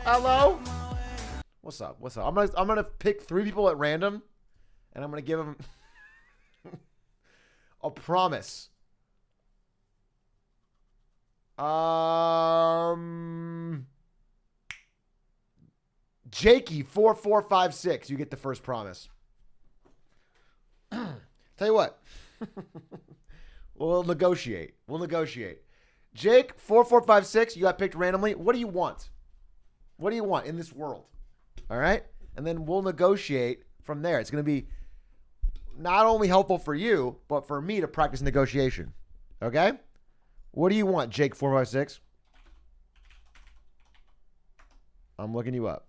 Hello? What's up? What's up? I'm gonna pick 3 people at random, and I'm gonna give them a promise. Jakey 4456. You get the first promise. Tell you what. We'll negotiate. Jake 4456. You got picked randomly. What do you want? What do you want in this world? All right? And then we'll negotiate from there. It's going to be not only helpful for you, but for me to practice negotiation. Okay? What do you want, Jake 456? I'm looking you up.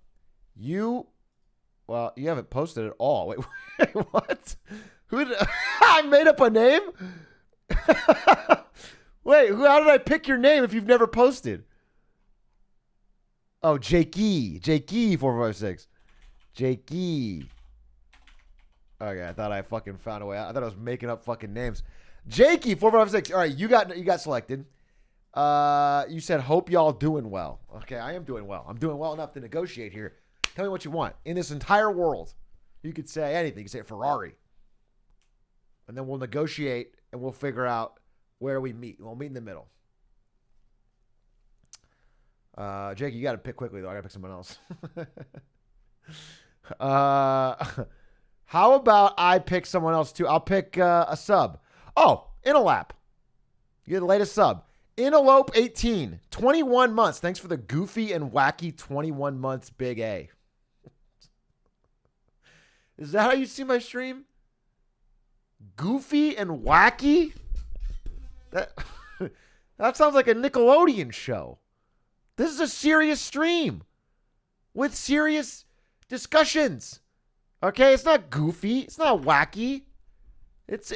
You haven't posted at all. Wait, what? I made up a name? Wait, how did I pick your name if you've never posted? Oh, Jakey 456. Jakey. Okay, I thought I fucking found a way out. I thought I was making up fucking names. Jakey 456. All right, you got selected. You said hope y'all doing well. Okay, I am doing well. I'm doing well enough to negotiate here. Tell me what you want. In this entire world, you could say anything. You could say Ferrari. And then we'll negotiate and we'll figure out where we meet. We'll meet in the middle. Jake, you got to pick quickly, though. I got to pick someone else. How about I pick someone else, too? I'll pick a sub. Oh, Inalap. You get the latest sub. Inalope 18. 21 months. Thanks for the goofy and wacky 21 months, big A. Is that how you see my stream? Goofy and wacky? That sounds like a Nickelodeon show. This is a serious stream with serious discussions. Okay, it's not goofy. It's not wacky. If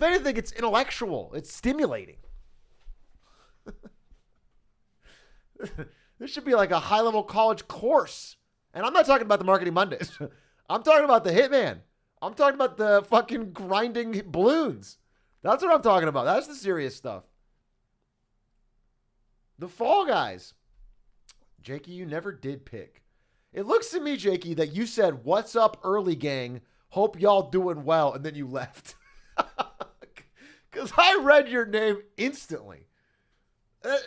anything, it's intellectual. It's stimulating. This should be like a high-level college course. And I'm not talking about the Marketing Mondays. I'm talking about the Hitman. I'm talking about the fucking grinding balloons. That's what I'm talking about. That's the serious stuff. The Fall Guys. Jakey, you never did pick. It looks to me, Jakey, that you said, "What's up, early gang? Hope y'all doing well," and then you left. Because I read your name instantly. Are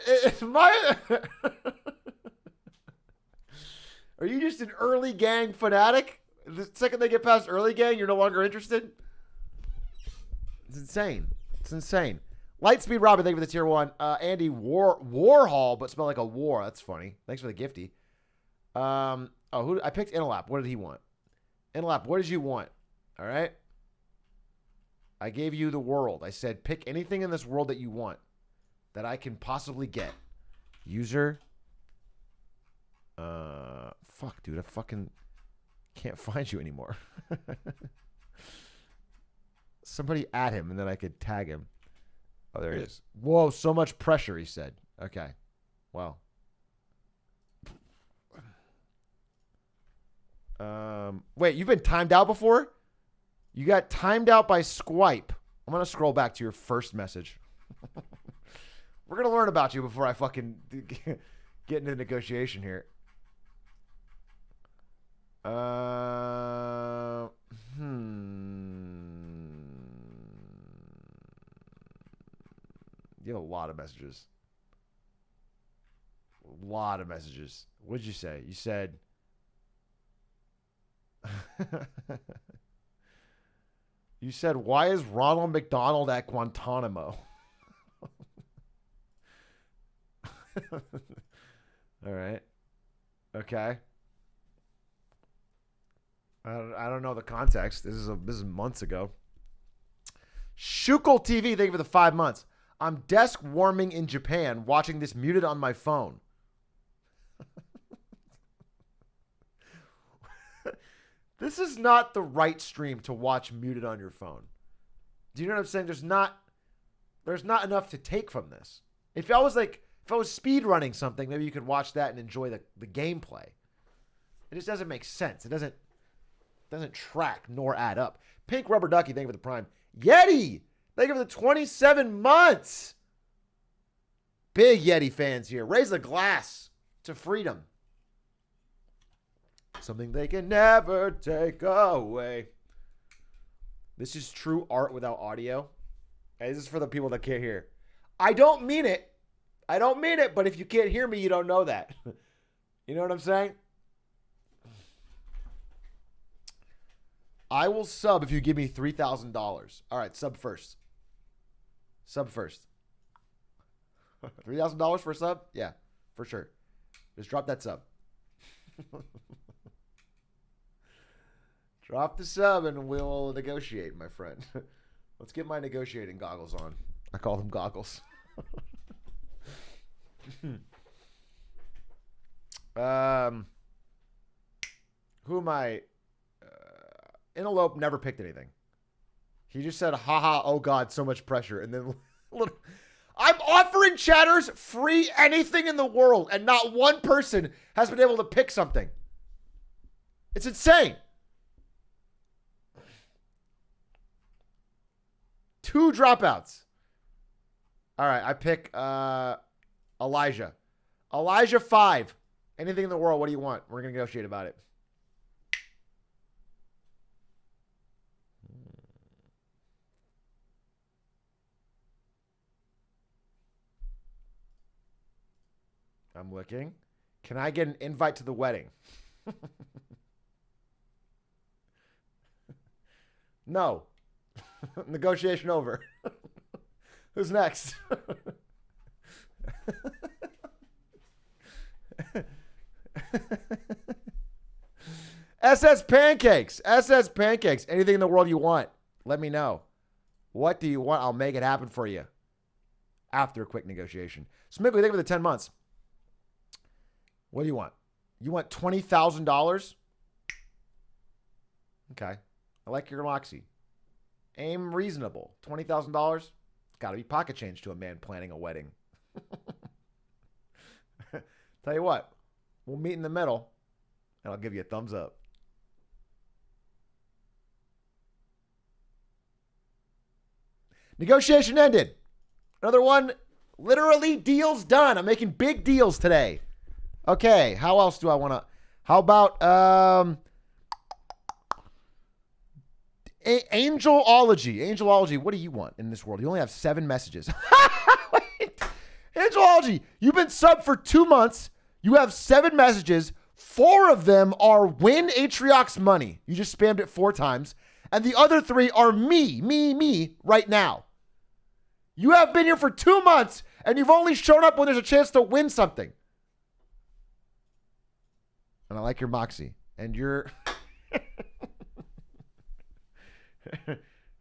you just an early gang fanatic? The second they get past early gang, you're no longer interested? It's insane. It's insane. Lightspeed Robin, thank you for the tier 1. Andy Warhol, but spelled like a war. That's funny. Thanks for the gifty. I picked Inalap. What did he want? Inalap, what did you want? All right. I gave you the world. I said, pick anything in this world that you want that I can possibly get. User. Fuck, dude. I fucking can't find you anymore. Somebody add him, and then I could tag him. Oh, there he is. Whoa, so much pressure, he said. Okay. Well. Wait, you've been timed out before? You got timed out by Swipe. I'm going to scroll back to your first message. We're going to learn about you before I fucking get into negotiation here. You have a lot of messages. A lot of messages. What did you say? You said... You said, why is Ronald McDonald at Guantanamo? All right. Okay. I don't know the context. This is months ago. Shukel TV, thank you for the 5 months. I'm desk warming in Japan, watching this muted on my phone. This is not the right stream to watch muted on your phone. Do you know what I'm saying? There's not enough to take from this. If I was speed running something, maybe you could watch that and enjoy the gameplay. It just doesn't make sense. It doesn't track nor add up. Pink Rubber Ducky, thank you for the Prime. Yeti, thank you for the 27 months. Big Yeti fans here. Raise a glass to freedom. Something they can never take away. This is true art without audio. And this is for the people that can't hear. I don't mean it. I don't mean it, but if you can't hear me, you don't know that. You know what I'm saying? I will sub if you give me $3,000. All right, sub first. Sub first. $3,000 for a sub? Yeah, for sure. Just drop that sub. Drop the sub and we'll negotiate, my friend. Let's get my negotiating goggles on. I call them goggles. Who am I? Interlope never picked anything. He just said, haha, oh God, so much pressure. And then I'm offering chatters free anything in the world, and not one person has been able to pick something. It's insane. 2 dropouts. All right, I pick Elijah. Elijah 5. Anything in the world, what do you want? We're going to negotiate about it. I'm looking. Can I get an invite to the wedding? No. Negotiation over. Who's next? SS Pancakes. SS Pancakes. Anything in the world you want, let me know. What do you want? I'll make it happen for you. After a quick negotiation. Smiggly, think of the 10 months. What do you want? You want $20,000? Okay. I like your moxie. Aim reasonable. $20,000? Got to be pocket change to a man planning a wedding. Tell you what. We'll meet in the middle, and I'll give you a thumbs up. Negotiation ended. Another one. Literally deals done. I'm making big deals today. Okay, how else do I want to... How about Angelology. Angelology, what do you want in this world? You only have 7 messages. Wait. Angelology, you've been subbed for 2 months. You have 7 messages. 4 of them are win Atrioc's money. You just spammed it 4 times. And the other 3 are me right now. You have been here for 2 months, and you've only shown up when there's a chance to win something. And I like your moxie. And your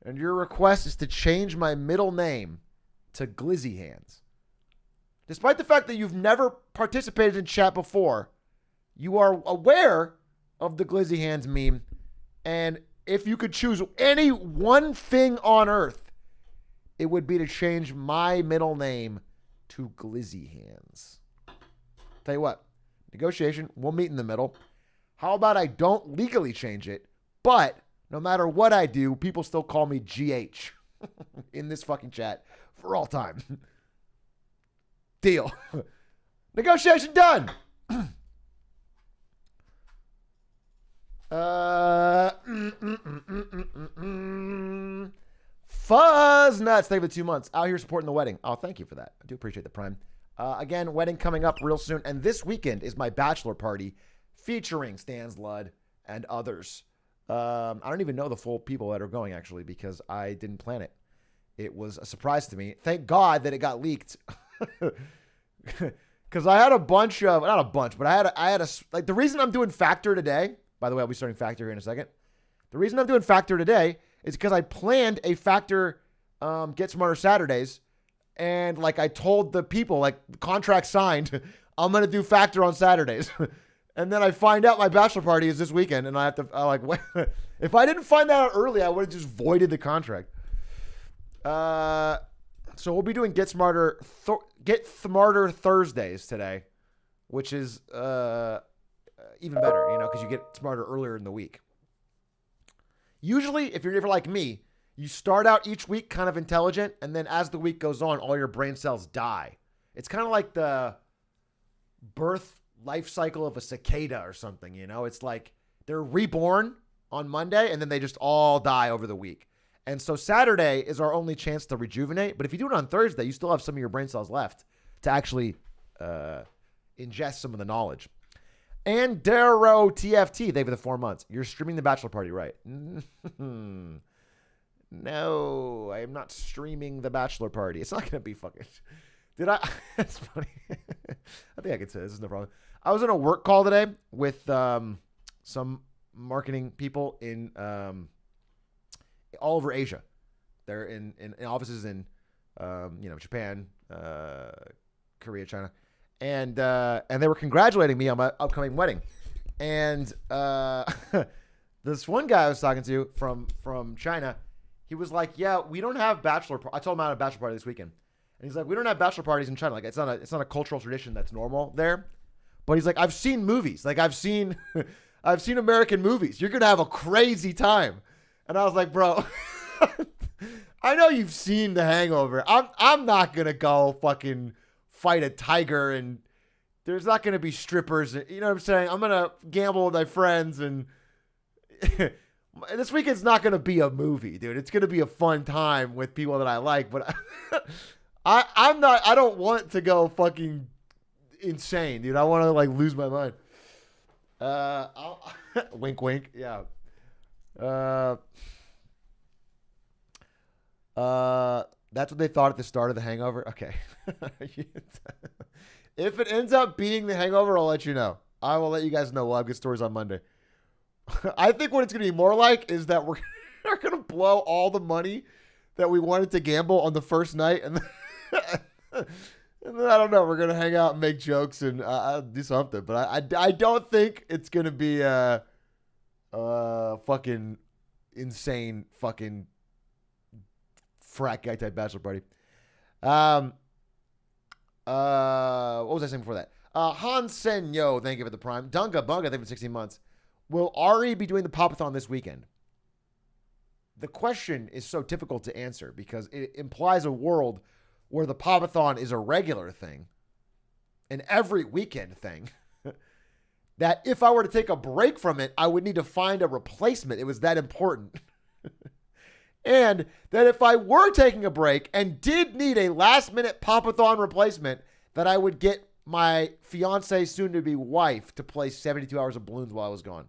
and your request is to change my middle name to Glizzy Hands. Despite the fact that you've never participated in chat before, you are aware of the Glizzy Hands meme. And if you could choose any one thing on earth, it would be to change my middle name to Glizzy Hands. Tell you what. Negotiation, we'll meet in the middle. How about I don't legally change it, but no matter what I do, people still call me GH in this fucking chat for all time. Deal. Negotiation done. Fuzz nuts. Thank you for the 2 months. Out here supporting the wedding. Oh, thank you for that. I do appreciate the prime. Again, wedding coming up real soon. And this weekend is my bachelor party featuring Stan's Lud and others. I don't even know the full people that are going, actually, because I didn't plan it. It was a surprise to me. Thank God that it got leaked. Because I had a bunch of, not a bunch, but I had a, like, the reason I'm doing Factor today, by the way, I'll be starting Factor here in a second. The reason I'm doing Factor today is because I planned a Factor Get Smarter Saturdays. And like I told the people, like the contract signed, I'm going to do Factor on Saturdays. And then I find out my bachelor party is this weekend. And I have to, wait. If I didn't find that out early, I would have just voided the contract. So we'll be doing Get Smarter Thursdays today, which is even better, you know, because you get smarter earlier in the week. Usually, if you're like me, you start out each week kind of intelligent, and then as the week goes on, all your brain cells die. It's kind of like the birth life cycle of a cicada or something. You know, it's like they're reborn on Monday and then they just all die over the week. And so Saturday is our only chance to rejuvenate. But if you do it on Thursday, you still have some of your brain cells left to actually ingest some of the knowledge. And Darrow TFT, they for the 4 months. You're streaming the bachelor party, right? No, I am not streaming the bachelor party. It's not going to be fucking... Did I? That's funny. I think I can say this is no problem. I was on a work call today with some marketing people in all over Asia. They're in offices in Japan, Korea, China, and they were congratulating me on my upcoming wedding. And this one guy I was talking to from China, he was like, "Yeah, we don't have bachelor." I told him I had a bachelor party this weekend. And he's like, we don't have bachelor parties in China. Like, it's not a cultural tradition that's normal there. But he's like, I've seen movies. Like, I've seen American movies. You're gonna have a crazy time. And I was like, bro, I know you've seen The Hangover. I'm not gonna go fucking fight a tiger, and there's not gonna be strippers. You know what I'm saying? I'm gonna gamble with my friends, and this weekend's not gonna be a movie, dude. It's gonna be a fun time with people that I like, but. I don't want to go fucking insane, dude. I want to like lose my mind. Wink, wink. Yeah. That's what they thought at the start of The Hangover. Okay. If it ends up being The Hangover, I'll let you know. I will let you guys know. We'll have good stories on Monday. I think what it's going to be more like is that we're going to blow all the money that we wanted to gamble on the first night, and then I don't know. We're gonna hang out and make jokes and do something, but I don't think it's gonna be a fucking insane fucking frat guy type bachelor party. What was I saying before that? Han Senyo, thank you for the prime. Dunga Bunga, thank you for 16 months. Will Ari be doing the Pop-a-thon this weekend? The question is so difficult to answer because it implies a world where the Pop-a-thon is a regular thing, an every weekend thing, that if I were to take a break from it, I would need to find a replacement. It was that important. And that if I were taking a break and did need a last-minute Pop-a-thon replacement, that I would get my fiance, soon-to-be wife, to play 72 hours of balloons while I was gone.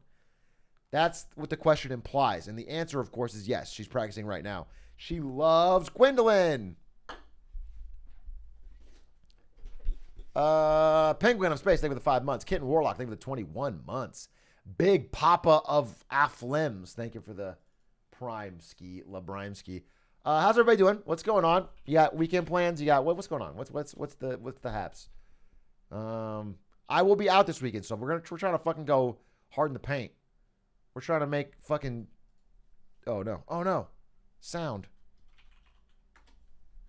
That's what the question implies. And the answer, of course, is yes. She's practicing right now. She loves Gwendolyn. Penguin of Space, thank you for the 5 months. Kitten Warlock, thank you for the 21 months. Big Papa of Aflems, thank you for the Prime Ski, Labrimski. How's everybody doing? What's going on? You got weekend plans? You got what's going on? What's the haps? I will be out this weekend, so we're trying to fucking go hard in the paint. We're trying to make fucking... Oh, no. Sound.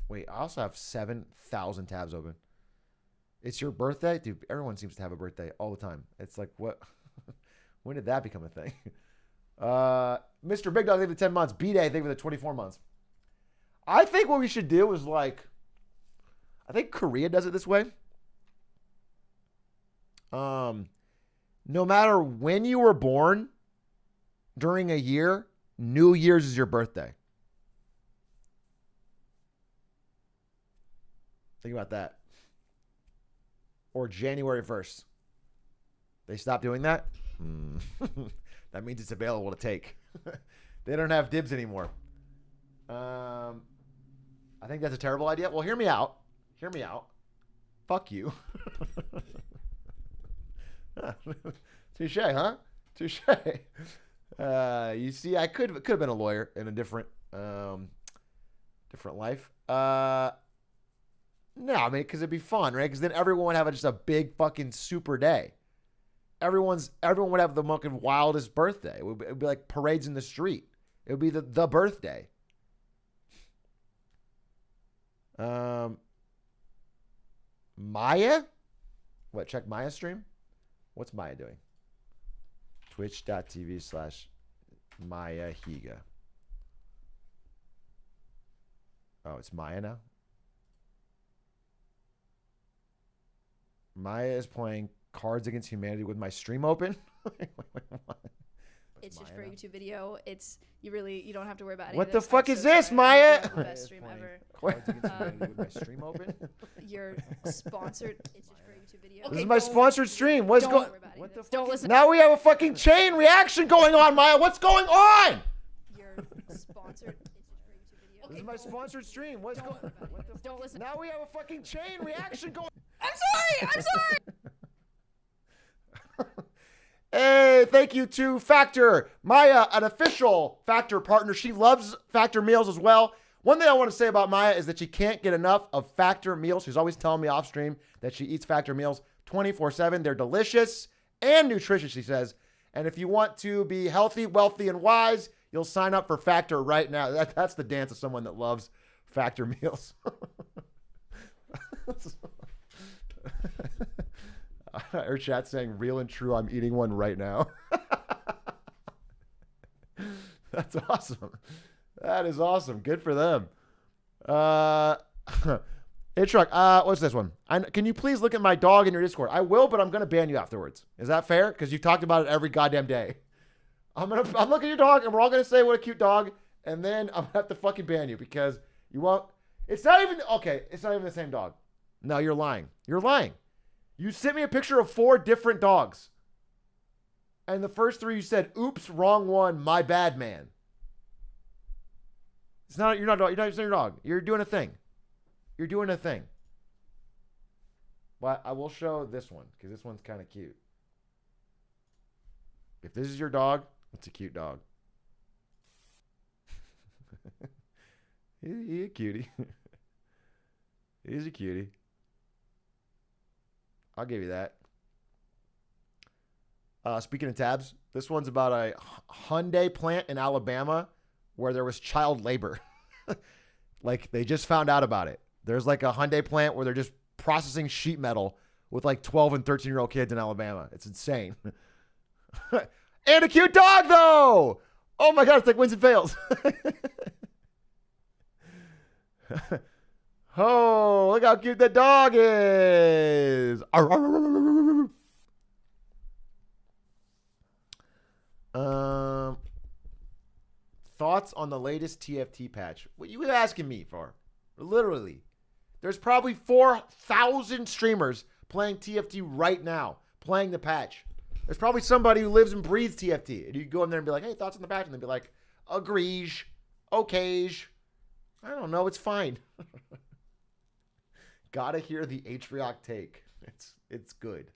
Wait, I also have 7,000 tabs open. It's your birthday? Dude, everyone seems to have a birthday all the time. It's like, what? When did that become a thing? Mr. Big Dog, thank you for the 10 months. B-Day, thank you for the 24 months. I think what we should do is like... I think Korea does it this way. No matter when you were born... during a year, New Year's is your birthday. Think about that. Or January 1st. They stopped doing that? That means it's available to take. They don't have dibs anymore. I think that's a terrible idea. Well, hear me out. Fuck you. Touche, huh? Touche. You see, I could have been a lawyer in a different life. No, I mean, because it'd be fun, right? Because then everyone would have just a big fucking super day. Everyone would have the fucking wildest birthday. It would be like parades in the street. It would be the birthday. Maya? What, check Maya's stream? What's Maya doing? Twitch.tv/Maya Higa. Oh, it's Maya now? Maya is playing Cards Against Humanity with my stream open. It's just for a YouTube video. You don't have to worry about any what of the this. fuck I'm is so this, sorry. Maya? The best stream ever. Cards Against Humanity with my stream open. You're sponsored. It's just for a YouTube video. This is my sponsored stream. What's going? What the don't listen. Now we have a fucking chain reaction going on, Maya. What's going on? You're sponsored. It's just for a YouTube video. This is my sponsored stream. What's going? Don't listen. Now we have a fucking chain reaction going. I'm sorry. Hey, thank you to Factor. Maya, an official Factor partner. She loves Factor meals as well. One thing I want to say about Maya is that she can't get enough of Factor meals. She's always telling me off stream that she eats Factor meals 24/7. They're delicious and nutritious, she says. And if you want to be healthy, wealthy, and wise, you'll sign up for Factor right now. That's the dance of someone that loves Factor meals. Her chat saying, real and true, I'm eating one right now. That's awesome. That is awesome. Good for them. Atrioc, what's this one? Can you please look at my dog in your Discord? I will, but I'm going to ban you afterwards. Is that fair? Because you've talked about it every goddamn day. I'm looking at your dog, and we're all going to say what a cute dog, and then I'm going to have to fucking ban you because you won't. It's not even the same dog. No, you're lying. You're lying. You sent me a picture of 4 different dogs. And the first 3 you said, oops, wrong one, my bad, man. You're not your dog. You're doing a thing. You're doing a thing. But I will show this one, because this one's kind of cute. If this is your dog, it's a cute dog. He's a cutie. He's a cutie. I'll give you that. Speaking of tabs, this one's about a Hyundai plant in Alabama where there was child labor. Like, they just found out about it. There's like a Hyundai plant where they're just processing sheet metal with like 12 and 13-year-old kids in Alabama. It's insane. And a cute dog, though. Oh, my God. It's like wins and fails. Oh, look how cute that dog is. Thoughts on the latest TFT patch? What you asking me for? Literally. There's probably 4,000 streamers playing TFT right now, playing the patch. There's probably somebody who lives and breathes TFT. And you go in there and be like, hey, thoughts on the patch? And they'd be like, agrees, okays. I don't know, it's fine. Gotta hear the Atrioc take. It's good.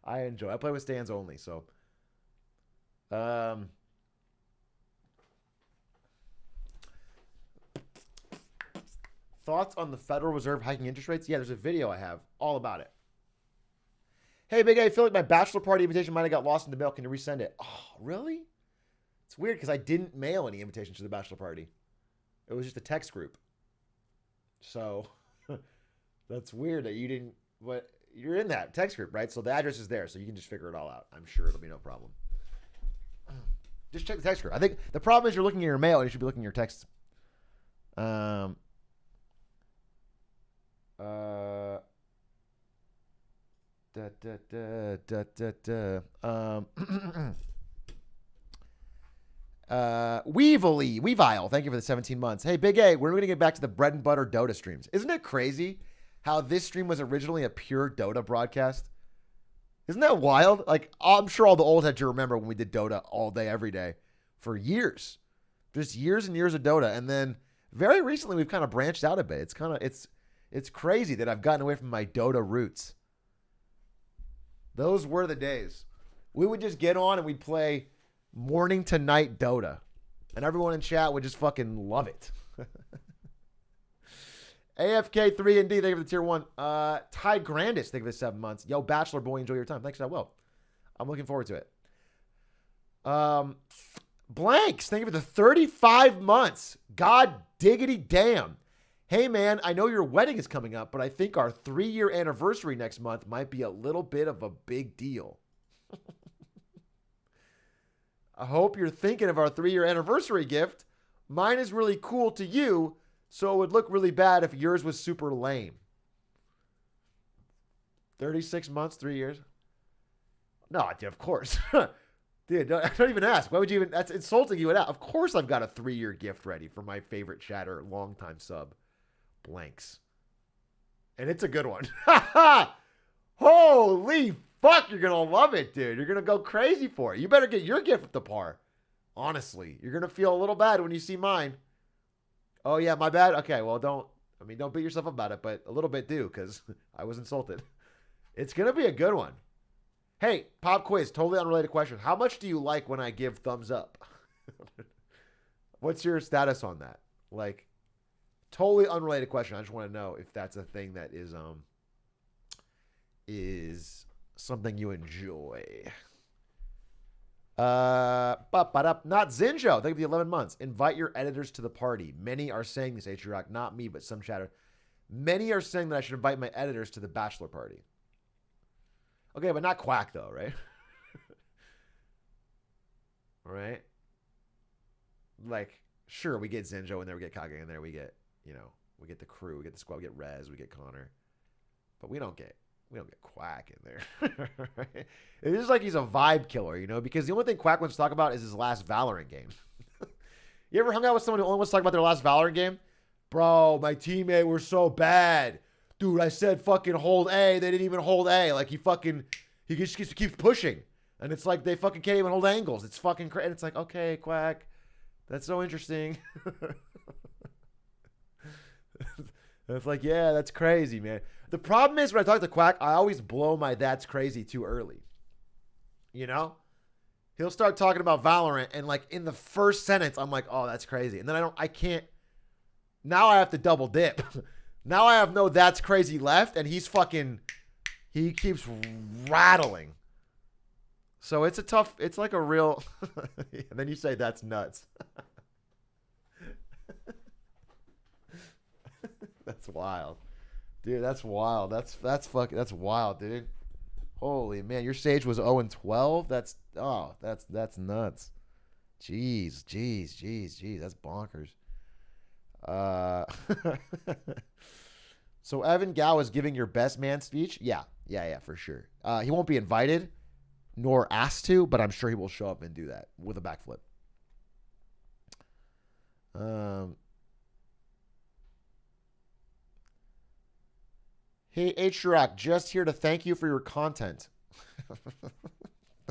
I enjoy. I play with stands only, so. Thoughts on the Federal Reserve hiking interest rates? Yeah, there's a video I have all about it. Hey, Big A, I feel like my bachelor party invitation might have got lost in the mail. Can you resend it? Oh, really? It's weird because I didn't mail any invitations to the bachelor party. It was just a text group. So that's weird that you didn't. But you're in that text group, right? So the address is there, so you can just figure it all out. I'm sure it'll be no problem. Just check the text group. I think the problem is you're looking at your mail and you should be looking at your texts. Weevile, thank you for the 17 months. Hey, Big A, we're going to get back to the bread and butter Dota streams. Isn't it crazy how this stream was originally a pure Dota broadcast? Isn't that wild? Like, I'm sure all the old heads you remember when we did Dota all day, every day for years. Just years and years of Dota. And then very recently, we've kind of branched out a bit. It's crazy that I've gotten away from my Dota roots. Those were the days. We would just get on and we'd play morning to night Dota. And everyone in chat would just fucking love it. AFK3 ND, thank you for the tier 1. Ty Grandis, thank you for the 7 months. Yo, Bachelor Boy, enjoy your time. Thanks, I will. I'm looking forward to it. Blanks, thank you for the 35 months. God diggity damn. Hey, man, I know your wedding is coming up, but I think our 3-year anniversary next month might be a little bit of a big deal. I hope you're thinking of our 3-year anniversary gift. Mine is really cool to you, so it would look really bad if yours was super lame. 36 months, 3 years. No, dude, of course. Dude, don't even ask. Why would you even? That's insulting you. Of course, I've got a 3-year gift ready for my favorite chatter, longtime sub, Blanks, and it's a good one. Holy fuck, you're gonna love it, dude. You're gonna go crazy for it. You better get your gift up to par. Honestly, you're gonna feel a little bad when you see mine. Oh yeah, my bad. Okay, well don't beat yourself up about it, but a little bit do because I was insulted. It's gonna be a good one. Hey, pop quiz, totally unrelated question. How much do you like when I give thumbs up? What's your status on that? Like, totally unrelated question. I just want to know if that's a thing that is something you enjoy. Not Zinjo. Think of the 11 months. Invite your editors to the party. Many are saying this, Atrioc, not me, but some chatter. Many are saying that I should invite my editors to the bachelor party. Okay, but not Quack though, right? Right? Like, sure, we get Zinjo in there, we get Kage in there, we get the crew, we get the squad, we get Rez, we get Connor. But we don't get Quack in there. Right? It's just like he's a vibe killer, because the only thing Quack wants to talk about is his last Valorant game. You ever hung out with someone who only wants to talk about their last Valorant game? Bro, my teammate were so bad. Dude, I said fucking hold A. They didn't even hold A. Like, he just keeps pushing. And it's like they fucking can't even hold angles. It's fucking crazy. And it's like, okay, Quack. That's so interesting. It's like, yeah, that's crazy, man. The problem is when I talk to Quack, I always blow my that's crazy too early. He'll start talking about Valorant, and like in the first sentence, I'm like, oh, that's crazy. And then I can't. Now I have to double dip. Now I have no that's crazy left, and he keeps rattling. So it's like a real, and then you say that's nuts. That's wild. Dude, that's wild. That's wild, dude. Holy man, your Sage was 0-12? That's nuts. Jeez. That's bonkers. So Evan Gao is giving your best man speech? Yeah, for sure. He won't be invited nor asked to, but I'm sure he will show up and do that with a backflip. Hey, Atrioc, just here to thank you for your content.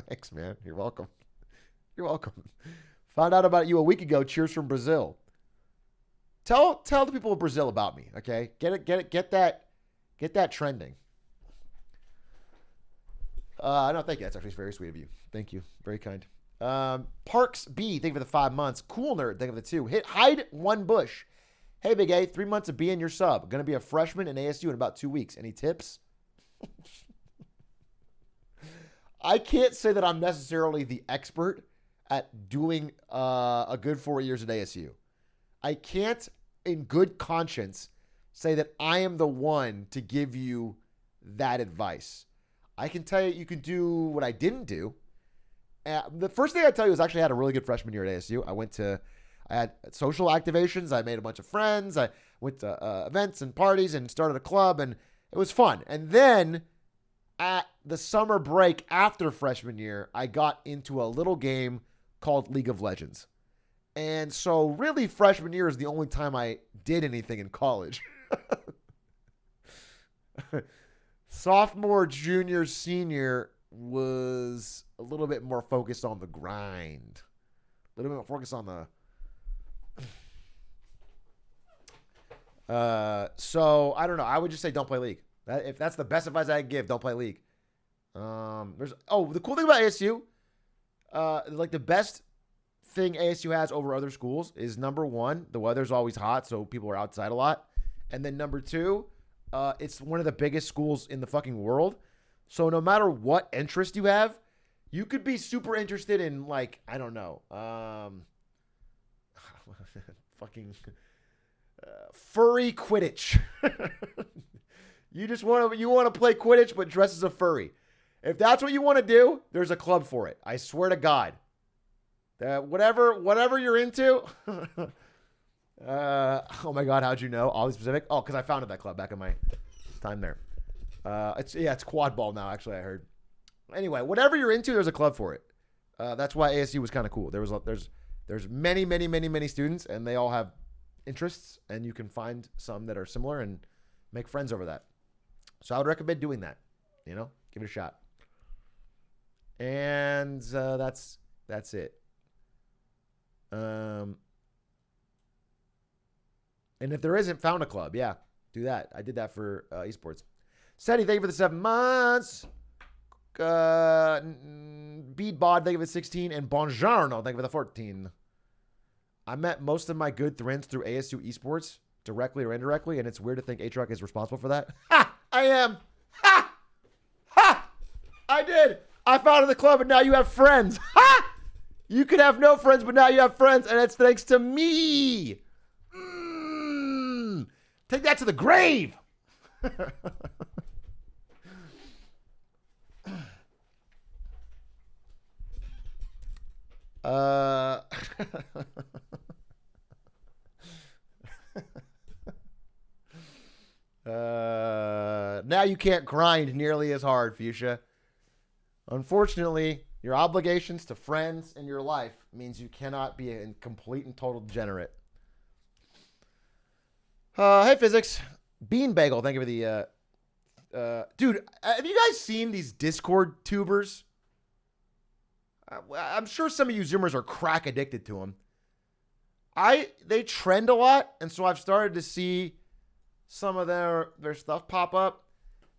Thanks, man. You're welcome. Found out about you a week ago. Cheers from Brazil. Tell the people of Brazil about me, okay? Get that trending. No, thank you. That's actually very sweet of you. Thank you. Very kind. Parks B, thank you for the 5 months. Cool Nerd, thank you for the 2. Hide one bush. Hey, Big A, 3 months of being your sub. Going to be a freshman in ASU in about 2 weeks. Any tips? I can't say that I'm necessarily the expert at doing a good 4 years at ASU. I can't, in good conscience, say that I am the one to give you that advice. I can tell you can do what I didn't do. The first thing I tell you is actually I had a really good freshman year at ASU. I had social activations. I made a bunch of friends. I went to events and parties and started a club, and it was fun. And then at the summer break after freshman year, I got into a little game called League of Legends. And so really freshman year is the only time I did anything in college. Sophomore, junior, senior was a little bit more focused on the grind. A little bit more focused on the... So I don't know. I would just say don't play League. If that's the best advice I can give, don't play League. The cool thing about ASU, like the best thing ASU has over other schools is number one, the weather's always hot, so people are outside a lot. And then number two, it's one of the biggest schools in the fucking world. So no matter what interest you have, you could be super interested in like, I don't know, fucking furry Quidditch. You want to play Quidditch but dress as a furry. If that's what you want to do, there's a club for it. I swear to God. Whatever you're into. Oh my God, how'd you know? All these specific? Oh, because I founded that club back in my time there. It's quad ball now, actually, I heard. Anyway, whatever you're into, there's a club for it. That's why ASU was kind of cool. There's many students, and they all have interests, and you can find some that are similar and make friends over that. So I would recommend doing that. You know, give it a shot. And that's it. And if there isn't, found a club. Yeah, do that. I did that for esports. Seti, thank you for the 7 months. Beadbod, thank you for the 16. And Bongiorno, thank you for the 14. I met most of my good friends through ASU esports, directly or indirectly, and it's weird to think Atrioc is responsible for that. Ha! I am. Ha! Ha! I did. I founded the club, and now you have friends. Ha! You could have no friends, but now you have friends, and it's thanks to me. Take that to the grave. Now you can't grind nearly as hard, Fuchsia. Unfortunately, your obligations to friends in your life means you cannot be a complete and total degenerate. Hey, Physics. Bean Bagel, thank you for the... dude, have you guys seen these Discord tubers? I'm sure some of you Zoomers are crack addicted to them. They trend a lot, and so I've started to see some of their stuff pop up,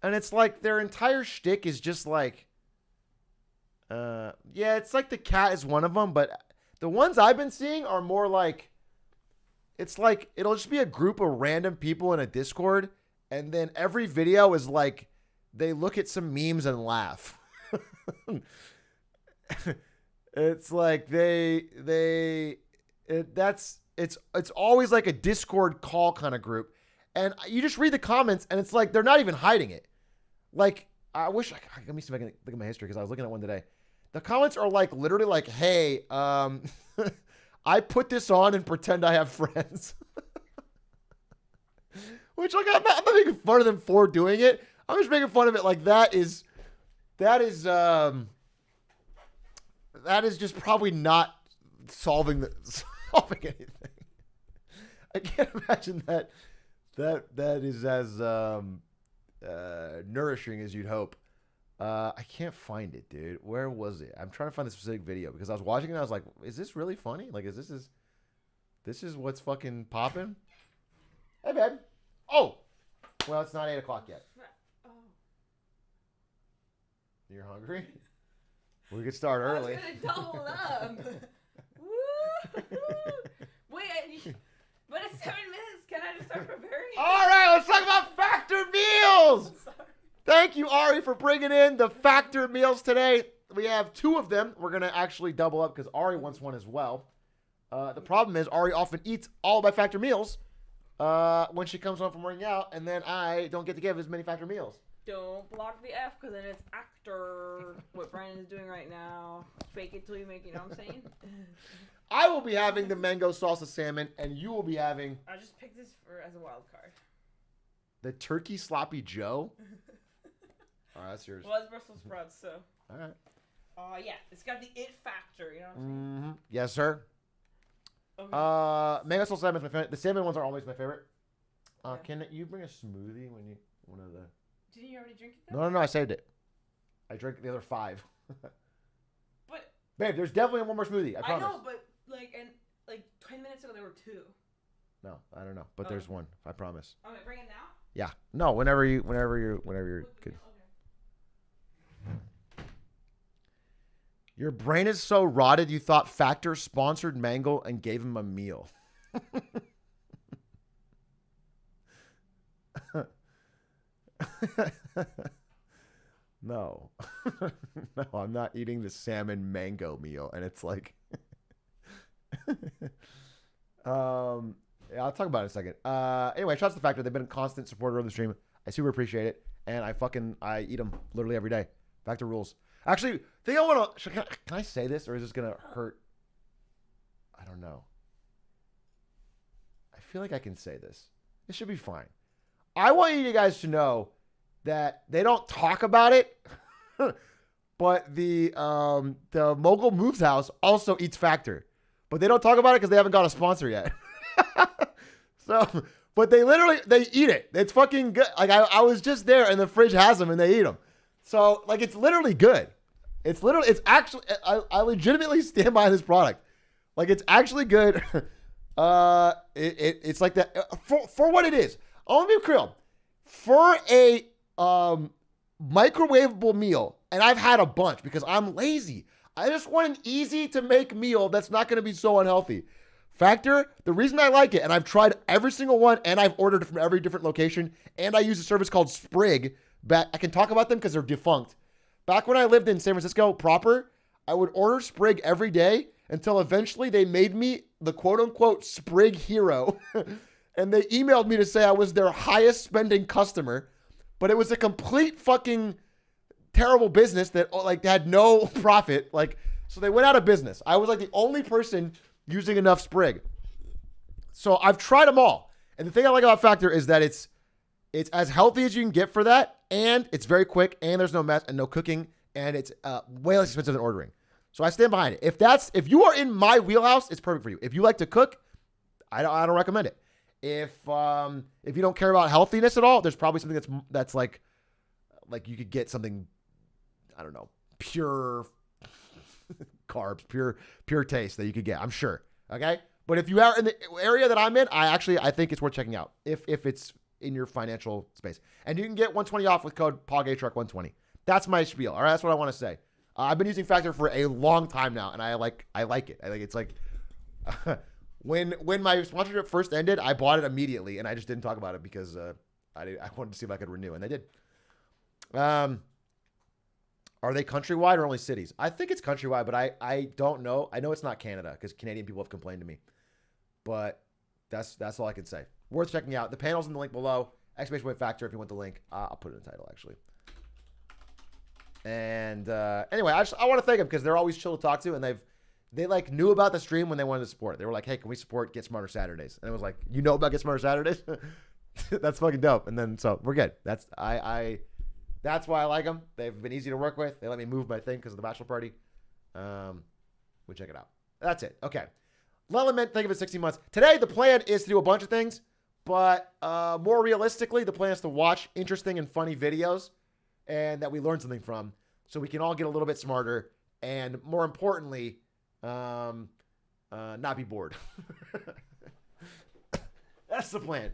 and it's like their entire shtick is just like, yeah, it's like the cat is one of them, but the ones I've been seeing are more like, it's like it'll just be a group of random people in a Discord, and then every video is like they look at some memes and laugh. It's like it's always like a Discord call kind of group, and you just read the comments, and it's like they're not even hiding it. Like, let me see if I can look at my history, because I was looking at one today. The comments are like literally like, hey, I put this on and pretend I have friends. Which, like, I'm not making fun of them for doing it. I'm just making fun of it. Like, that is just probably not solving anything. I can't imagine that is as nourishing as you'd hope. I can't find it, dude. Where was it? I'm trying to find the specific video, because I was watching it and I was like, is this really funny? Like, this is what's fucking popping? Hey, babe. Oh, well, it's not 8 o'clock yet. Oh. You're hungry? We could start early. I was gonna double up. Woo! Wait, but it's 7 minutes. Can I just start preparing? All right, let's talk about Factor meals. Thank you, Ari, for bringing in the Factor meals today. We have 2 of them. We're gonna actually double up because Ari wants one as well. The problem is Ari often eats all of my Factor meals when she comes home from working out, and then I don't get to give as many Factor meals. Don't block the F, because then it's actor. What Brian is doing right now. Fake it till you make it, you know what I'm saying? I will be having the mango salsa salmon, and you will be having... I just picked this as a wild card. The turkey sloppy Joe? All right, that's yours. Well, it's Brussels sprouts, so. All right. Yeah, it's got the it factor, you know what I'm saying? Yes, sir. Okay. Mango salsa salmon is my favorite. The salmon ones are always my favorite. Yeah. Can you bring a smoothie when you... one of the... Didn't you already drink it, though? No, I saved it. I drank the other 5. But... Babe, there's definitely one more smoothie. I promise. I know, but, like 20 minutes ago, there were 2. No, I don't know. But there's one. I promise. Okay, bring it now? Yeah. No, whenever you're good. Your brain is so rotted you thought Factor sponsored Mango and gave him a meal. No. No, I'm not eating the salmon mango meal. And it's like... Yeah, I'll talk about it in a second. Anyway, shouts to Factor. They've been a constant supporter of the stream. I super appreciate it. And I eat them literally every day. Factor rules. Actually, think I want to... Can I say this, or is this going to hurt? I don't know. I feel like I can say this. It should be fine. I want you guys to know that they don't talk about it, but but the Mogul Moves House also eats Factor, but they don't talk about it because they haven't got a sponsor yet. So, but they eat it. It's fucking good. Like I was just there and the fridge has them and they eat them. So like it's literally good. It's actually I legitimately stand by this product. Like it's actually good. It's like that for what it is. I'll be real. For a microwavable meal, and I've had a bunch because I'm lazy. I just want an easy to make meal that's not going to be so unhealthy. Factor, the reason I like it, and I've tried every single one, and I've ordered it from every different location, and I use a service called Sprig. I can talk about them because they're defunct. Back when I lived in San Francisco proper, I would order Sprig every day until eventually they made me the quote-unquote Sprig hero. And they emailed me to say I was their highest spending customer. But it was a complete fucking terrible business that like had no profit. Like, so they went out of business. I was like the only person using enough Sprig. So I've tried them all. And the thing I like about Factor is that it's as healthy as you can get for that. And it's very quick. And there's no mess and no cooking. And it's way less expensive than ordering. So I stand behind it. If you are in my wheelhouse, it's perfect for you. If you like to cook, I don't recommend it. If you don't care about healthiness at all, there's probably something that's like you could get something, I don't know, pure carbs, pure taste that you could get. I'm sure. Okay, but if you are in the area that I'm in, I think it's worth checking out if it's in your financial space, and you can get 120 off with code POGATRUCK120. That's my spiel. All right, that's what I want to say. I've been using Factor for a long time now, and I like it. I think it's like. When my sponsorship first ended, I bought it immediately, and I just didn't talk about it because I wanted to see if I could renew, and I did. Are they countrywide or only cities? I think it's countrywide, but I don't know. I know it's not Canada because Canadian people have complained to me. But that's all I can say. Worth checking out. The panel's in the link below. Exclamation point Factor if you want the link. I'll put it in the title, actually. And anyway, I want to thank them because they're always chill to talk to, and they like knew about the stream when they wanted to support. They were like, hey, can we support Get Smarter Saturdays? And it was like, you know about Get Smarter Saturdays? That's fucking dope. And then, so we're good. That's why I like them. They've been easy to work with. They let me move my thing because of the bachelor party. We check it out. That's it. Okay. Leliment, think of it 16 months. Today, the plan is to do a bunch of things, but more realistically, the plan is to watch interesting and funny videos and that we learn something from so we can all get a little bit smarter and, more importantly, not be bored. That's the plan.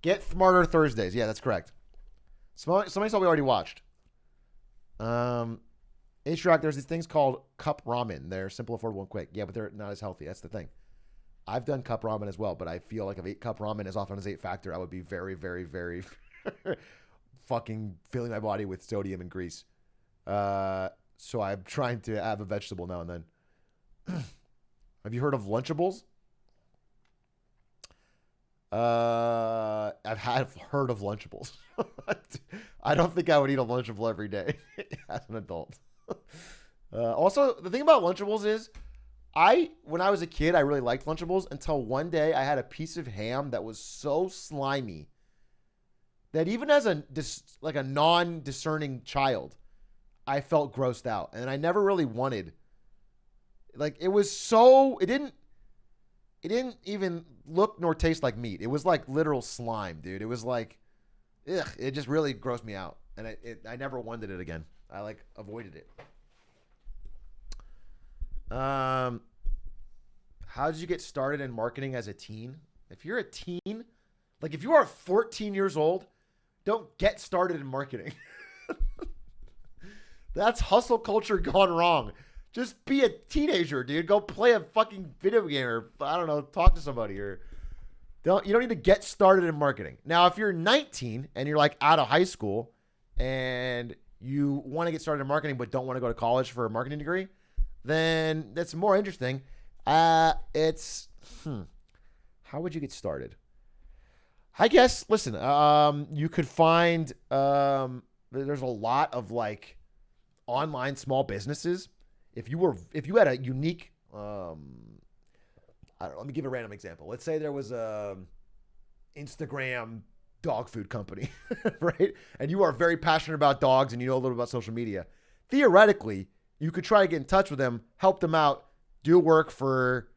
Get Smarter Thursdays. Yeah, that's correct. Somebody saw we already watched. Atrioc, there's these things called cup ramen. They're simple, affordable, and quick. Yeah, but they're not as healthy. That's the thing. I've done cup ramen as well, but I feel like if I ate cup ramen as often as I ate Factor, I would be very, very, very fucking filling my body with sodium and grease. So I'm trying to have a vegetable now and then. Have you heard of Lunchables? I've heard of Lunchables. I don't think I would eat a Lunchable every day as an adult. Also, the thing about Lunchables is, when I was a kid, I really liked Lunchables until one day I had a piece of ham that was so slimy that even as a non-discerning child, I felt grossed out, and I never really wanted. Like it didn't even look nor taste like meat. It was like literal slime, dude. It was like, ugh, it just really grossed me out, and I never wanted it again. I like avoided it. How did you get started in marketing as a teen? If you're a teen, like if you are 14 years old, don't get started in marketing. That's hustle culture gone wrong. Just be a teenager, dude. Go play a fucking video game or, I don't know, talk to somebody. You don't need to get started in marketing. Now, if you're 19 and you're like out of high school and you want to get started in marketing but don't want to go to college for a marketing degree, then that's more interesting. How would you get started? I guess, listen, you could find, there's a lot of like online small businesses. If you had a unique, I don't know, let me give a random example. Let's say there was a Instagram dog food company, right? And you are very passionate about dogs and you know a little about social media. Theoretically, you could try to get in touch with them, help them out, do work for.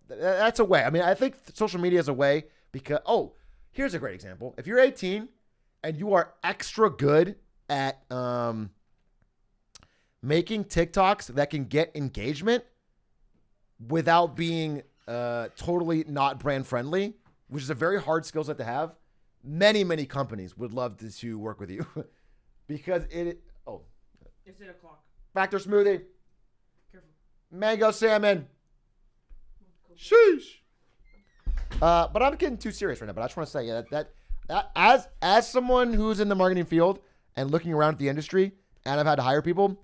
That's a way. I mean, I think social media is a way because. Oh, here's a great example. If you're 18 and you are extra good at making TikToks that can get engagement without being totally not brand friendly, which is a very hard skill set to have, many companies would love to work with you because it. Oh, It's 8 o'clock. Factor smoothie, Careful. mango salmon. Sheesh. But I'm getting too serious right now. But I just want to say that as someone who's in the marketing field and looking around at the industry, and I've had to hire people,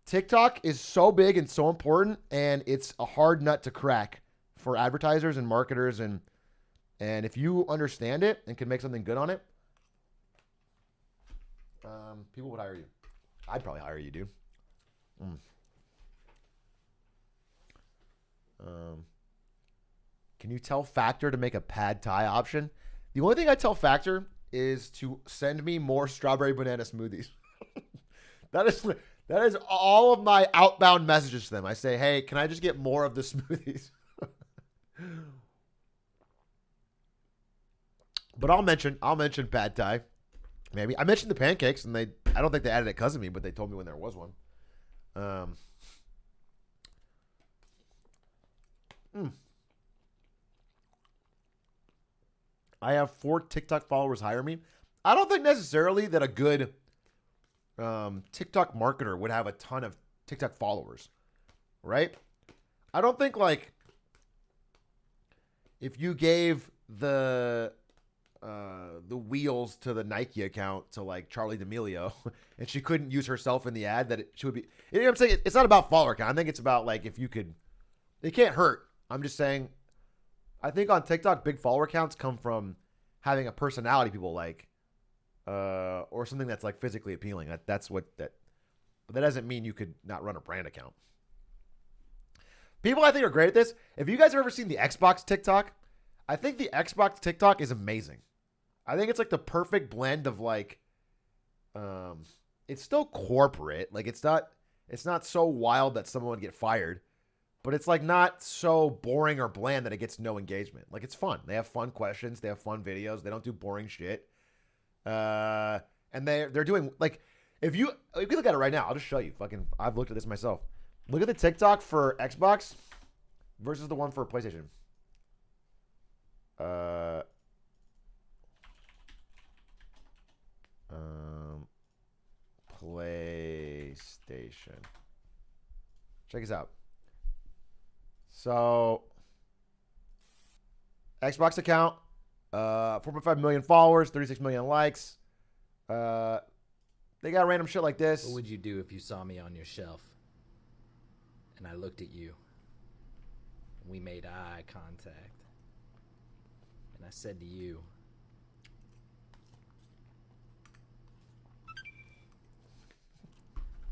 TikTok is so big and so important, and it's a hard nut to crack for advertisers and marketers, and if you understand it and can make something good on it, people would hire you. I'd probably hire you, dude. Can you tell Factor to make a pad thai option? The only thing I tell Factor is to send me more strawberry banana smoothies. That is all of my outbound messages to them. I say, hey, can I just get more of the smoothies? But I'll mention pad thai. Maybe I mentioned the pancakes, and I don't think they added it because of me, but they told me when there was one. I have 4 TikTok followers hire me. I don't think necessarily that a good TikTok marketer would have a ton of TikTok followers, right? I don't think like if you gave the wheels to the Nike account to like Charlie D'Amelio and she couldn't use herself in the ad that she would be. You know what I'm saying? It's not about follower count. I think it's about like if you could. It can't hurt. I'm just saying. I think on TikTok, big follower counts come from having a personality people like, or something that's like physically appealing. That's what that. But that doesn't mean you could not run a brand account. People I think are great at this. If you guys have ever seen the Xbox TikTok, I think the Xbox TikTok is amazing. I think it's like the perfect blend of like, it's still corporate. Like it's not so wild that someone would get fired. But it's like not so boring or bland that it gets no engagement. Like it's fun. They have fun questions. They have fun videos. They don't do boring shit. And they're doing like if you look at it right now, I'll just show you. I've looked at this myself. Look at the TikTok for Xbox versus the one for PlayStation. PlayStation. Check this out. So, Xbox account, 4.5 million followers, 36 million likes. They got random shit like this. What would you do if you saw me on your shelf and I looked at you? We made eye contact. And I said to you,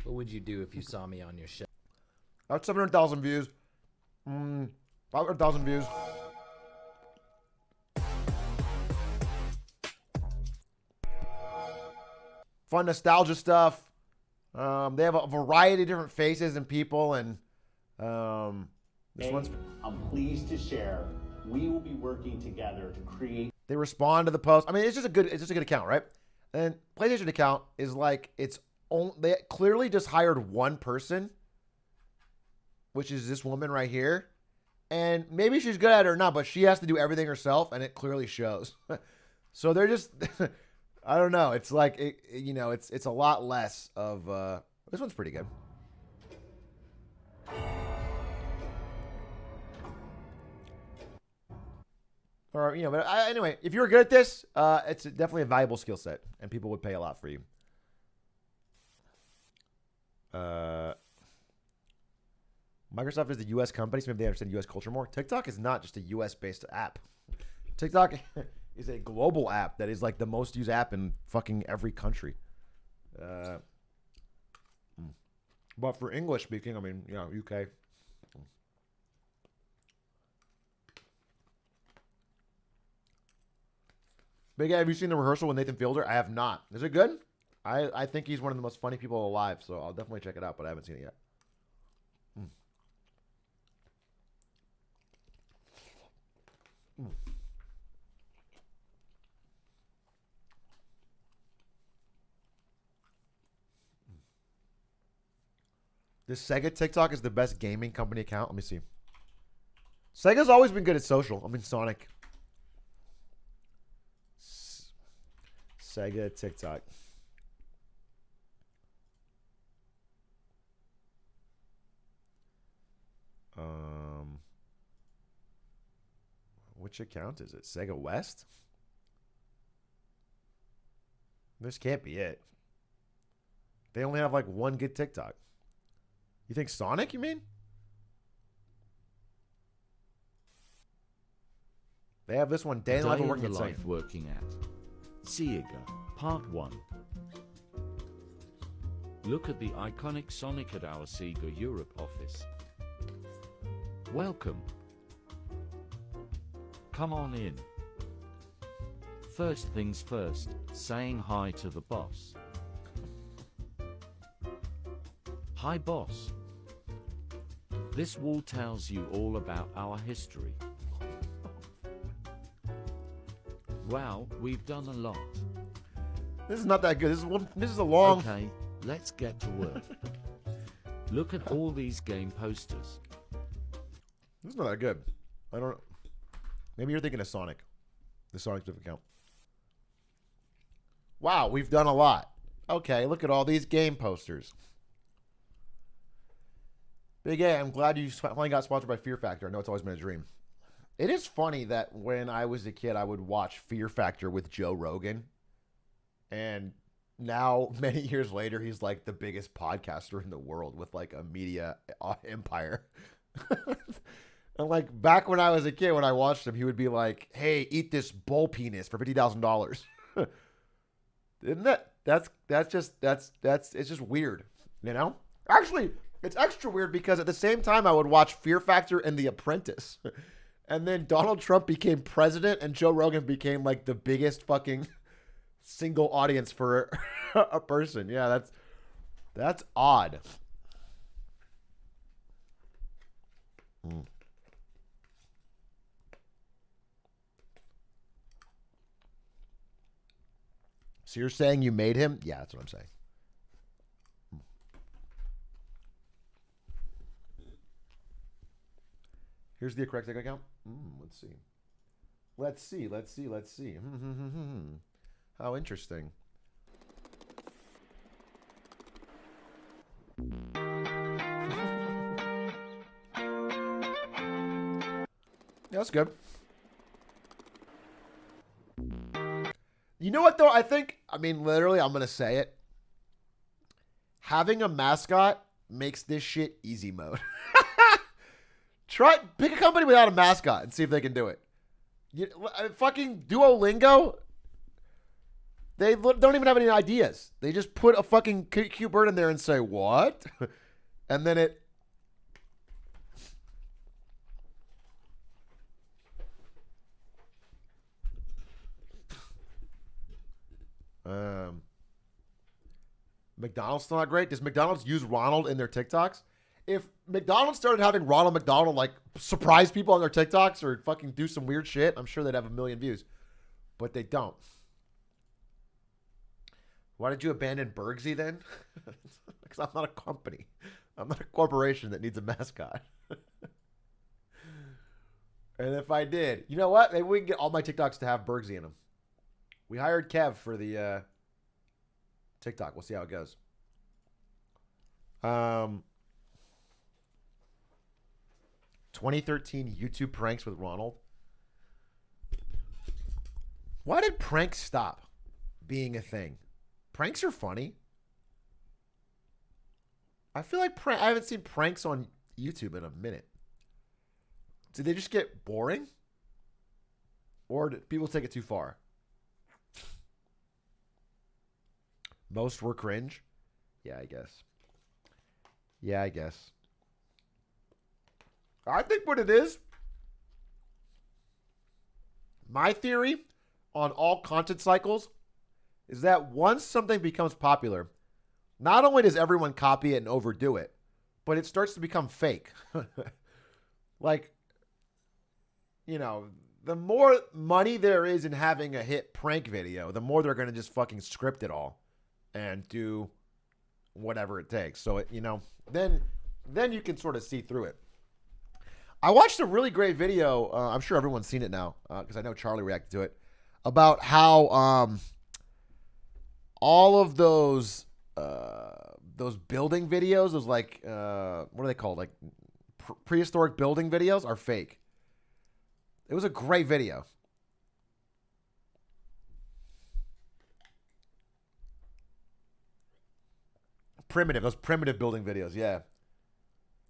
what would you do if you saw me on your shelf? That's 700,000 views. 500,000 views. Fun nostalgia stuff. They have a variety of different faces and people, and this one's. I'm pleased to share we will be working together to create. They respond to the post. I mean, it's just a good account, right? And PlayStation account is like they clearly just hired one person, which is this woman right here. And maybe she's good at it or not, but she has to do everything herself, and it clearly shows. So they're just, I don't know. It's like, it's a lot less of, this one's pretty good. Or, but anyway, if you're good at this, it's definitely a valuable skill set, and people would pay a lot for you. Microsoft is the U.S. company, so maybe they understand U.S. culture more. TikTok is not just a U.S.-based app. TikTok is a global app that is like the most used app in fucking every country. But for English speaking, I mean, UK. Big A, have you seen The Rehearsal with Nathan Fielder? I have not. Is it good? I think he's one of the most funny people alive, so I'll definitely check it out, but I haven't seen it yet. This Sega TikTok is the best gaming company account. Let me see. Sega's always been good at social. I mean, Sonic. Sega TikTok. Which account is it? Sega West? This can't be it. They only have like one good TikTok. You think Sonic, you mean? They have this one, Day in the Life of Working at Sega. Life working at Sega, Part 1. Look at the iconic Sonic at our Sega Europe office. Welcome. Come on in. First things first, saying hi to the boss. Hi boss. This wall tells you all about our history. Wow, we've done a lot. This is not that good. This is a long... Okay, let's get to work. Look at all these game posters. This is not that good. I don't... Maybe you're thinking of Sonic. The Sonic specific account. Wow, we've done a lot. Okay, look at all these game posters. Big A, I'm glad you finally got sponsored by Fear Factor. I know it's always been a dream. It is funny that when I was a kid, I would watch Fear Factor with Joe Rogan. And now, many years later, he's like the biggest podcaster in the world with like a media empire. And like back when I was a kid, when I watched him, he would be like, "Hey, eat this bull penis for $50,000." Isn't that? It's just weird, you know? Actually, it's extra weird because at the same time, I would watch Fear Factor and The Apprentice. And then Donald Trump became president and Joe Rogan became like the biggest fucking single audience for a person. Yeah, that's odd. So you're saying you made him? Yeah, that's what I'm saying. Here's the correct account. Let's see. How interesting. Yeah, that's good. You know what, though? I mean, literally, I'm going to say it. Having a mascot makes this shit easy mode. Pick a company without a mascot and see if they can do it. Fucking Duolingo, they don't even have any ideas. They just put a fucking cute bird in there and say, what? And then it... McDonald's still not great. Does McDonald's use Ronald in their TikToks? If McDonald's started having Ronald McDonald like surprise people on their TikToks or fucking do some weird shit, I'm sure they'd have 1 million views. But they don't. Why did you abandon Bergsy then? Because I'm not a company. I'm not a corporation that needs a mascot. And if I did, you know what? Maybe we can get all my TikToks to have Bergsy in them. We hired Kev for the TikTok. We'll see how it goes. 2013 YouTube pranks with Ronald. Why did pranks stop being a thing? Pranks are funny. I feel like I haven't seen pranks on YouTube in a minute. Did they just get boring? Or did people take it too far? Most were cringe? Yeah, I guess. I think what it is, my theory, on all content cycles is that once something becomes popular, not only does everyone copy it and overdo it, but it starts to become fake. Like, you know, the more money there is in having a hit prank video, the more they're going to just fucking script it all and do whatever it takes. So, then you can sort of see through it. I watched a really great video. I'm sure everyone's seen it now because I know Charlie reacted to it, about how all of those building videos, those like what are they called? Like prehistoric building videos are fake. It was a great video. Those primitive building videos, yeah.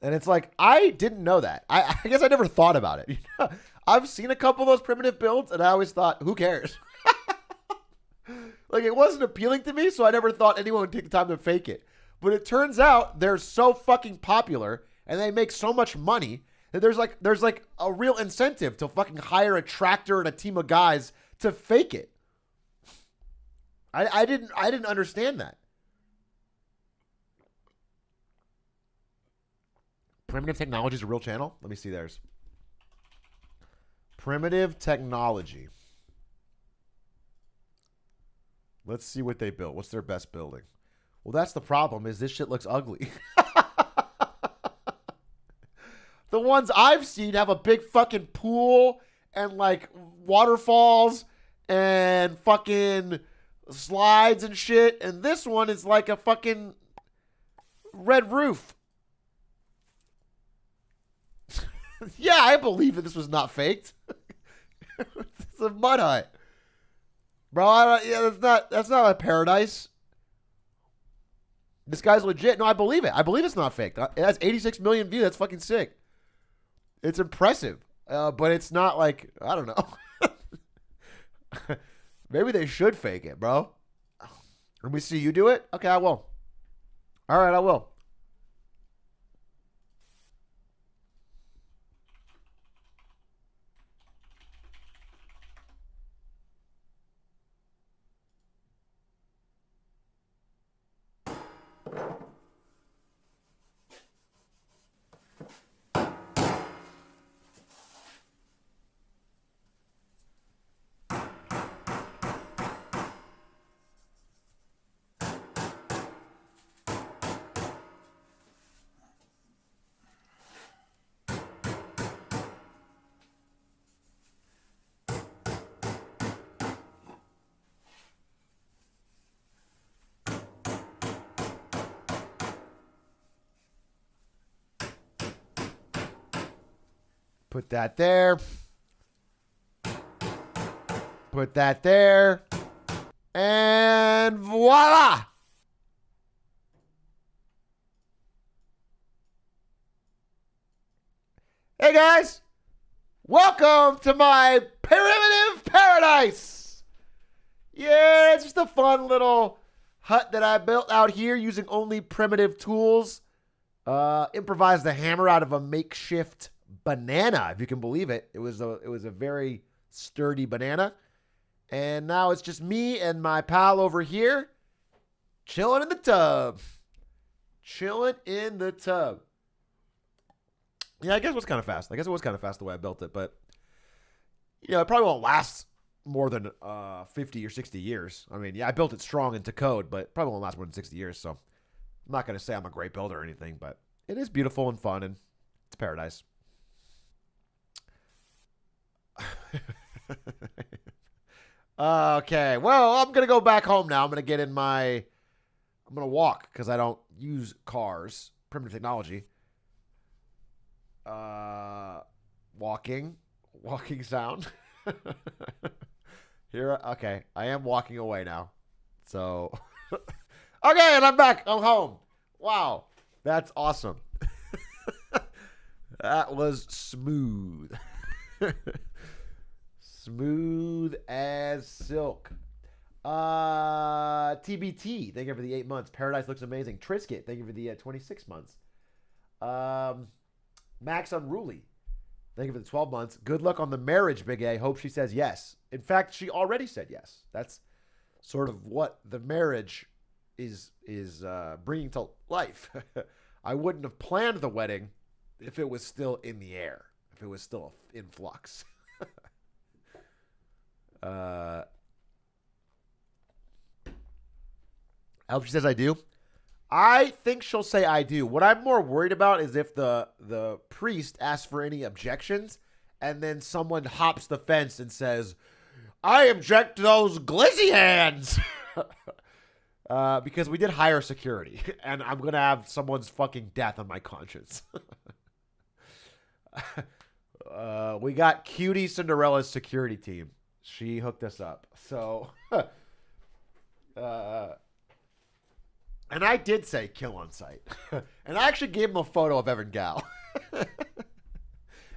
And it's like, I didn't know that. I guess I never thought about it. I've seen a couple of those primitive builds, and I always thought, who cares? Like, it wasn't appealing to me, so I never thought anyone would take the time to fake it. But it turns out they're so fucking popular, and they make so much money, that there's like a real incentive to fucking hire a tractor and a team of guys to fake it. I didn't understand that. Primitive Technology is a real channel? Let me see theirs. Primitive Technology. Let's see what they built. What's their best building? Well, that's the problem, is this shit looks ugly. The ones I've seen have a big fucking pool and like waterfalls and fucking slides and shit. And this one is like a fucking red roof. Yeah, I believe that this was not faked. It's a mud hut. Bro, that's not a paradise. This guy's legit. No, I believe it. I believe it's not fake. It has 86 million views. That's fucking sick. It's impressive. But it's not like, I don't know. Maybe they should fake it, bro. Let me see you do it. Okay, I will. All right, I will. Put that there. Put that there. And voila! Hey guys! Welcome to my primitive paradise! Yeah, it's just a fun little hut that I built out here using only primitive tools. Improvised the hammer out of a makeshift banana, if you can believe it. It was a very sturdy banana. And now it's just me and my pal over here chilling in the tub. Chilling in the tub. Yeah, I guess it was kind of fast. The way I built it, but it probably won't last more than 50 or 60 years. I mean, yeah, I built it strong into code, but it probably won't last more than 60 years. So I'm not going to say I'm a great builder or anything, but it is beautiful and fun, and it's paradise. Okay, well, I'm going to go back home now. I'm going to walk because I don't use cars. Primitive Technology. Walking sound. Here, okay, I am walking away now. So, okay, and I'm back. I'm home. Wow, that's awesome. That was smooth. Smooth as silk. TBT, thank you for the 8 months. Paradise looks amazing. Trisket, thank you for the 26 months. Max Unruly. Thank you for the 12 months. Good luck on the marriage, Big A. Hope she says yes. In fact, she already said yes. That's sort of what the marriage is bringing to life. I wouldn't have planned the wedding if it was still in the air, if it was still in flux. I hope she says I do. I think she'll say I do. What I'm more worried about is if the priest asks for any objections and then someone hops the fence and says, I object to those glizzy hands. Because we did hire security and I'm going to have someone's fucking death on my conscience. We got Cutie Cinderella's security team. She hooked us up. So, and I did say kill on sight. And I actually gave him a photo of Evan Gal.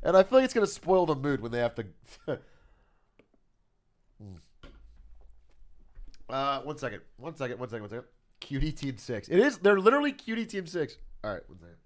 And I feel like it's going to spoil the mood when they have to. One second. Cutie Team 6. It is. They're literally Cutie Team 6. All right, one second.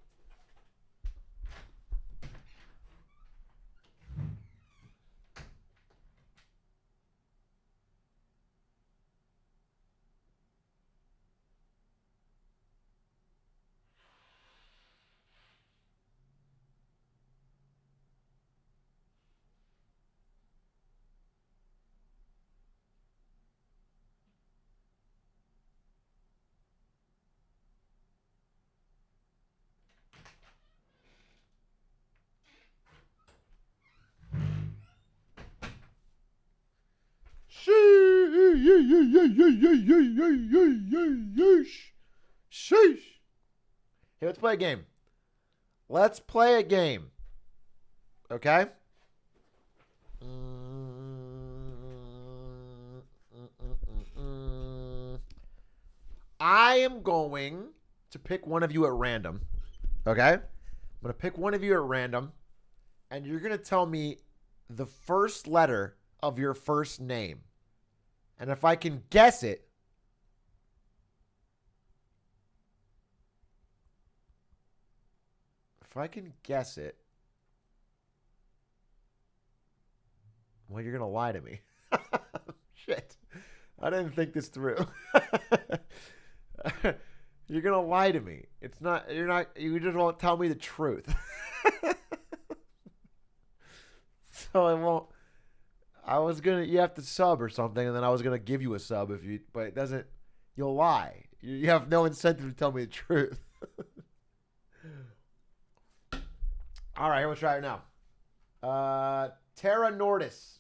Sheesh. Hey, let's play a game. Okay? I am going to pick one of you at random. Okay? I'm going to pick one of you at random. And you're going to tell me the first letter of your first name. And if I can guess it, well, you're going to lie to me. Shit. I didn't think this through. You're going to lie to me. You just won't tell me the truth. So I won't. You have to sub or something, and then I was going to give you a sub but it doesn't, you'll lie. You have no incentive to tell me the truth. All right, here we'll try it now. Terra Nordis.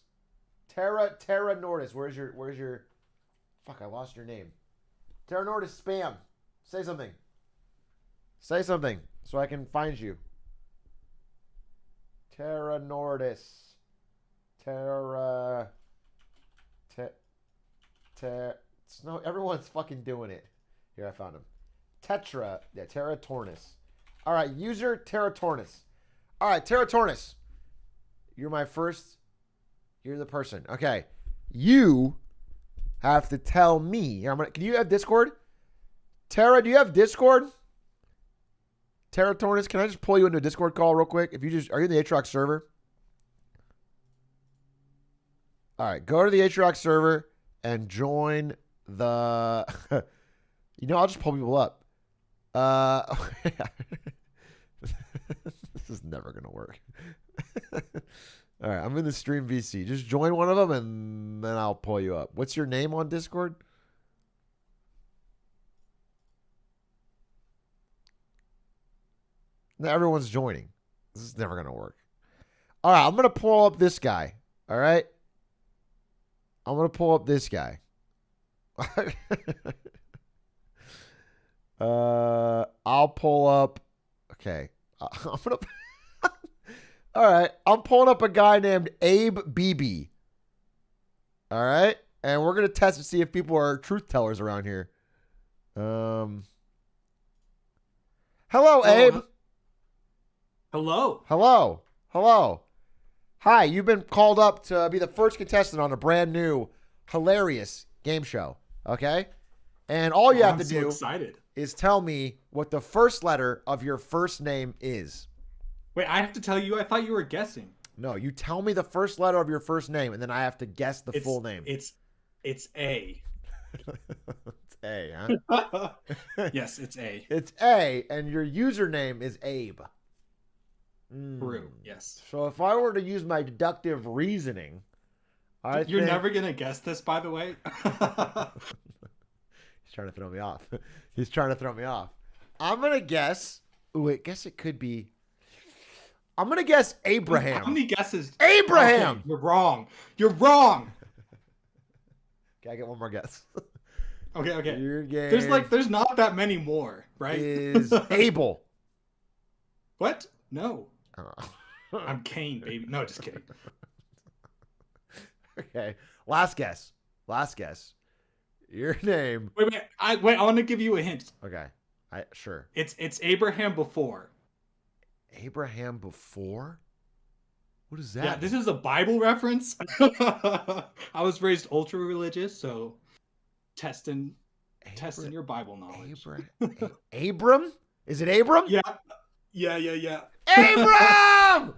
Terra Nordis. Where's your, fuck, I lost your name. Terra Nordis spam. Say something so I can find you. Terra Nordis. No, everyone's fucking doing it. Here, I found him. Terra Tornis. All right, user Terra Tornis. All right, Terra Tornis. You're the person. Okay. You have to tell me. Can you have Discord? Terra, do you have Discord? Terra Tornis, can I just pull you into a Discord call real quick? Are you in the Atrioc server? All right, go to the Atrioc server and join the. I'll just pull people up. This is never gonna work. All right, I'm in the stream VC. Just join one of them, and then I'll pull you up. What's your name on Discord? Now everyone's joining. This is never gonna work. All right, I'm gonna pull up this guy. All right. I'm going to pull up this guy. I'll pull up. Okay. I'm going to. All right. I'm pulling up a guy named Abe BB. All right. And we're going to test to see if people are truth tellers around here. Hello, Abe. Hello. Hi, you've been called up to be the first contestant on a brand new, hilarious game show, okay? And all you have to do is tell me what the first letter of your first name is. Wait, I have to tell you? I thought you were guessing. No. You tell me the first letter of your first name, and then I have to guess the full name. It's A. It's A, huh? Yes, it's A. It's A, and your username is Abe. True. Yes. So if I were to use my deductive reasoning, You're never gonna guess this, by the way. He's trying to throw me off. He's trying to throw me off. I'm gonna guess. Ooh, I guess it could be. I'm gonna guess Abraham. How many guesses? Abraham. Okay, you're wrong. You're wrong. Okay, I get one more guess. Okay. Your game There's not that many more, right? is Abel. What? No. Oh. I'm Cain, baby. No, just kidding. Okay. Last guess. Your name. Wait. I want to give you a hint. Okay. Sure. It's Abraham before. Abraham before? What is that? Yeah, this is a Bible reference. I was raised ultra religious, so testing your Bible knowledge. Abram? Is it Abram? Yeah. Abram!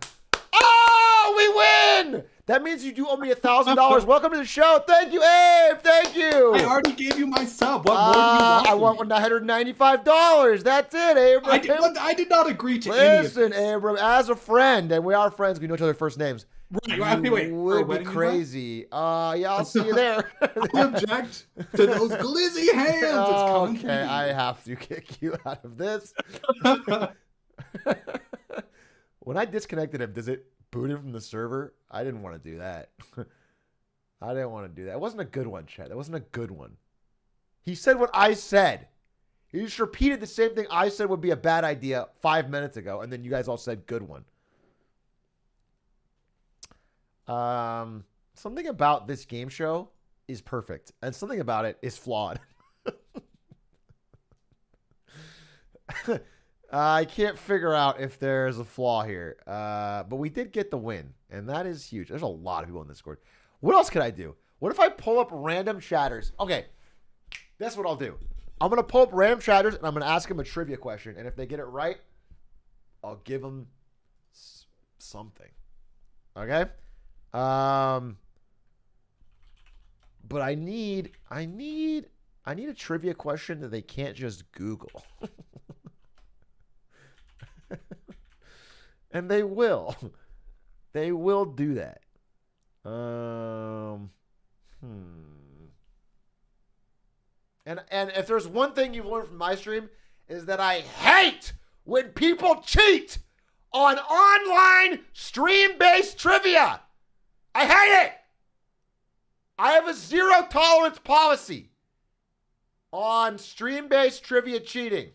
Oh, we win! That means you do owe me $1,000. Welcome to the show. Thank you, Abe. Thank you. I already gave you my sub. What more do you want? I want $195. That's it, Abram. I did not agree to any of Listen, this. Abram, as a friend, and we are friends, we know each other's first names. Right, wait. You For a would be wedding crazy. Yeah, I'll see you there. I object to those glizzy hands. It's coming from Okay, you. I have to kick you out of this. When I disconnected him, does it boot him from the server? I didn't want to do that. It wasn't a good one, Chad. That wasn't a good one. He said what I said. He just repeated the same thing I said would be a bad idea 5 minutes ago, and then you guys all said good one. Something about this game show is perfect, and something about it is flawed. I can't figure out if there's a flaw here, but we did get the win, and that is huge. There's a lot of people in this Discord. What else could I do? What if I pull up random chatters? Okay, that's what I'll do. I'm going to pull up random chatters, and I'm going to ask them a trivia question, and if they get it right, I'll give them something. Okay? But I need a trivia question that they can't just Google. And they will. They will do that. And if there's one thing you've learned from my stream is that I hate when people cheat on online stream-based trivia. I hate it. I have a zero tolerance policy on stream-based trivia cheating.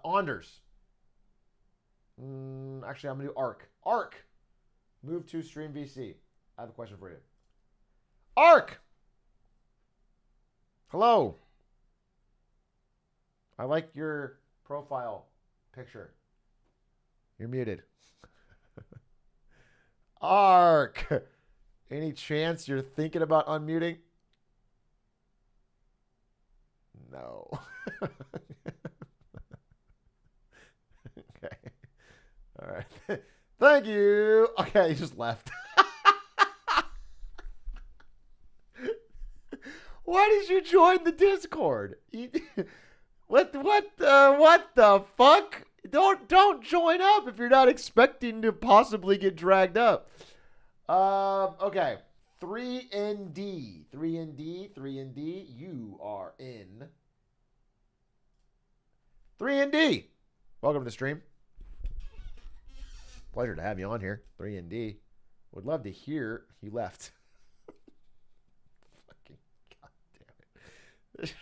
Anders. Actually, I'm going to do Arc. Arc. Move to Stream VC. I have a question for you. Arc. Hello. I like your profile picture. You're muted. Arc. Any chance you're thinking about unmuting? No. Okay. All right. Thank you. Okay, he just left. Why did you join the Discord? What the fuck? Don't join up if you're not expecting to possibly get dragged up. Okay. 3ND. 3ND. You are in 3ND. Welcome to the stream. Pleasure to have you on here. 3ND. Would love to hear you left. Fucking goddamn it.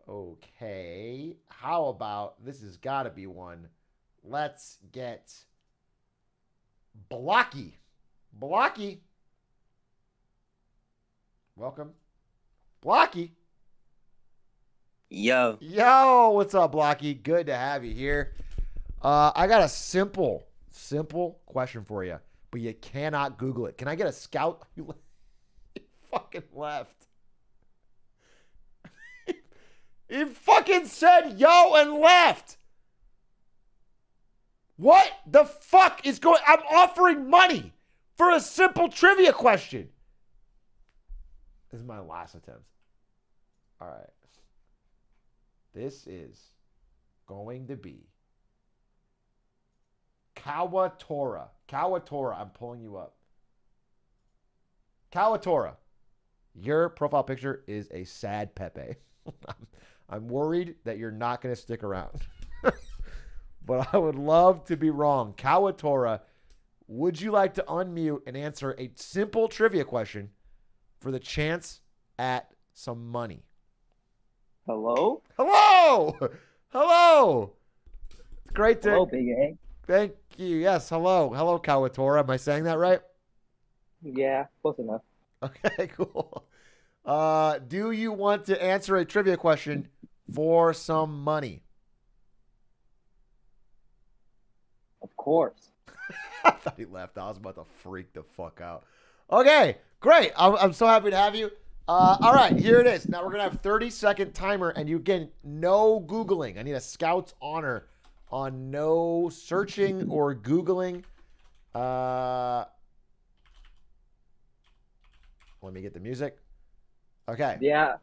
Okay. How about this has got to be one. Let's get Blocky. Blocky. Welcome. Blocky. Yo. Yo, what's up, Blocky? Good to have you here. I got a simple question for you, but you cannot Google it. Can I get a scout? You fucking left. He fucking said yo and left. What the fuck is going? I'm offering money for a simple trivia question. This is my last attempt. All right. This is going to be Kawatora. Kawatora, I'm pulling you up. Kawatora, your profile picture is a sad Pepe. I'm worried that you're not going to stick around. But I would love to be wrong. Kawatora, would you like to unmute and answer a simple trivia question for the chance at some money? Hello? Hello! Hello! It's great to... Hello, Big A. Thank you. Yes, hello. Hello, Kawatora. Am I saying that right? Yeah, close enough. Okay, cool. Do you want to answer a trivia question for some money? Of course. I thought he left. I was about to freak the fuck out. Okay, great. I'm so happy to have you. All right, here it is. Now we're going to have 30-second timer, and you get no Googling. I need a scout's honor on no searching or Googling. Let me get the music. Okay. Yeah.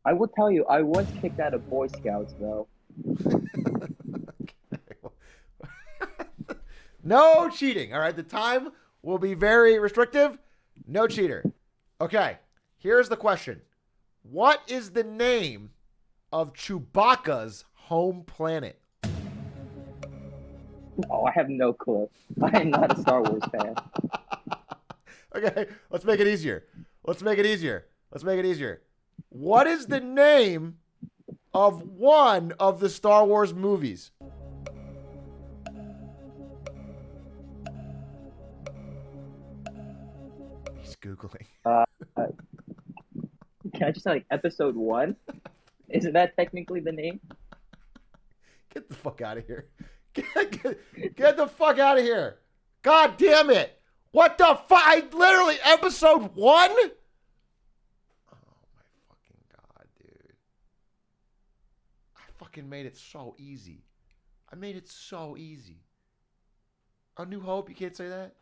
I will tell you, I was kicked out of Boy Scouts, though. No cheating. All right. The time will be very restrictive. No cheater. Okay. Here's the question. What is the name of Chewbacca's home planet? Oh, I have no clue. I am not a Star Wars fan. Okay. Let's make it easier. Let's make it easier. What is the name of one of the Star Wars movies? He's Googling. Can I just say, like, episode 1? Isn't that technically the name? Get the fuck out of here. Get the fuck out of here. God damn it. What the fuck? Literally, episode 1? Oh, my fucking God, dude. I fucking made it so easy. A New Hope, you can't say that?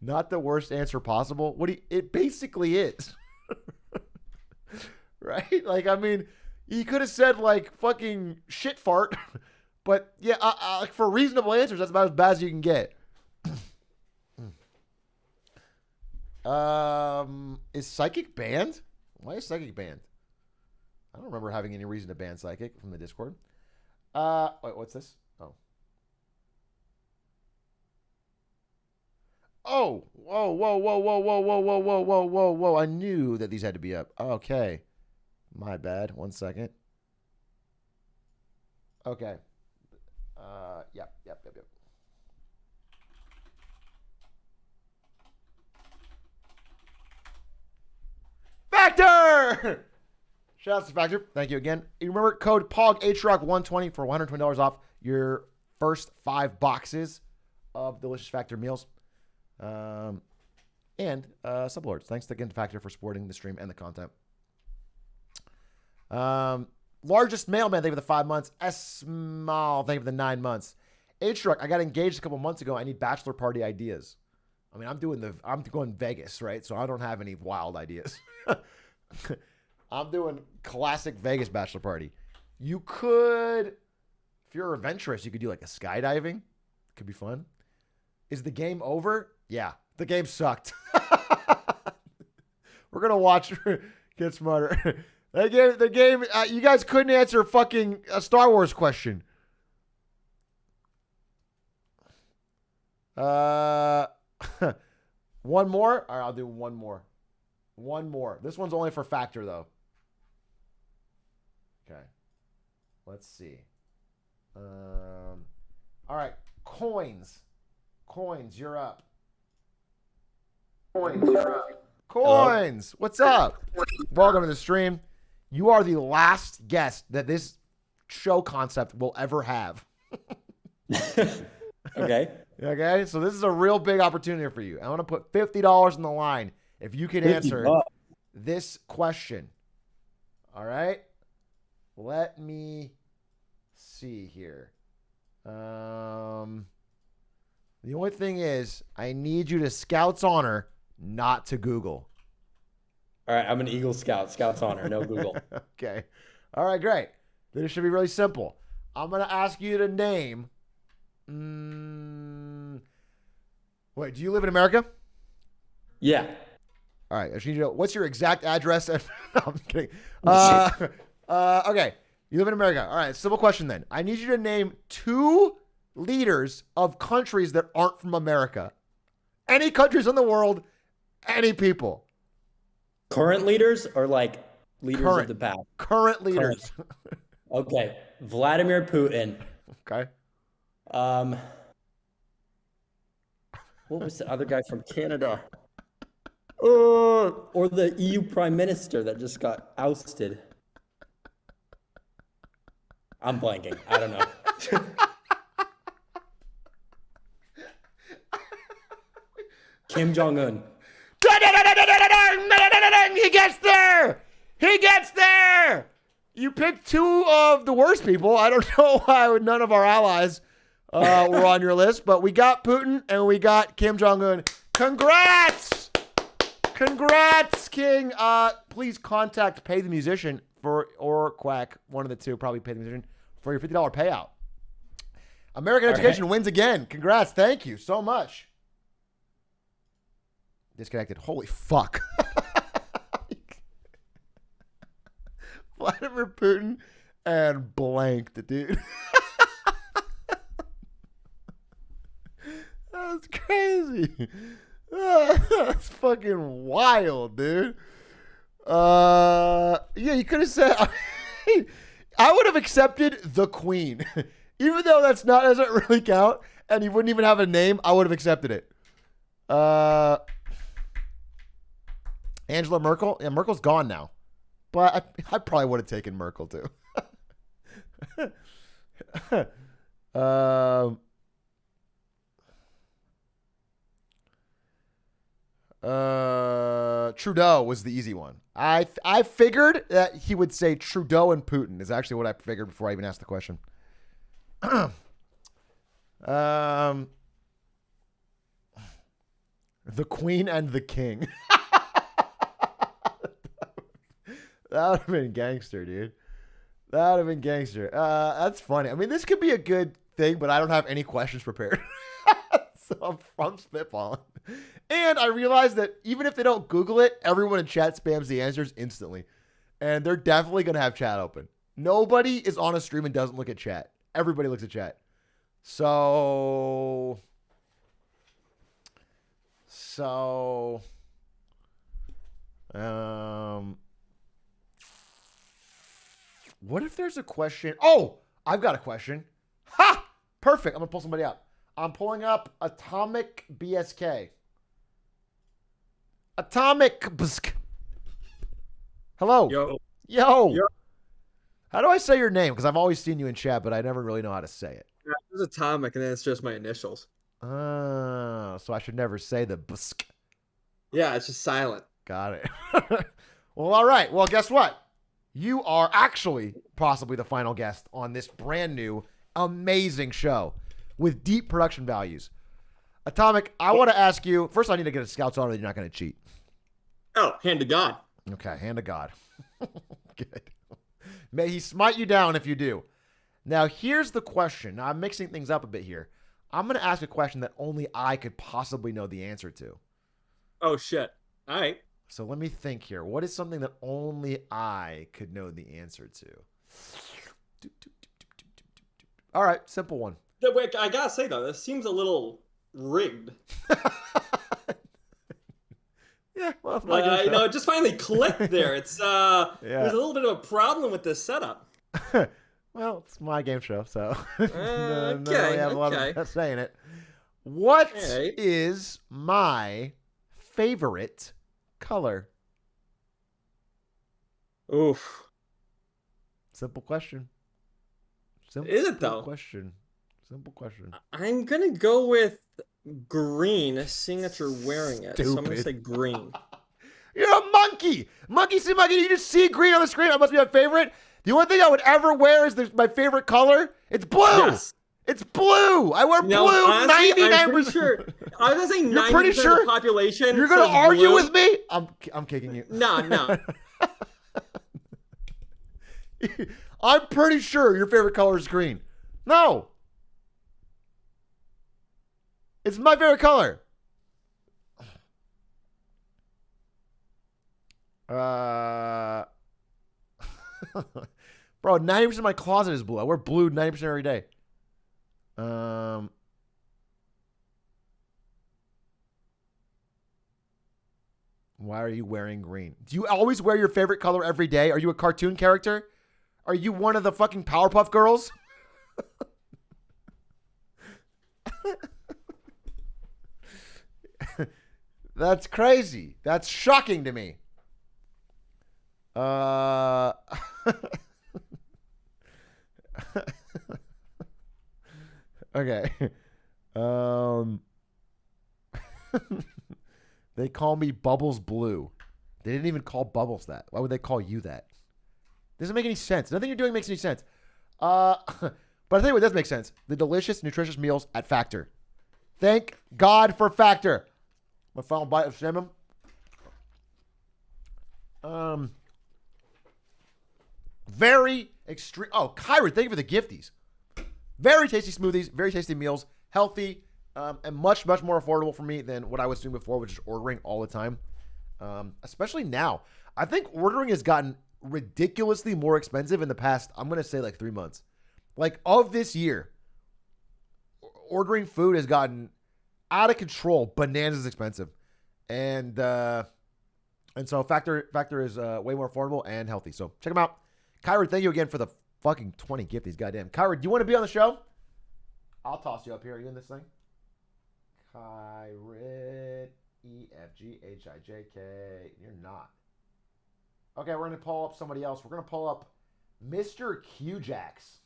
Not the worst answer possible. It basically is. Right? Like, I mean, he could have said, like, fucking shit fart. But, yeah, like, for reasonable answers, that's about as bad as you can get. Is Psychic banned? Why is Psychic banned? I don't remember having any reason to ban Psychic from the Discord. Wait, what's this? Oh, whoa. I knew that these had to be up. Okay. My bad. 1 second. Okay. Yep. Factor! Shout out to Factor. Thank you again. You remember code POG Atrioc 120 for $120 off your first 5 boxes of delicious Factor meals. And sublords. Thanks again to Factor for supporting the stream and the content. Largest mailman, thank you for the 5 months. Small, thank you for the 9 months. Atrioc, I got engaged a couple months ago. I need bachelor party ideas. I mean, I'm going Vegas, right? So I don't have any wild ideas. I'm doing classic Vegas bachelor party. You could, if you're adventurous, you could do like a skydiving. Could be fun. Is the game over? Yeah, the game sucked. We're gonna watch Get Smarter. The game. You guys couldn't answer fucking a Star Wars question. One more? All right, I'll do one more. This one's only for Factor, though. Okay. Let's see. All right. Coins, you're up. Coins, what's up? Welcome to the stream. You are the last guest that this show concept will ever have. Okay. Okay, so this is a real big opportunity for you. I want to put $50 on the line if you can answer. this question. All right? Let me see here. The only thing is, I need you to Scout's honor, not to Google. All right, I'm an Eagle Scout. Scout's honor, no Google. Okay. All right, great. Then it should be really simple. I'm going to ask you to name. Wait, do you live in America? Yeah. All right. I just need you to know, what's your exact address? No, I'm kidding. Okay. You live in America. All right. Simple question then. I need you to name 2 leaders of countries that aren't from America. Any countries in the world, any people. Current leaders or like leaders of the past? Current leaders. Okay. Vladimir Putin. Okay. What was the other guy from Canada? Or the EU Prime Minister that just got ousted. I'm blanking. I don't know. Kim Jong-un. He gets there. He gets there. You picked 2 of the worst people. I don't know why none of our allies were on your list, but we got Putin and we got Kim Jong-un. Congrats! Congrats, King. Please contact Pay the Musician or Quack, one of the 2, probably Pay the Musician, for your $50 payout. American Education wins again. Congrats. Thank you so much. Disconnected. Holy fuck. Vladimir Putin and blanked, dude. That's crazy. That's fucking wild, dude. Yeah, you could have said I would have accepted the Queen. Even though doesn't really count and he wouldn't even have a name, I would have accepted it. Angela Merkel? Yeah, Merkel's gone now. But I probably would have taken Merkel too. Trudeau was the easy one. I figured that he would say Trudeau and Putin is actually what I figured before I even asked the question. The Queen and the King. That would have been gangster, dude. That would have been gangster. That's funny. I mean, this could be a good thing, but I don't have any questions prepared. So I'm spitballing. And I realized that even if they don't Google it, everyone in chat spams the answers instantly. And they're definitely going to have chat open. Nobody is on a stream and doesn't look at chat. Everybody looks at chat. So what if there's a question? Oh, I've got a question. Ha! Perfect. I'm going to pull somebody up. I'm pulling up Atomic BSK. Atomic BSK. Hello. Yo. Yo. How do I say your name? Because I've always seen you in chat, but I never really know how to say it. Yeah, it's Atomic, and then it's just my initials. So I should never say the BSK. Yeah, it's just silent. Got it. Well, all right. Well, guess what? You are actually possibly the final guest on this brand new, amazing show with deep production values. Atomic, I want to ask you, first I need to get a Scout's honor that you're not going to cheat. Oh, hand to God. Okay, hand to God. Good. May he smite you down if you do. Now, here's the question. Now, I'm mixing things up a bit here. I'm going to ask a question that only I could possibly know the answer to. Oh, shit. All right. So let me think here. What is something that only I could know the answer to? All right, simple one. Wait, I gotta say though, this seems a little rigged. Yeah, well, it just finally clicked there. It's there's a little bit of a problem with this setup. Well, it's my game show, so okay, I have a lot of saying it. What is my favorite color? Oof. Simple question. Is it though? Question. Simple question. I'm gonna go with green, seeing that you're wearing it. So I'm gonna say green. You're a monkey. Monkey see monkey. You just see green on the screen. That must be my favorite. The only thing I would ever wear is my favorite color. It's blue. Yes. It's blue. I wear No, blue. honestly, 99%. I'm pretty sure. I was gonna say You're 90% pretty of sure? the population. You're gonna says argue blue. with me? I'm kicking you. No. I'm pretty sure your favorite color is green. No. It's my favorite color. Bro, 90% of my closet is blue. I wear blue 90% every day. Why are you wearing green? Do you always wear your favorite color every day? Are you a cartoon character? Are you one of the fucking Powerpuff Girls? That's crazy. That's shocking to me. Okay. They call me Bubbles Blue. They didn't even call Bubbles that. Why would they call you that? Doesn't make any sense. Nothing you're doing makes any sense. But I tell you what does make sense. The delicious, nutritious meals at Factor. Thank God for Factor. My final bite of salmon. Very extreme. Oh, Kyra, thank you for the gifties. Very tasty smoothies, very tasty meals, healthy, and much, much more affordable for me than what I was doing before, which is ordering all the time. Especially now. I think ordering has gotten ridiculously more expensive in the past, I'm going to say like 3 months. Like of this year, ordering food has gotten out of control, bananas expensive. And so Factor is way more affordable and healthy. So check them out. Kyra, thank you again for the fucking 20 gifties. Goddamn. Kyra, do you want to be on the show? I'll toss you up here. Are you in this thing? Kyra, EFGHIJK. You're not. Okay, we're going to pull up somebody else. We're going to pull up Mr. Q-Jax.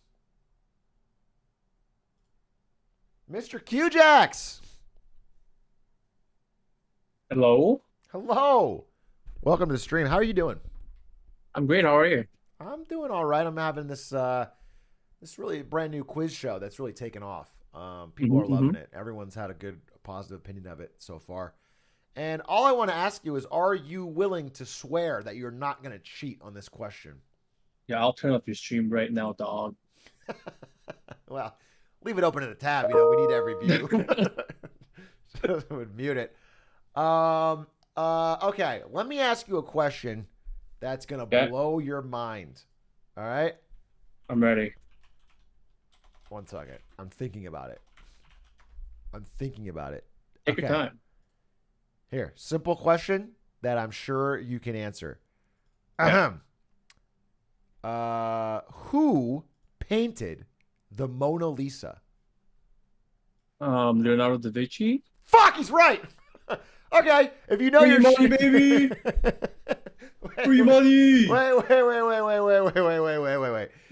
Mr. Q-Jax. Hello. Hello. Welcome to the stream. How are you doing? I'm great. How are you? I'm doing all right. I'm having this really brand new quiz show that's really taken off. People are loving it. Everyone's had a good, positive opinion of it so far. And all I want to ask you is, are you willing to swear that you're not going to cheat on this question? Yeah, I'll turn off your stream right now, dog. Well, leave it open in a tab. You know, we need every view. So I would mute it. Okay, let me ask you a question that's going to blow your mind. All right? I'm ready. 1 second. I'm thinking about it. Take your time. Here, simple question that I'm sure you can answer. Who painted the Mona Lisa? Leonardo da Vinci. Fuck, he's right. Okay, if you know your money, baby. Free money. Wait.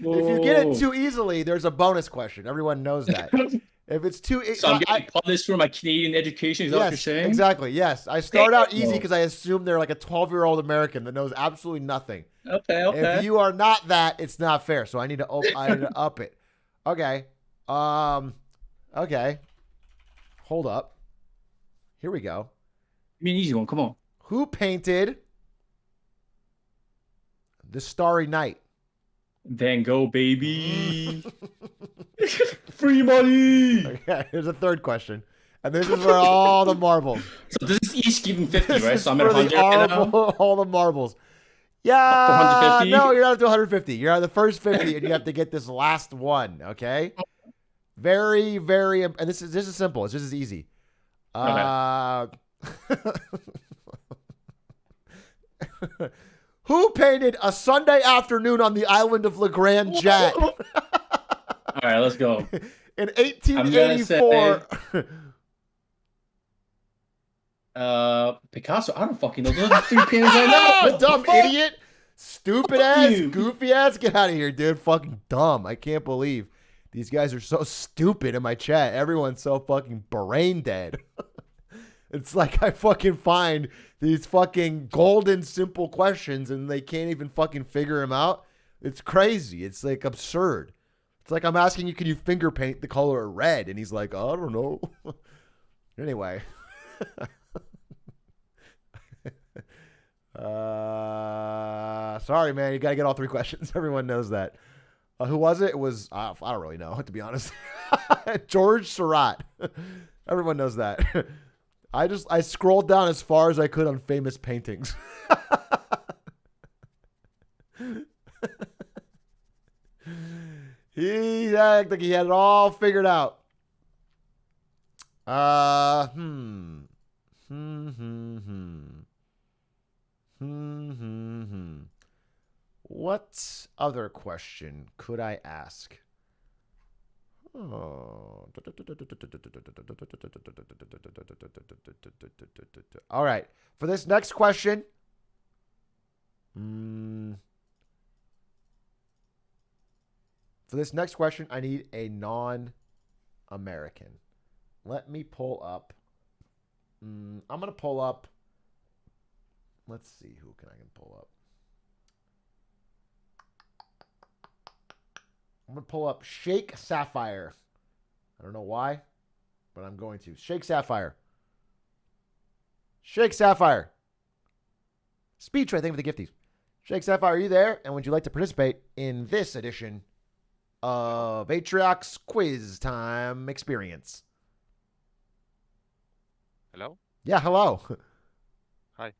If you get it too easily, there's a bonus question. Everyone knows that. If it's too easy, So I'm getting punished for my Canadian education. Is that what you're saying? Exactly. Yes, I start out easy because I assume they're like a 12-year-old American that knows absolutely nothing. Okay. If you are not that, it's not fair. So I need to up it. Okay. Okay. Hold up. Here we go. Give me an easy one. Come on. Who painted The Starry Night? Van Gogh, baby. Free money. Okay, here's a third question. And this is for all the marbles. So this is each giving 50, This right? is So I'm at for 100 right now. all the marbles. Yeah. 150? No, you're not up to 150. You're on the first 50, and you have to get this last one. Okay. Very, very, and this is simple. It's just as easy. Who painted A Sunday Afternoon on the Island of Le Grand Jatte? All right, let's go. In 1884. Picasso. I don't fucking know. Those are 3 paintings I know. What the Dumb fuck? idiot. Stupid ass. you. Goofy ass. Get out of here, dude. Fucking dumb. I can't believe these guys are so stupid in my chat. Everyone's so fucking brain dead. It's like I fucking find these fucking golden simple questions and they can't even fucking figure them out. It's crazy. It's like absurd. It's like I'm asking you, can you finger paint the color red? And he's like, I don't know. Anyway. Sorry, man. You got to get all 3 questions. Everyone knows that. Who was it? It was, I don't really know, to be honest. George Surratt. Everyone knows that. I scrolled down as far as I could on famous paintings. He acted like he had it all figured out. What other question could I ask? Oh. All right. For this next question, I need a non-American. Let me pull up. I'm going to pull up. Let's see who I can pull up. I'm going to pull up Shake Sapphire. I don't know why, but I'm going to. Shake Sapphire. Shake Sapphire. Speech, I think, for the gifties. Shake Sapphire, are you there? And would you like to participate in this edition of Atrioc's Quiz Time Experience? Hello? Yeah, hello. Hi.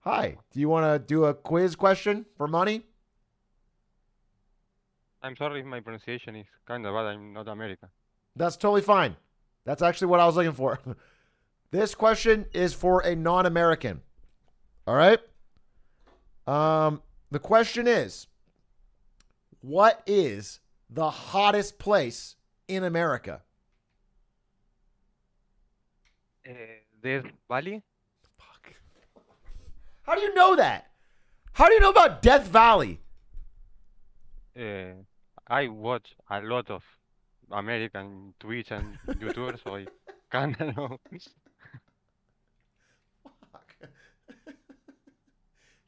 Hi. Do you want to do a quiz question for money? I'm sorry if my pronunciation is kind of bad. I'm not American. That's totally fine. That's actually what I was looking for. This question is for a non-American. All right? The question is, what is the hottest place in America? Death Valley? Fuck. How do you know that? How do you know about Death Valley? I watch a lot of American Twitch and YouTube, so I kind of know. Fuck.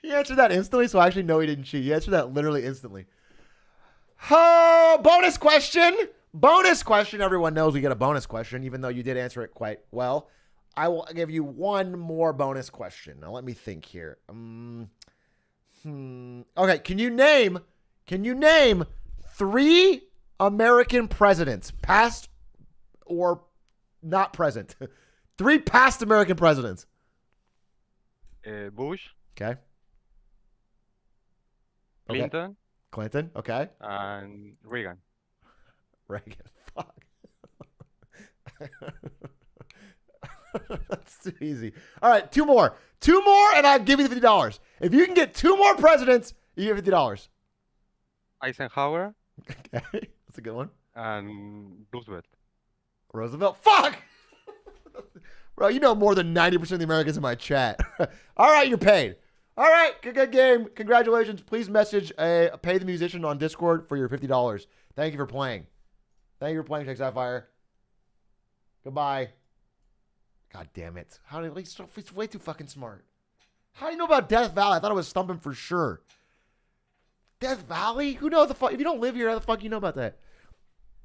He answered that instantly, so I actually know he didn't cheat. He answered that literally instantly. Oh, bonus question. Bonus question. Everyone knows we get a bonus question, even though you did answer it quite well. I will give you one more bonus question. Now, let me think here. Okay, can you name 3 American presidents, past or not present? 3 past American presidents. Bush. Okay. Clinton. Clinton. Okay. And Reagan. Reagan. Fuck. That's too easy. All right, 2 more. 2 more, and I'll give you the $50. If you can get 2 more presidents, you get $50. Eisenhower. Okay, that's a good one. And Roosevelt. Roosevelt. Fuck! Bro, you know more than 90% of the Americans in my chat. All right, you're paid. All right, good game. Congratulations. Please message Pay the Musician on Discord for your $50. Thank you for playing. Thank you for playing, Shake Sapphire. Goodbye. God damn it. He's way too fucking smart. How do you know about Death Valley? I thought it was Stumping for sure. Death Valley? Who knows the fuck? If you don't live here, how the fuck you know about that?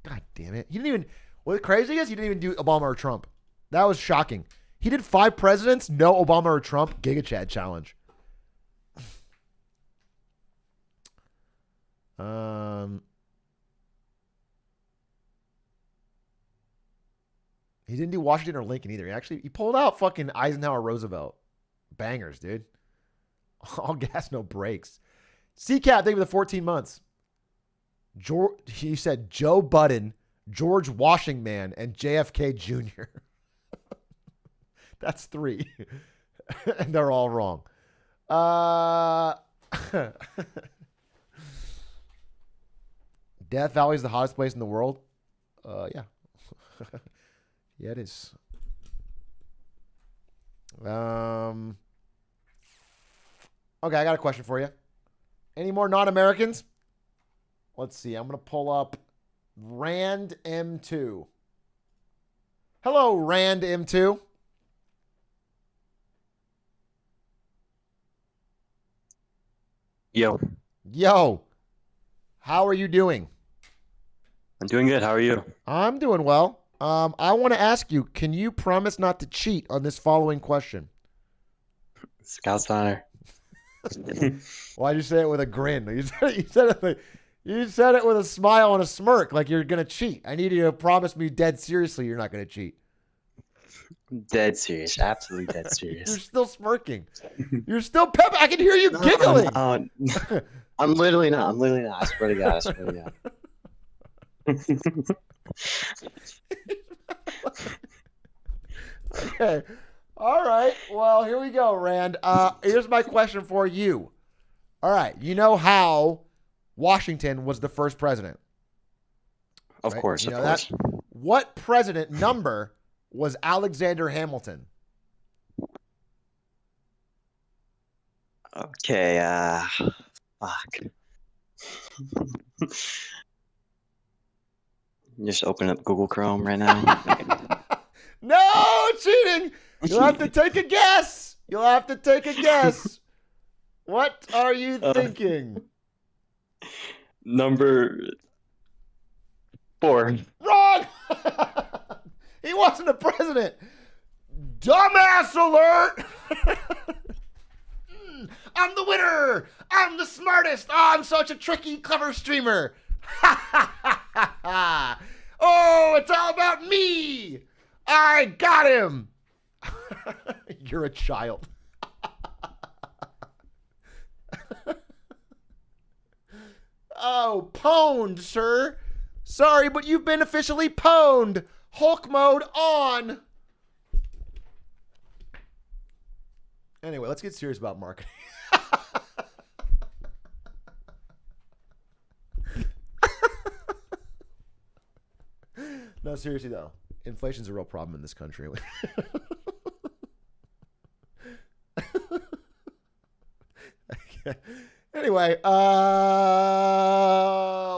God damn it. He didn't even... What crazy is, he didn't even do Obama or Trump. That was shocking. He did 5 presidents, no Obama or Trump. Giga Chad challenge. He didn't do Washington or Lincoln either. He pulled out fucking Eisenhower, Roosevelt. Bangers, dude. All gas, no brakes. CCAP, thank you for the 14 months. He said Joe Budden, George Washington, and JFK Jr. That's 3. And they're all wrong. Death Valley is the hottest place in the world? Yeah. Yeah, it is. Okay, I got a question for you. Any more non-Americans? Let's see. I'm going to pull up Rand M2. Hello, Rand M2. Yo, Yo, how are you doing? I'm doing good. How are you? I'm doing well. I want to ask you, can you promise not to cheat on this following question? Scout's honor. Why'd you say it with a grin? You said it with a smile and a smirk, like you're gonna cheat. I need you to promise me dead seriously you're not gonna cheat. Dead serious. Absolutely dead serious. You're still smirking. You're still pep. I can hear you giggling. No, I'm literally not. I'm literally not. I swear to God. I swear to God. Okay. All right. Well, here we go, Rand. Here's my question for you. All right. You know how Washington was the first president? Of Right? course, You of know course. that? What president number was Alexander Hamilton? Okay, fuck. Just open up Google Chrome right now. No cheating. You'll have to take a guess. You'll have to take a guess. What are you thinking? Number 4. Wrong. He wasn't a president. Dumbass alert. I'm the winner. I'm the smartest. Oh, I'm such a tricky, clever streamer. Oh, it's all about me. I got him. You're a child. Oh, pwned, sir. Sorry, but you've been officially pwned. Hulk mode on. Anyway, let's get serious about marketing. No, seriously though, inflation's a real problem in this country. Anyway,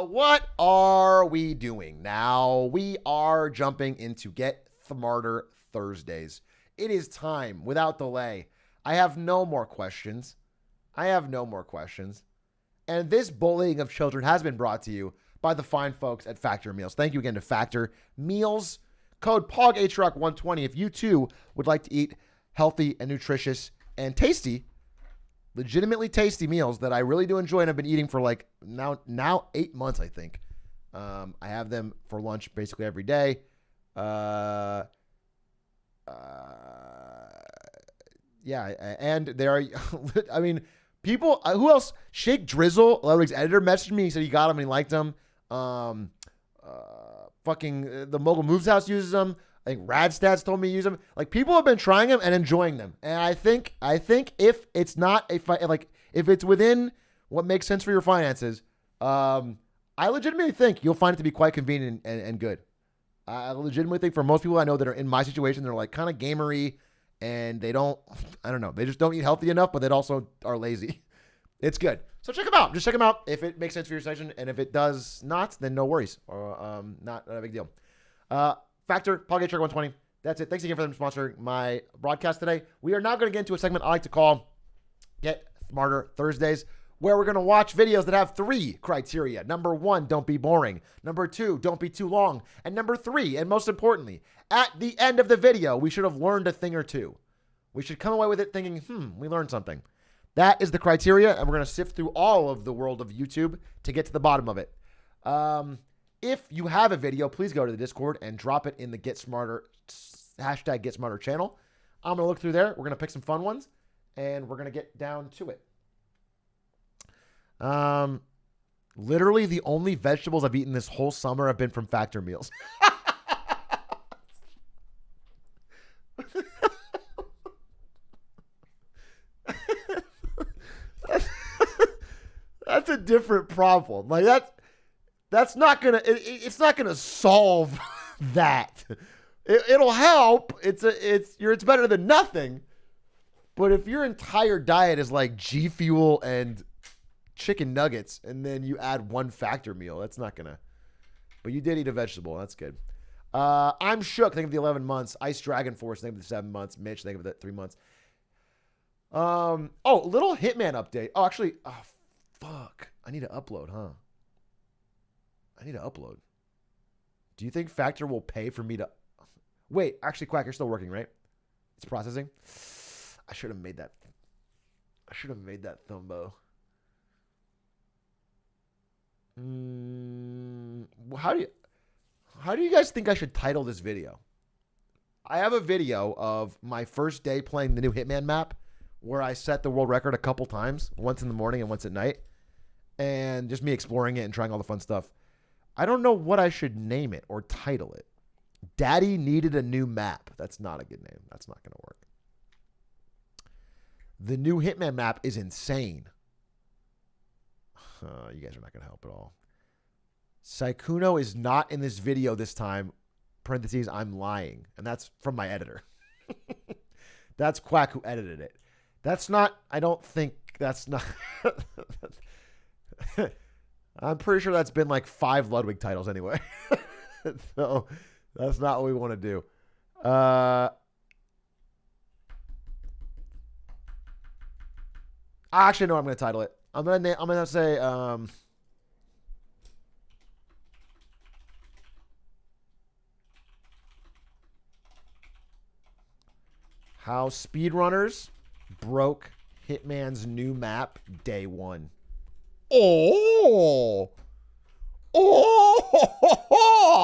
what are we doing now? We are jumping into Get Smarter Thursdays. It is time, without delay. I have no more questions. And this bullying of children has been brought to you by the fine folks at Factor Meals. Thank you again to Factor Meals. Code POG120 if you too would like to eat healthy and nutritious and tasty, legitimately tasty meals that I really do enjoy and I've been eating for like now 8 months, I think. I have them for lunch basically every day. Yeah, and there are, I mean, people, who else? Shake Drizzle, Ludwig's editor, messaged me. He said he got them and he liked them. Fucking the Mogul Moves House uses them. I think Radstats told me to use them. Like, people have been trying them and enjoying them. And I think if it's not if it's within what makes sense for your finances, I legitimately think you'll find it to be quite convenient and good. I legitimately think for most people I know that are in my situation, they're like kind of gamery and they don't, I don't know, they just don't eat healthy enough, but they also are lazy. It's good. So check them out. Just check them out if it makes sense for your session. And if it does not, then no worries. Or not a big deal. Factor, Poggate 120. That's it. Thanks again for them sponsoring my broadcast today. We are now going to get into a segment I like to call Get Smarter Thursdays, where we're going to watch videos that have 3 criteria. Number 1, don't be boring. Number 2, don't be too long. And number 3, and most importantly, at the end of the video, we should have learned a thing or two. We should come away with it thinking, we learned something. That is the criteria, and we're going to sift through all of the world of YouTube to get to the bottom of it. If you have a video, please go to the Discord and drop it in the Get Smarter channel. I'm going to look through there. We're going to pick some fun ones, and we're going to get down to it. Literally the only vegetables I've eaten this whole summer have been from Factor Meals. That's a different problem. Like that's not gonna. It's not gonna solve that. It'll help. It's better than nothing. But if your entire diet is like G Fuel and chicken nuggets, and then you add 1 Factor meal, that's not gonna. But you did eat a vegetable. That's good. I'm shook. Think of the 11 months. Ice Dragon Force. Think of the 7 months. Mitch. Think of the 3 months. Little Hitman update. Oh, actually, Fuck. I need to upload, huh? I need to upload. Do you think Factor will pay for me to... Wait, actually, Quack, you're still working, right? It's processing. I should have made that. I should have made that Thumbo. How do you guys think I should title this video? I have a video of my first day playing the new Hitman map where I set the world record a couple times, once in the morning and once at night, and just me exploring it and trying all the fun stuff. I don't know what I should name it or title it. Daddy needed a new map. That's not a good name. That's not going to work. The new Hitman map is insane. You guys are not going to help at all. Saikuno is not in this video this time. Parentheses, I'm lying. And that's from my editor. That's Quack who edited it. That's not, I don't think that's not. I'm pretty sure that's been like 5 Ludwig titles anyway. So that's not what we want to do. I actually know what I'm going to title it. I'm going to say how speedrunners broke Hitman's new map day 1. Oh,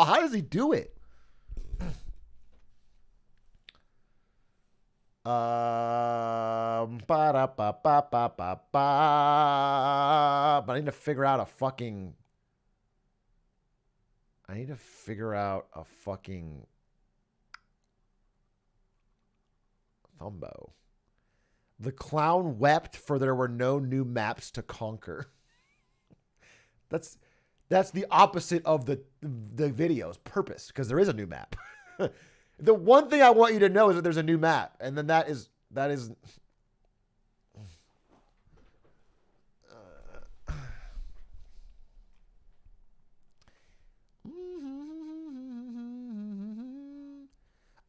how does he do it? But I need to figure out a fucking. Thumbo. The clown wept for there were no new maps to conquer. That's the opposite of the video's purpose, because there is a new map. The one thing I want you to know is that there's a new map, and then that is.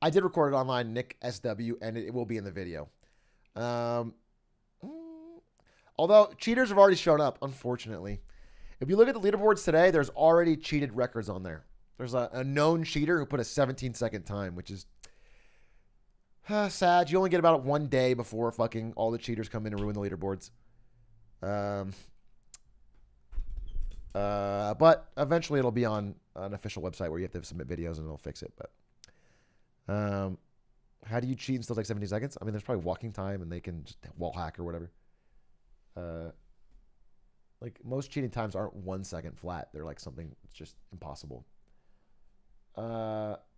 I did record it online, Nick SW, and it will be in the video. Although cheaters have already shown up, unfortunately. If you look at the leaderboards today, there's already cheated records on there. There's a known cheater who put a 17-second time, which is sad. You only get about 1 day before fucking all the cheaters come in and ruin the leaderboards. But eventually it'll be on an official website where you have to submit videos and it'll fix it. But how do you cheat and still take 17 seconds? I mean, there's probably walking time and they can just wall hack or whatever. Like most cheating times aren't 1 second flat. They're like something that's just impossible.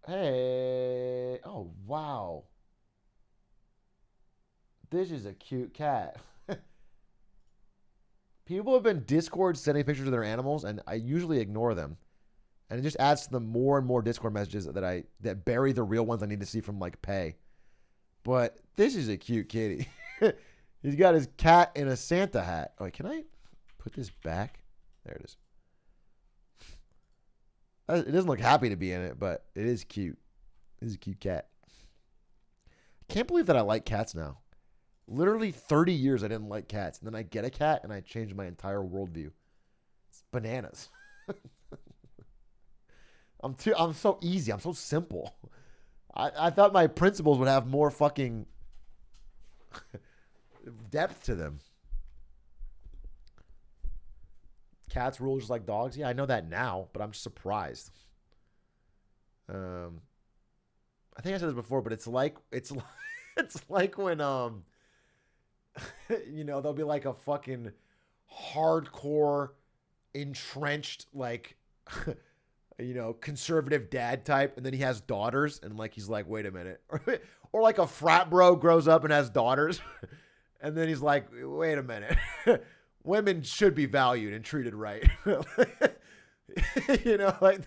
Hey. Oh, wow. This is a cute cat. People have been Discord sending pictures of their animals, and I usually ignore them. And it just adds to the more and more Discord messages that bury the real ones I need to see from like pay. But this is a cute kitty. He's got his cat in a Santa hat. Oh, wait, can I put this back? There it is. It doesn't look happy to be in it, but it is cute. It is a cute cat. I can't believe that I like cats now. Literally 30 years I didn't like cats. And then I get a cat and I change my entire worldview. It's bananas. I'm so easy. I'm so simple. I thought my principles would have more fucking depth to them. Cats rule just like dogs. Yeah, I know that now, but I'm surprised. I think I said this before, but it's like when you know, there'll be like a fucking hardcore entrenched like you know, conservative dad type, and then he has daughters, and like he's like, wait a minute. Or like a frat bro grows up and has daughters, and then he's like, wait a minute. Women should be valued and treated right. You know, like,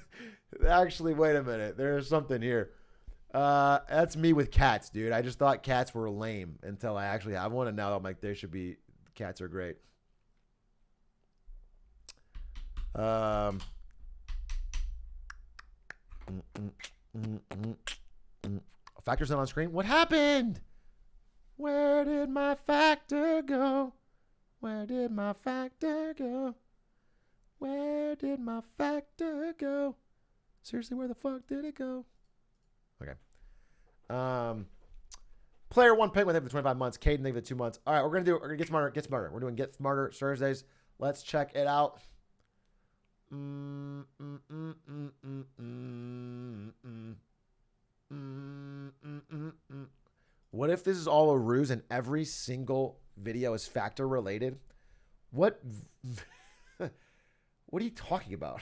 actually, wait a minute. There's something here. That's me with cats, dude. I just thought cats were lame until I actually have one, and now I'm like, they should be. Cats are great. Factor's not on screen. What happened? Where did my factor go? Where did my factor go? Where did my factor go? Seriously, where the fuck did it go? Okay. Player 1 Penguin, thank you for 25 months. Caden, thank you for 2 months. All right, we're gonna get smarter, get smarter. We're doing Get Smarter Thursdays. Let's check it out. What if this is all a ruse and every single video is factor related? What are you talking about?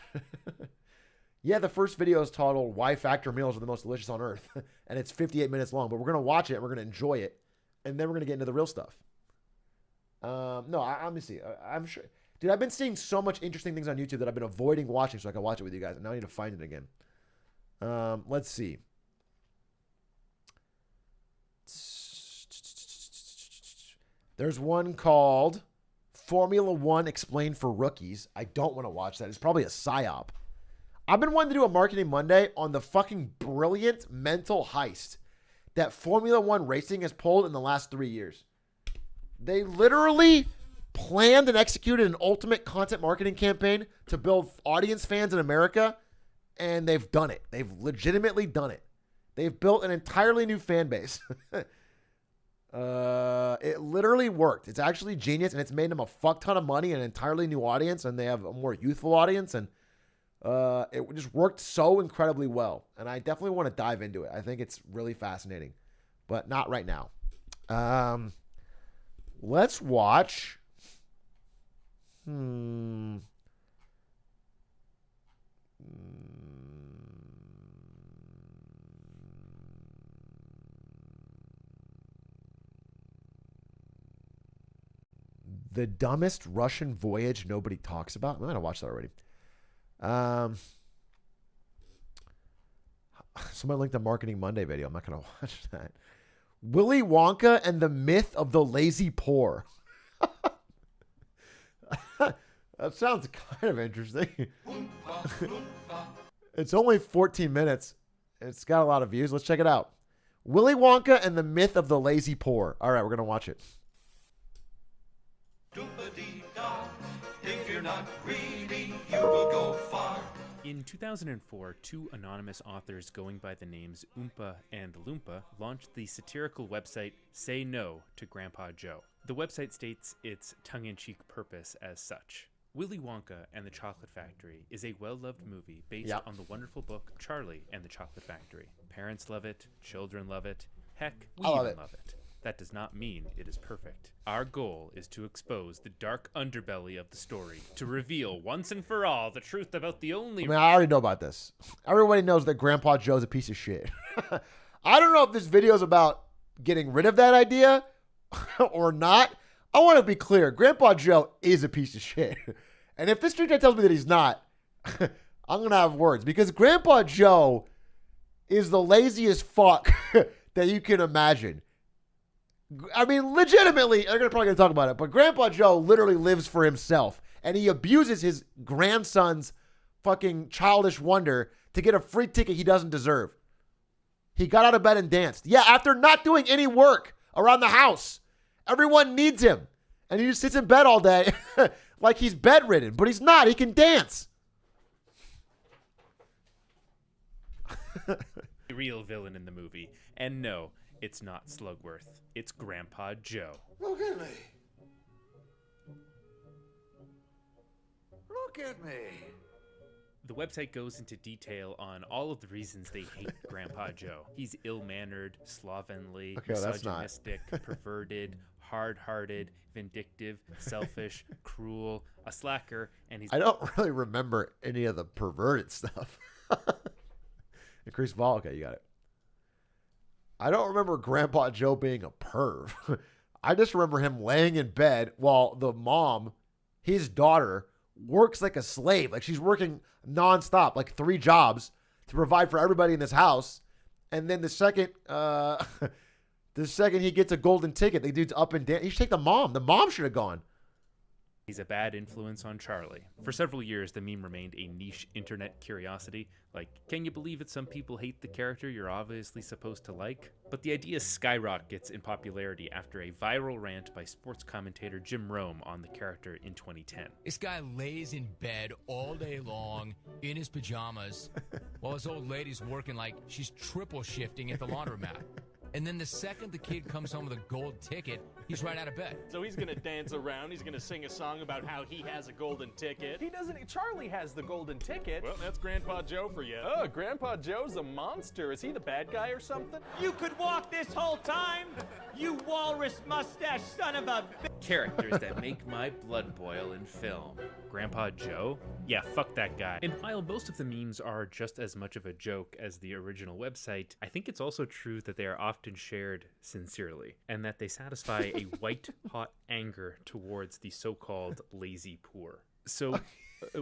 Yeah, the first video is titled Why Factor Meals Are the Most Delicious on Earth. And it's 58 minutes long, but we're going to watch it and we're going to enjoy it. And then we're going to get into the real stuff. Let me see. I'm sure. Dude, I've been seeing so much interesting things on YouTube that I've been avoiding watching so I can watch it with you guys. And now I need to find it again. Let's see. There's one called Formula One Explained for Rookies. I don't want to watch that. It's probably a psyop. I've been wanting to do a Marketing Monday on the fucking brilliant mental heist that Formula One racing has pulled in the last 3 years. They literally planned and executed an ultimate content marketing campaign to build audience fans in America, and they've done it. They've legitimately done it. They've built an entirely new fan base. It literally worked. It's actually genius, and it's made them a fuck ton of money and an entirely new audience, and they have a more youthful audience, and it just worked so incredibly well. And I definitely want to dive into it. I think it's really fascinating, but not right now. Let's watch. The dumbest Russian voyage nobody talks about. I'm going to watch that already. Somebody linked a Marketing Monday video. I'm not going to watch that. Willy Wonka and the Myth of the Lazy Poor. That sounds kind of interesting. It's only 14 minutes. It's got a lot of views. Let's check it out. Willy Wonka and the Myth of the Lazy Poor. All right, we're going to watch it. If you're not greedy, you will go far. In 2004, two anonymous authors going by the names Oompa and Loompa launched the satirical website Say No to Grandpa Joe. The website states its tongue-in-cheek purpose as such. Willy Wonka and the Chocolate Factory is a well-loved movie based on the wonderful book Charlie and the Chocolate Factory. Parents love it, children love it, heck, we even love it. That does not mean it is perfect. Our goal is to expose the dark underbelly of the story, to reveal once and for all the truth about the only... I already know about this. Everybody knows that Grandpa Joe's a piece of shit. I don't know if this video is about getting rid of that idea or not. I want to be clear. Grandpa Joe is a piece of shit. And if this street guy tells me that he's not, I'm going to have words. Because Grandpa Joe is the laziest fuck that you can imagine. I mean, legitimately, they're probably going to talk about it, but Grandpa Joe literally lives for himself, and he abuses his grandson's fucking childish wonder to get a free ticket he doesn't deserve. He got out of bed and danced. Yeah, after not doing any work around the house. Everyone needs him, and he just sits in bed all day like he's bedridden, but he's not. He can dance. Real villain in the movie, and no, it's not Slugworth. It's Grandpa Joe. Look at me. Look at me. The website goes into detail on all of the reasons they hate Grandpa Joe. He's ill-mannered, slovenly, misogynistic, perverted, hard-hearted, vindictive, selfish, cruel, a slacker, and he's... I don't really remember any of the perverted stuff. Increased vol. Okay, you got it. I don't remember Grandpa Joe being a perv. I just remember him laying in bed while the mom, his daughter, works like a slave. Like she's working nonstop, like 3 jobs to provide for everybody in this house. And then the second he gets a golden ticket, the dude's up and down. He should take the mom. The mom should have gone. He's a bad influence on Charlie. For several years, the meme remained a niche internet curiosity. Like, can you believe it? Some people hate the character you're obviously supposed to like? But the idea skyrockets in popularity after a viral rant by sports commentator Jim Rome on the character in 2010. This guy lays in bed all day long in his pajamas while his old lady's working like she's triple shifting at the laundromat. And then the second the kid comes home with a gold ticket, he's right out of bed. So he's gonna dance around, he's gonna sing a song about how he has a golden ticket. He doesn't, Charlie has the golden ticket. Well, that's Grandpa Joe for you. Oh, Grandpa Joe's a monster. Is he the bad guy or something? You could walk this whole time, you walrus mustache son of a Characters that make my blood boil in film. Grandpa Joe? Yeah, fuck that guy. And while most of the memes are just as much of a joke as the original website, I think it's also true that they are often shared sincerely, and that they satisfy a white-hot anger towards the so-called lazy poor. So,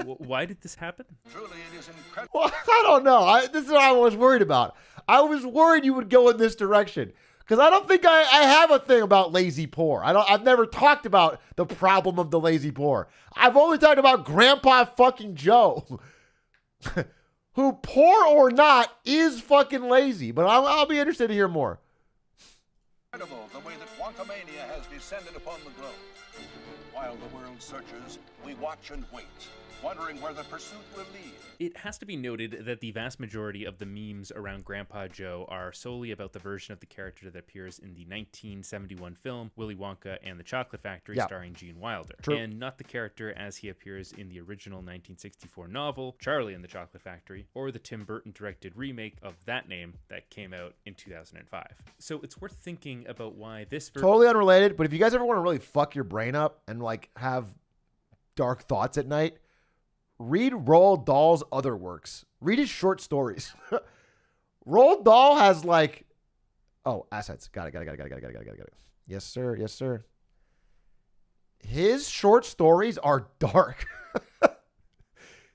why did this happen? Truly, it is incredible. Well, I don't know. This is what I was worried about. I was worried you would go in this direction. Because I don't think I have a thing about lazy poor. I've never talked about the problem of the lazy poor. I've only talked about Grandpa fucking Joe, who, poor or not, is fucking lazy. But I'll be interested to hear more. Incredible the way that Wonkamania has descended upon the globe. While the world searches, we watch and wait, wondering where the pursuit will lead. It has to be noted that the vast majority of the memes around Grandpa Joe are solely about the version of the character that appears in the 1971 film Willy Wonka and the Chocolate Factory, starring Gene Wilder, and not the character as he appears in the original 1964 novel Charlie and the Chocolate Factory, or the Tim Burton directed remake of that name that came out in 2005. So it's worth thinking about why this totally unrelated, but if you guys ever want to really fuck your brain up and like have dark thoughts at night, read Roald Dahl's other works. Read his short stories. Roald Dahl has like, assets. Got it. Yes, sir. Yes, sir. His short stories are dark.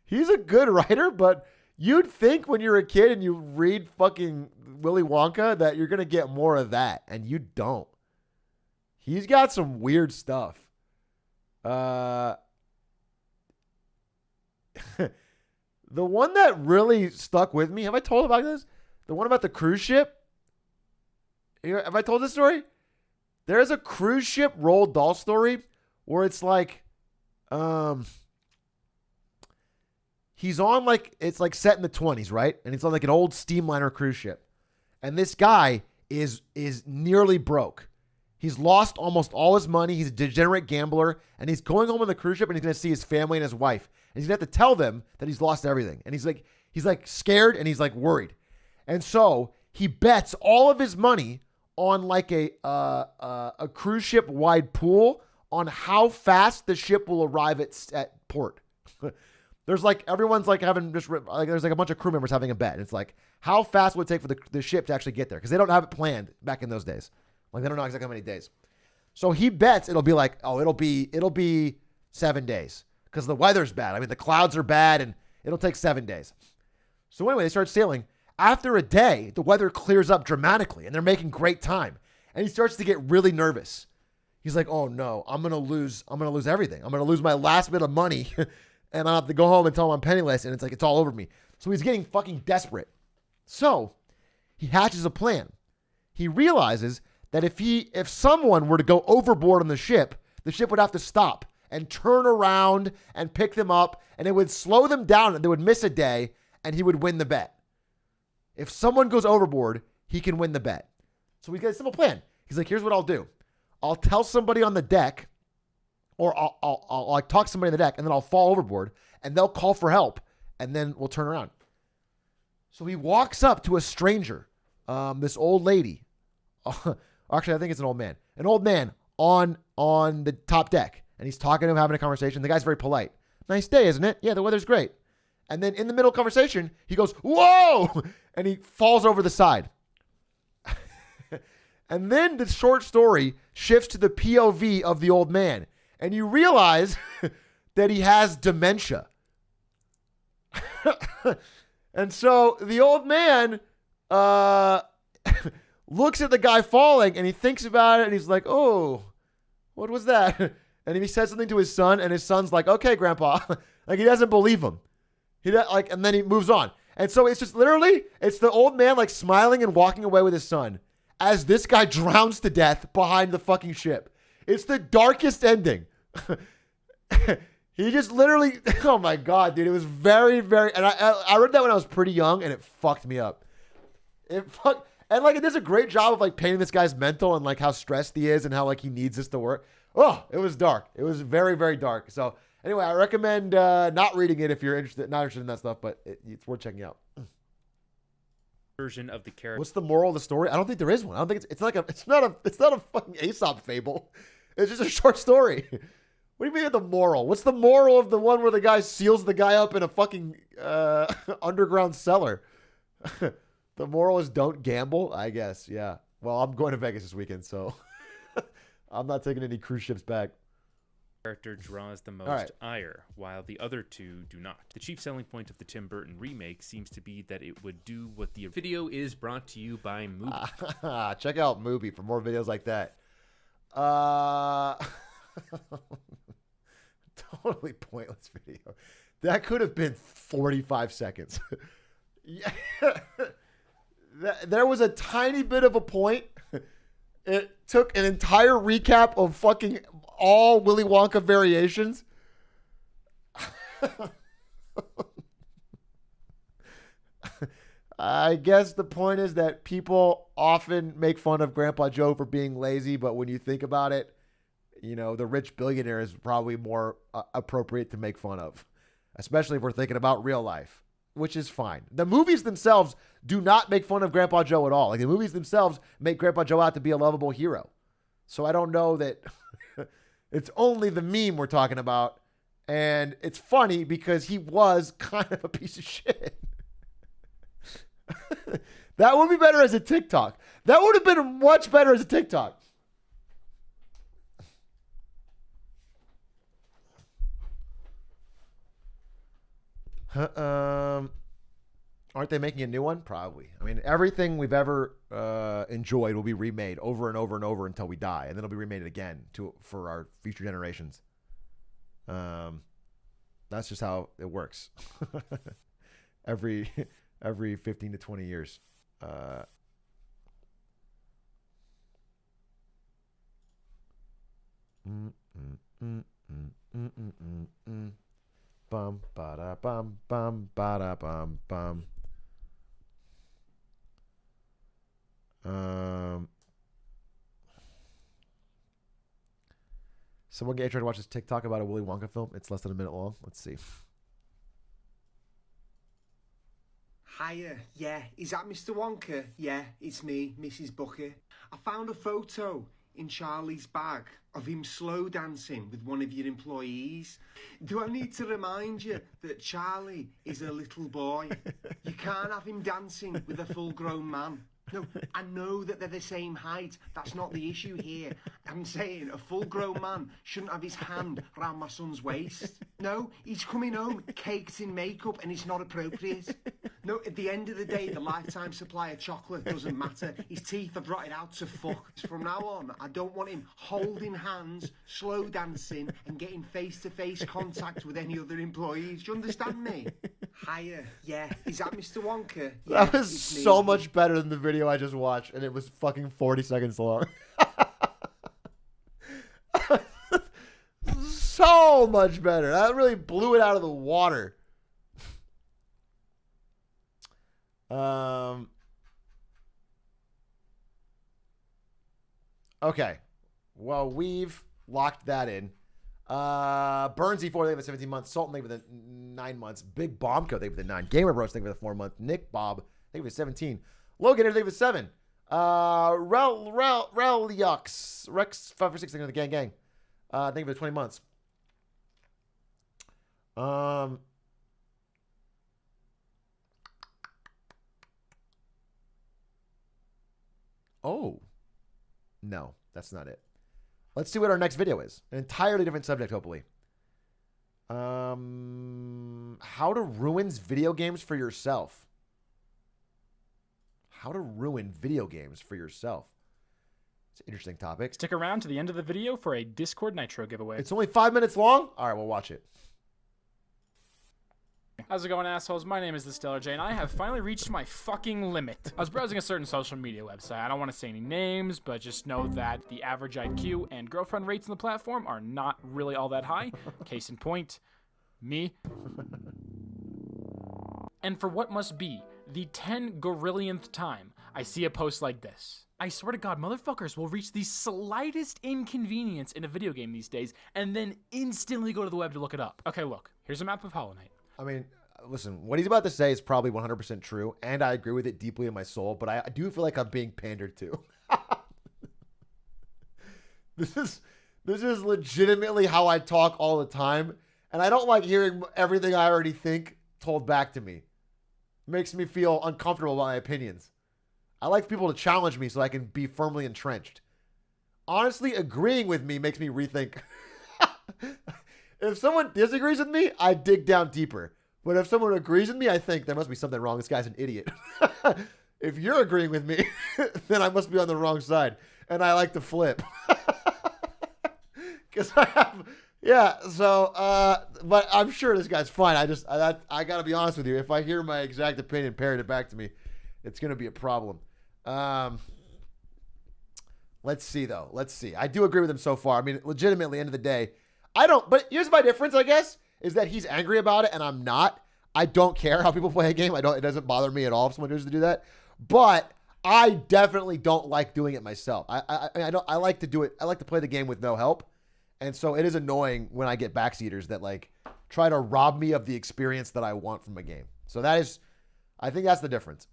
He's a good writer, but you'd think when you're a kid and you read fucking Willy Wonka that you're going to get more of that, and you don't. He's got some weird stuff. The one that really stuck with me, have I told about this? The one about the cruise ship? Have I told this story? There's a cruise ship Roald Dahl story where it's like, he's on like, it's like set in the 20s, right? And it's on like an old steamliner cruise ship. And this guy is nearly broke. He's lost almost all his money. He's a degenerate gambler. And he's going home on the cruise ship and he's going to see his family and his wife. And he's going to have to tell them that he's lost everything. And he's like scared and he's like worried. And so he bets all of his money on like a cruise ship wide pool on how fast the ship will arrive at port. There's like, everyone's like having just like, there's like a bunch of crew members having a bet. And it's like, how fast would it take for the ship to actually get there? Because they don't have it planned back in those days. Like they don't know exactly how many days. So he bets it'll be like, it'll be 7 days. Because the weather's bad. I mean, the clouds are bad and it'll take 7 days. So anyway, they start sailing. After a day, the weather clears up dramatically and they're making great time. And he starts to get really nervous. He's like, oh no, I'm going to lose everything. I'm going to lose my last bit of money and I'll have to go home and tell him I'm penniless. And it's like, it's all over me. So he's getting fucking desperate. So he hatches a plan. He realizes that if someone were to go overboard on the ship would have to stop and turn around and pick them up, and it would slow them down, and they would miss a day, and he would win the bet. If someone goes overboard, he can win the bet. So he's got a simple plan. He's like, here's what I'll do. I'll tell somebody on the deck, or I'll like talk to somebody on the deck, and then I'll fall overboard, and they'll call for help, and then we'll turn around. So he walks up to a stranger, this old lady. Actually, I think it's an old man on the top deck. And he's talking to him, having a conversation. The guy's very polite. Nice day, isn't it? Yeah, the weather's great. And then in the middle of conversation, he goes, whoa! And he falls over the side. And then the short story shifts to the POV of the old man. And you realize that he has dementia. And so the old man looks at the guy falling and he thinks about it and he's like, oh, what was that? And if he says something to his son, and his son's like, "Okay, Grandpa," like he doesn't believe him. And then he moves on. And so it's just literally, it's the old man like smiling and walking away with his son as this guy drowns to death behind the fucking ship. It's the darkest ending. He just literally, oh my God, dude. It was very, very, and I read that when I was pretty young and it fucked me up. And like it does a great job of like painting this guy's mental and like how stressed he is and how like he needs this to work. Oh, it was dark. It was very, very dark. So anyway, I recommend not reading it if you're not interested in that stuff, but it's worth checking out. Version of the character. What's the moral of the story? I don't think there is one. I don't think it's not a fucking Aesop fable. It's just a short story. What do you mean the moral? What's the moral of the one where the guy seals the guy up in a fucking underground cellar? The moral is don't gamble, I guess. Yeah. Well, I'm going to Vegas this weekend, so I'm not taking any cruise ships back. Character draws the most ire, while the other two do not. The chief selling point of the Tim Burton remake seems to be that it would do what the video is brought to you by Mubi. Check out Mubi for more videos like that. Totally pointless video. That could have been 45 seconds. Yeah. There was a tiny bit of a point. It took an entire recap of fucking all Willy Wonka variations. I guess the point is that people often make fun of Grandpa Joe for being lazy, but when you think about it, you know, the rich billionaire is probably more appropriate to make fun of, especially if we're thinking about real life, which is fine. The movies themselves do not make fun of Grandpa Joe at all. Like the movies themselves make Grandpa Joe out to be a lovable hero. So I don't know that it's only the meme we're talking about. And it's funny because he was kind of a piece of shit. That would be better as a TikTok. That would have been much better as a TikTok. Aren't they making a new one? Probably. I mean, everything we've ever enjoyed will be remade over and over and over until we die, and then it'll be remade again for our future generations. That's just how it works. every 15 to 20 years. Bum ba da bum bum ba da bum bum. Someone get Atrioc to watch this TikTok about a Willy Wonka film. It's less than a minute long. Let's see. Hiya, yeah, is that Mr. Wonka? Yeah, it's me, Mrs. Booker. I found a photo in Charlie's bag of him slow dancing with one of your employees. Do I need to remind you that Charlie is a little boy? You can't have him dancing with a full-grown man. No, I know that they're the same height. That's not the issue here. I'm saying a full-grown man shouldn't have his hand round my son's waist. No, he's coming home caked in makeup and it's not appropriate. No, at the end of the day, the lifetime supply of chocolate doesn't matter. His teeth have rotted out to fuck. From now on, I don't want him holding hands, slow dancing and getting face-to-face contact with any other employees. Do you understand me? Hiya, yeah, is that Mr. Wonka? Yeah, That was so much better than the video I just watched, and it was fucking 40 seconds long. So much better. That really blew it out of the water. Okay. Well, we've locked that in. Burnsy 4, they with 17 months. Sultan, they with 9 months. Big Bombco, they with 9. Gamer Bros, they with 4 months. Nick Bob, they with 17. Logan, they with 7. Rel Yucks, Rex 5 for 6, they with the gang. They with 20 months. Oh. No, that's not it. Let's see what our next video is. An entirely different subject, hopefully. How to ruin video games for yourself. How to ruin video games for yourself. It's an interesting topic. Stick around to the end of the video for a Discord Nitro giveaway. It's only 5 minutes long? All right, we'll watch it. How's it going, assholes? My name is The Stellar J, and I have finally reached my fucking limit. I was browsing a certain social media website. I don't want to say any names, but just know that the average IQ and girlfriend rates on the platform are not really all that high. Case in point, me. And for what must be the 10 gorillionth time, I see a post like this. I swear to God, motherfuckers will reach the slightest inconvenience in a video game these days and then instantly go to the web to look it up. Okay, look, here's a map of Hollow Knight. I mean, listen, what he's about to say is probably 100% true, and I agree with it deeply in my soul, but I do feel like I'm being pandered to. This is legitimately how I talk all the time, and I don't like hearing everything I already think told back to me. It makes me feel uncomfortable about my opinions. I like people to challenge me so I can be firmly entrenched. Honestly, agreeing with me makes me rethink. If someone disagrees with me, I dig down deeper. But if someone agrees with me, I think there must be something wrong. This guy's an idiot. If you're agreeing with me, then I must be on the wrong side. And I like to flip. Because I have... Yeah, so... but I'm sure this guy's fine. I got to be honest with you. If I hear my exact opinion parroted back to me, it's going to be a problem. Let's see, though. Let's see. I do agree with him so far. I mean, legitimately, end of the day... I don't, but here's my difference, I guess, is that he's angry about it and I'm not. I don't care how people play a game. It doesn't bother me at all if someone chooses to do that. But I definitely don't like doing it myself. I like to do it. I like to play the game with no help. And so it is annoying when I get backseaters that like try to rob me of the experience that I want from a game. So I think that's the difference.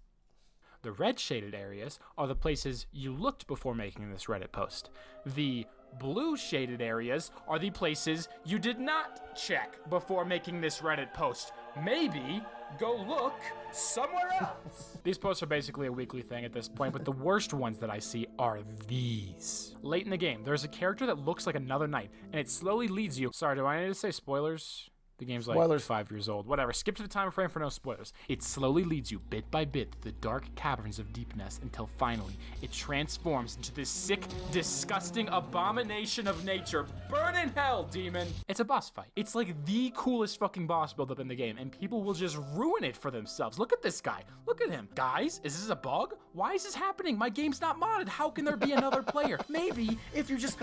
The red shaded areas are the places you looked before making this Reddit post. The blue shaded areas are the places you did not check before making this Reddit post. Maybe go look somewhere else. These posts are basically a weekly thing at this point, but the worst ones that I see are these. Late in the game, there's a character that looks like another knight, and it slowly leads you. Sorry, do I need to say spoilers? The game's like 5 years old. Whatever. Skip to the time frame for no spoilers. It slowly leads you bit by bit to the dark caverns of Deepness until finally it transforms into this sick, disgusting abomination of nature. Burn in hell, demon! It's a boss fight. It's like the coolest fucking boss build-up in the game, and people will just ruin it for themselves. Look at this guy. Look at him. Guys, is this a bug? Why is this happening? My game's not modded. How can there be another player? Maybe if you just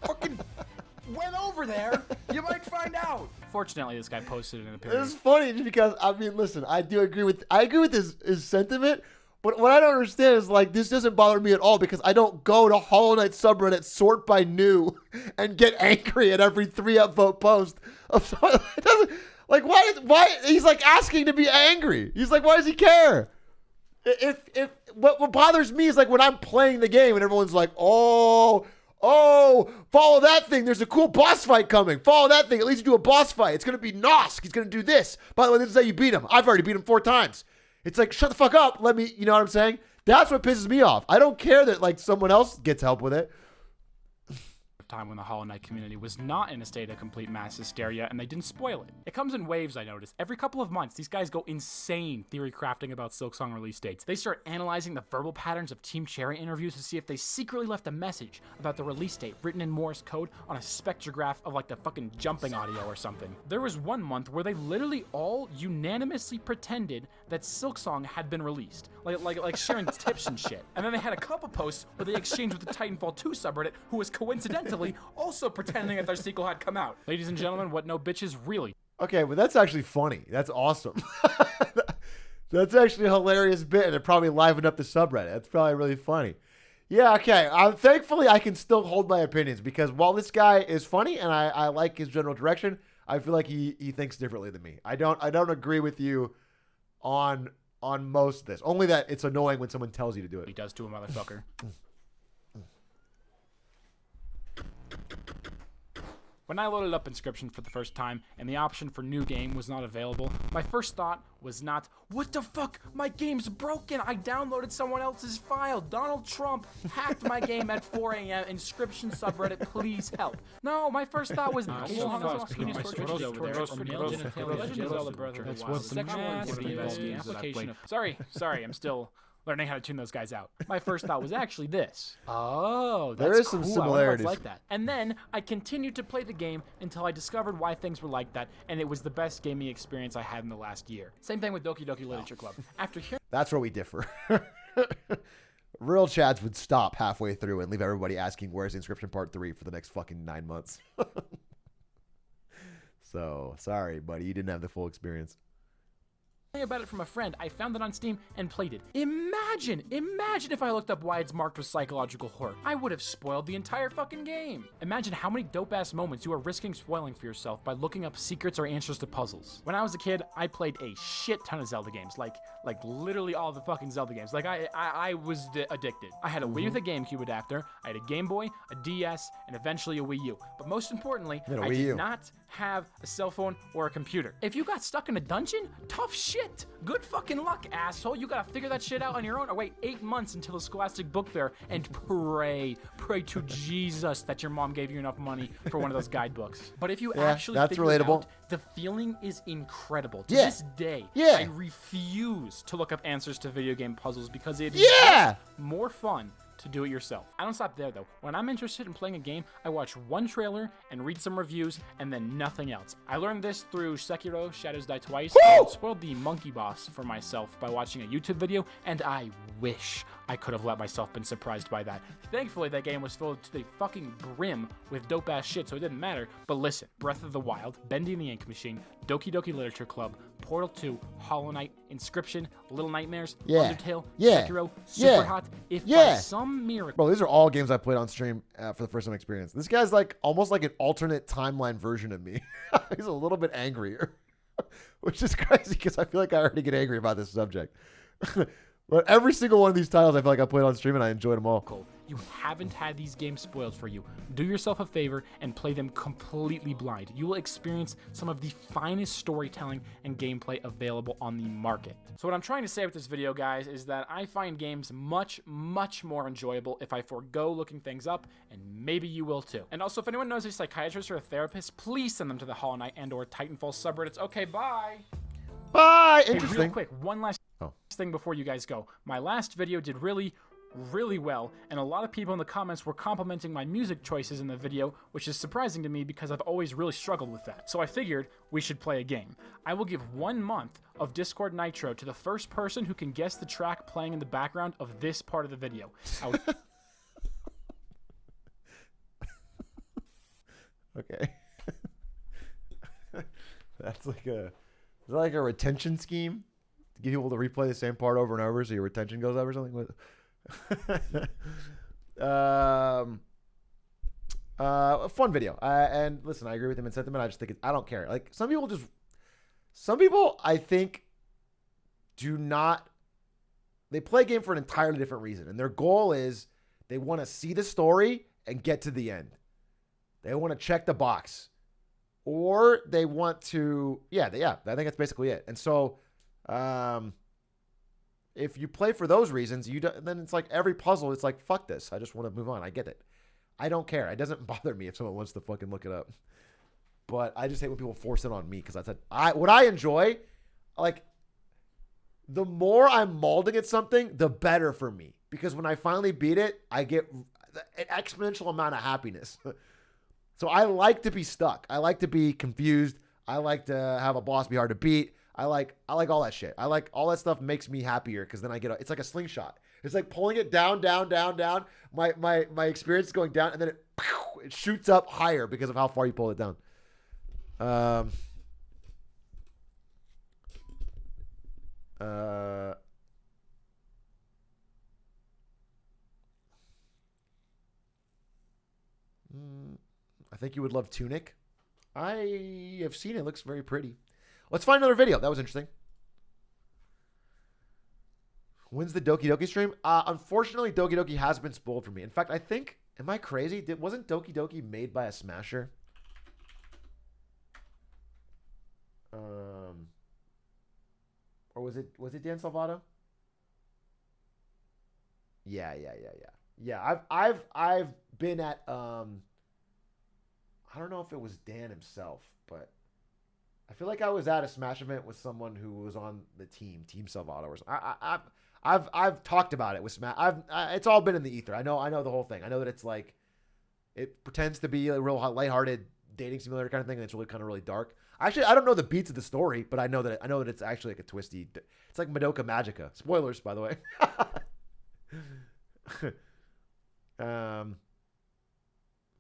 fucking... went over there, you might find out. Fortunately, this guy posted in a period. It's funny just because, I mean, listen, I agree with his sentiment, but what I don't understand is like, this doesn't bother me at all because I don't go to Hollow Knight subreddit, sort by new, and get angry at every 3 upvote post of someone. It doesn't, like, why, he's like asking to be angry. He's like, why does he care? If what bothers me is like when I'm playing the game and everyone's like, oh, follow that thing. There's a cool boss fight coming. Follow that thing. It leads you to a boss fight. It's going to be Nosk. He's going to do this. By the way, this is how you beat him. I've already beat him 4 times. It's like, shut the fuck up. Let me, you know what I'm saying? That's what pisses me off. I don't care that like someone else gets help with it. Time when the Hollow Knight community was not in a state of complete mass hysteria and they didn't spoil it. It comes in waves, I noticed. Every couple of months, these guys go insane theory crafting about Silksong release dates. They start analyzing the verbal patterns of Team Cherry interviews to see if they secretly left a message about the release date written in Morse code on a spectrograph of like the fucking jumping audio or something. There was one month where they literally all unanimously pretended that Silksong had been released. Like sharing tips and shit. And then they had a couple posts where they exchanged with the Titanfall 2 subreddit who was coincidentally also pretending that their sequel had come out. Ladies and gentlemen, what no bitches really. Okay, but that's actually funny. That's awesome. That's actually a hilarious bit, and it probably livened up the subreddit. That's probably really funny. Yeah, okay. Thankfully, I can still hold my opinions because while this guy is funny and I like his general direction, I feel like he thinks differently than me. I don't agree with you on most of this. Only that it's annoying when someone tells you to do it. He does to a motherfucker. When I loaded up Inscription for the first time and the option for new game was not available, my first thought was not, what the fuck? My game's broken. I downloaded someone else's file. Donald Trump hacked my game at 4 a.m. Inscription subreddit, please help. No, my first thought was, That's what the Sorry, I'm still learning how to tune those guys out. My first thought was actually this. Oh, that's There is some cool. similarities. I wonder if it's like that. And then I continued to play the game until I discovered why things were like that, and it was the best gaming experience I had in the last year. Same thing with Doki Doki Literature Club. After hearing That's where we differ. Real Chads would stop halfway through and leave everybody asking, where's the Inscription Part 3 for the next fucking 9 months. So, sorry, buddy. You didn't have the full experience. about it from a friend, I found it on Steam and played it. Imagine if I looked up why it's marked with psychological horror. I would have spoiled the entire fucking game. Imagine how many dope-ass moments you are risking spoiling for yourself by looking up secrets or answers to puzzles. When I was a kid, I played a shit ton of Zelda games, like literally all the fucking Zelda games. Like I was addicted. I had a Wii with a GameCube adapter, I had a Game Boy, a DS, and eventually a Wii U. But most importantly, I did not have a cell phone or a computer. If you got stuck in a dungeon, tough shit. Good fucking luck, asshole. You gotta figure that shit out on your own or wait 8 months until the Scholastic Book Fair and pray to Jesus that your mom gave you enough money for one of those guidebooks. But if you actually figure it out, the feeling is incredible. To this day, I refuse to look up answers to video game puzzles because it is more fun to do it yourself. I don't stop there though. When I'm interested in playing a game, I watch one trailer and read some reviews and then nothing else. I learned this through Sekiro Shadows Die Twice. I spoiled the monkey boss for myself by watching a YouTube video, and I wish I could have let myself been surprised by that. Thankfully, that game was filled to the fucking brim with dope-ass shit, so it didn't matter. But listen, Breath of the Wild, Bendy and the Ink Machine, Doki Doki Literature Club, Portal 2, Hollow Knight, Inscription, Little Nightmares, Undertale, Sekiro, Super Hot. If by some miracle... Bro, these are all games I played on stream for the first time experience. This guy's like almost like an alternate timeline version of me. He's a little bit angrier, which is crazy because I feel like I already get angry about this subject. But every single one of these titles I feel like I played on stream and I enjoyed them all. You haven't had these games spoiled for you. Do yourself a favor and play them completely blind. You will experience some of the finest storytelling and gameplay available on the market. So what I'm trying to say with this video, guys, is that I find games much, much more enjoyable if I forego looking things up, and maybe you will too. And also, if anyone knows a psychiatrist or a therapist, please send them to the Hollow Knight and or Titanfall subreddits. Okay, bye! Bye! Hey, Interesting. real quick, one last thing before you guys go. My last video did really well, and a lot of people in the comments were complimenting my music choices in the video, which is surprising to me because I've always really struggled with that. So I figured we should play a game. I will give 1 month of Discord Nitro to the first person who can guess the track playing in the background of this part of the video. Okay. That's like a retention scheme to get people to replay the same part over and over so your retention goes up or something. A fun video. And listen, I agree with him in sentiment. I just think I don't care. Like some people I think they play a game for an entirely different reason. And their goal is they want to see the story and get to the end. They want to check the box. Or they want to, I think that's basically it. And so, if you play for those reasons, then it's like every puzzle, it's like, fuck this. I just want to move on. I get it. I don't care. It doesn't bother me if someone wants to fucking look it up. But I just hate when people force it on me because what I enjoy, like, the more I'm molding at something, the better for me. Because when I finally beat it, I get an exponential amount of happiness. So I like to be stuck. I like to be confused. I like to have a boss be hard to beat. I like all that shit. I like all that stuff makes me happier because then it's like a slingshot. It's like pulling it down, down, down, down. My experience is going down and then it shoots up higher because of how far you pull it down. I think you would love Tunic. I have seen it. It looks very pretty. Let's find another video. That was interesting. When's the Doki Doki stream? Unfortunately, Doki Doki has been spoiled for me. In fact, I think, am I crazy? Wasn't Doki Doki made by a Smasher? Or was it Dan Salvato? Yeah. Yeah, I've been at I don't know if it was Dan himself, but I feel like I was at a Smash event with someone who was on the Team Salvato or something. I've talked about it with Smash. It's all been in the ether. I know the whole thing. I know that it's like it pretends to be a real lighthearted dating simulator kind of thing, and it's really kind of really dark. Actually, I don't know the beats of the story, but I know that it's actually like a twisty. It's like Madoka Magica. Spoilers, by the way.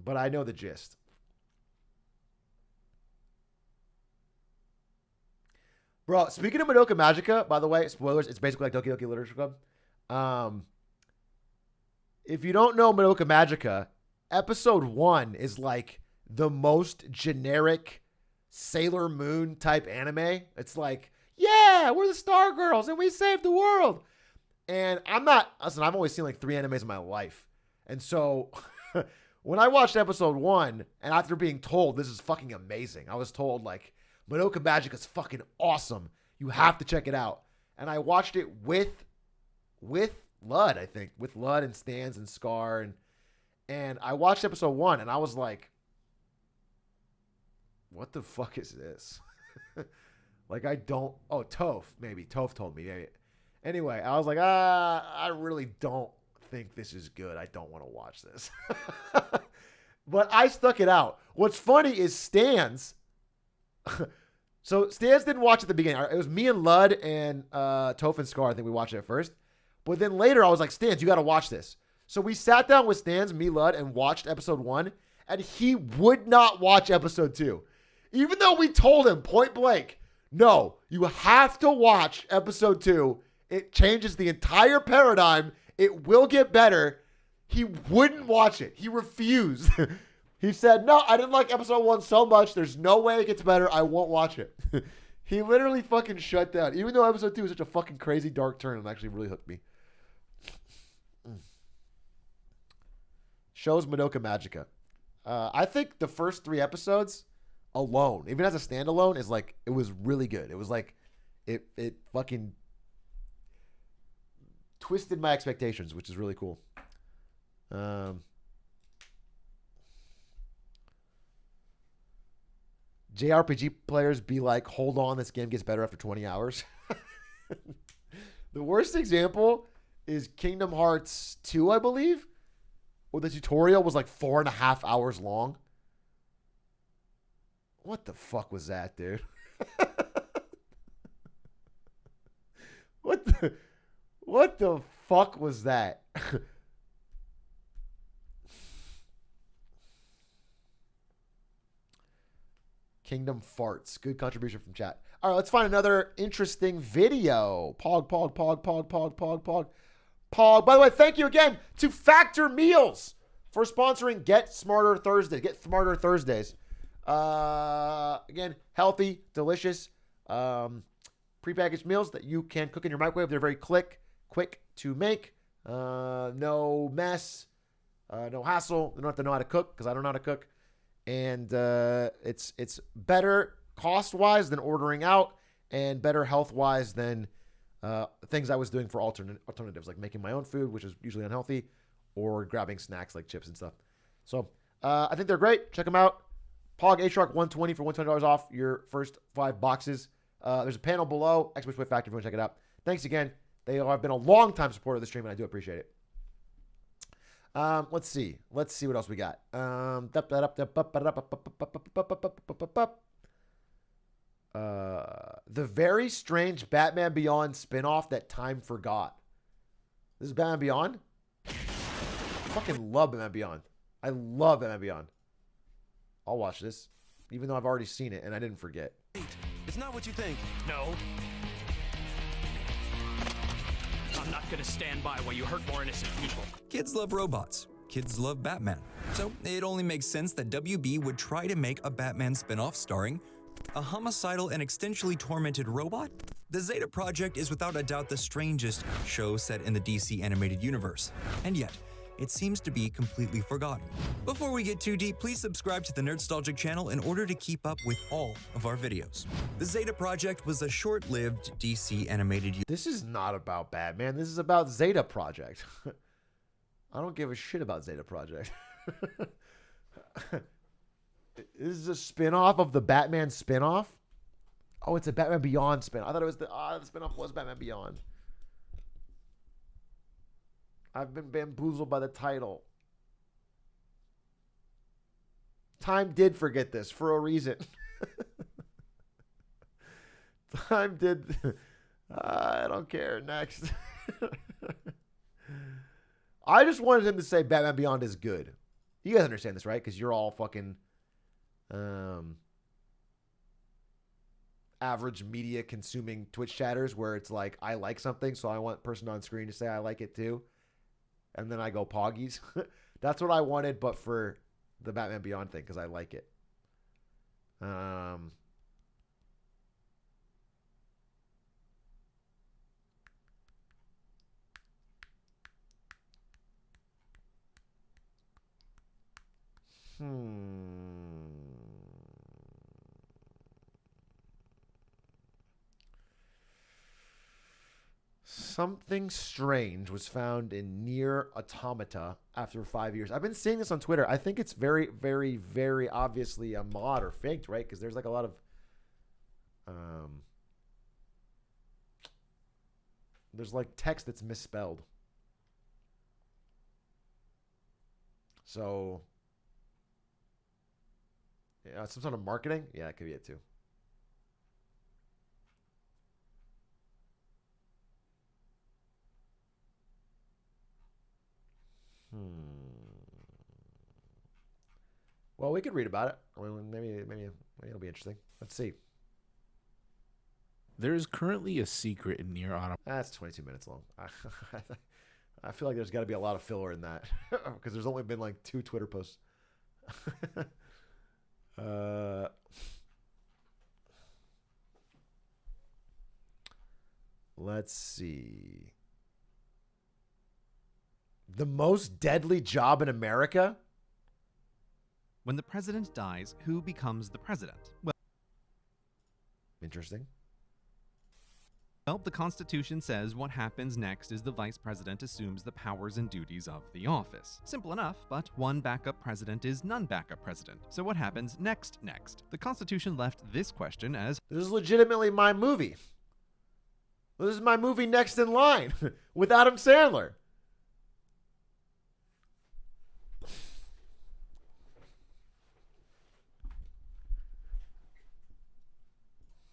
But I know the gist. Bro, speaking of Madoka Magica, by the way, spoilers, it's basically like Doki Doki Literature Club. If you don't know Madoka Magica, episode 1 is like the most generic Sailor Moon type anime. It's like, yeah, we're the Star Girls and we saved the world. And I've only seen like 3 animes in my life. And so when I watched episode 1, and after being told this is fucking amazing, I was told like, Madoka Magica is fucking awesome. You have to check it out. And I watched it with Lud, I think. With Lud and Stans and Scar. And I watched episode 1 and I was like, what the fuck is this? Like Toph, maybe. Toph told me. Maybe. Anyway, I was like, I really don't think this is good. I don't want to watch this. But I stuck it out. What's funny is Stans. So Stans didn't watch at the beginning. It was me and Lud and Toph and Scar. I think we watched it at first. But then later I was like, Stans, you got to watch this. So we sat down with Stans, me, Lud, and watched episode 1. And he would not watch episode 2. Even though we told him point blank, no, you have to watch episode 2. It changes the entire paradigm. It will get better. He wouldn't watch it. He refused. He said, no, I didn't like episode 1 so much. There's no way it gets better. I won't watch it. He literally fucking shut down. Even though episode 2 was such a fucking crazy dark turn and actually really hooked me. Shows Madoka Magica. I think the first 3 episodes alone, even as a standalone, is like, it was really good. It was like, it fucking twisted my expectations, which is really cool. JRPG players be like, hold on, this game gets better after 20 hours. The worst example is Kingdom Hearts 2, I believe, where the tutorial was like 4.5 hours long. What the fuck was that, dude? What the fuck was that? Kingdom Farts. Good contribution from chat. All right, let's find another interesting video. Pog. By the way, thank you again to Factor Meals for sponsoring Get Smarter Thursdays. Get Smarter Thursdays. Again, healthy, delicious, prepackaged meals that you can cook in your microwave. They're very quick to make. No mess, no hassle. You don't have to know how to cook because I don't know how to cook. And it's better cost-wise than ordering out and better health-wise than things I was doing for alternatives, like making my own food, which is usually unhealthy, or grabbing snacks like chips and stuff. So I think they're great. Check them out. Pog Atrioc 120 for $120 off your first 5 boxes. There's a panel below. Expert Swift Factory if you want to check it out. Thanks again. They have been a long-time supporter of the stream, and I do appreciate it. Let's see what else we got. The very strange Batman Beyond spinoff that time forgot. This is Batman Beyond? I fucking love Batman Beyond. I love Batman Beyond. I'll watch this, even though I've already seen it and I didn't forget. It's not what you think. No. I'm not gonna stand by while you hurt more innocent people. Kids love robots. Kids love Batman. So it only makes sense that WB would try to make a Batman spin-off starring a homicidal and existentially tormented robot? The Zeta Project is without a doubt the strangest show set in the DC animated universe. And yet, it seems to be completely forgotten. Before we get too deep, please subscribe to the Nerdstalgic channel in order to keep up with all of our videos. The Zeta Project was a short-lived DC animated... This is not about Batman. This is about Zeta Project. I don't give a shit about Zeta Project. This is a spin-off of the Batman spin-off? Oh, it's a Batman Beyond spin. I thought it was the spin-off was Batman Beyond. I've been bamboozled by the title. Time did forget this for a reason. Time did. I don't care. Next. I just wanted him to say Batman Beyond is good. You guys understand this, right? Because you're all fucking average media consuming Twitch chatters where it's like, I like something, so I want person on screen to say I like it too. And then I go poggies. That's what I wanted, but for the Batman Beyond thing, because I like it. Something strange was found in Near Automata after 5 years. I've been seeing this on Twitter. I think it's very, very, very obviously a mod or faked, right? Because there's like a lot of there's like text that's misspelled. So yeah, some sort of marketing. Yeah, it could be it too. Well, we could read about it. I mean, maybe it'll be interesting. Let's see. There is currently a secret in Near Automata. That's 22 minutes long. I feel like there's got to be a lot of filler in that because there's only been like 2 Twitter posts. Let's see. The most deadly job in America? When the president dies, who becomes the president? Well, interesting. Well, the Constitution says what happens next is the vice president assumes the powers and duties of the office. Simple enough, but one backup president is none backup president. So what happens next? The Constitution left this question as, this is legitimately my movie. This is my movie next in line with Adam Sandler.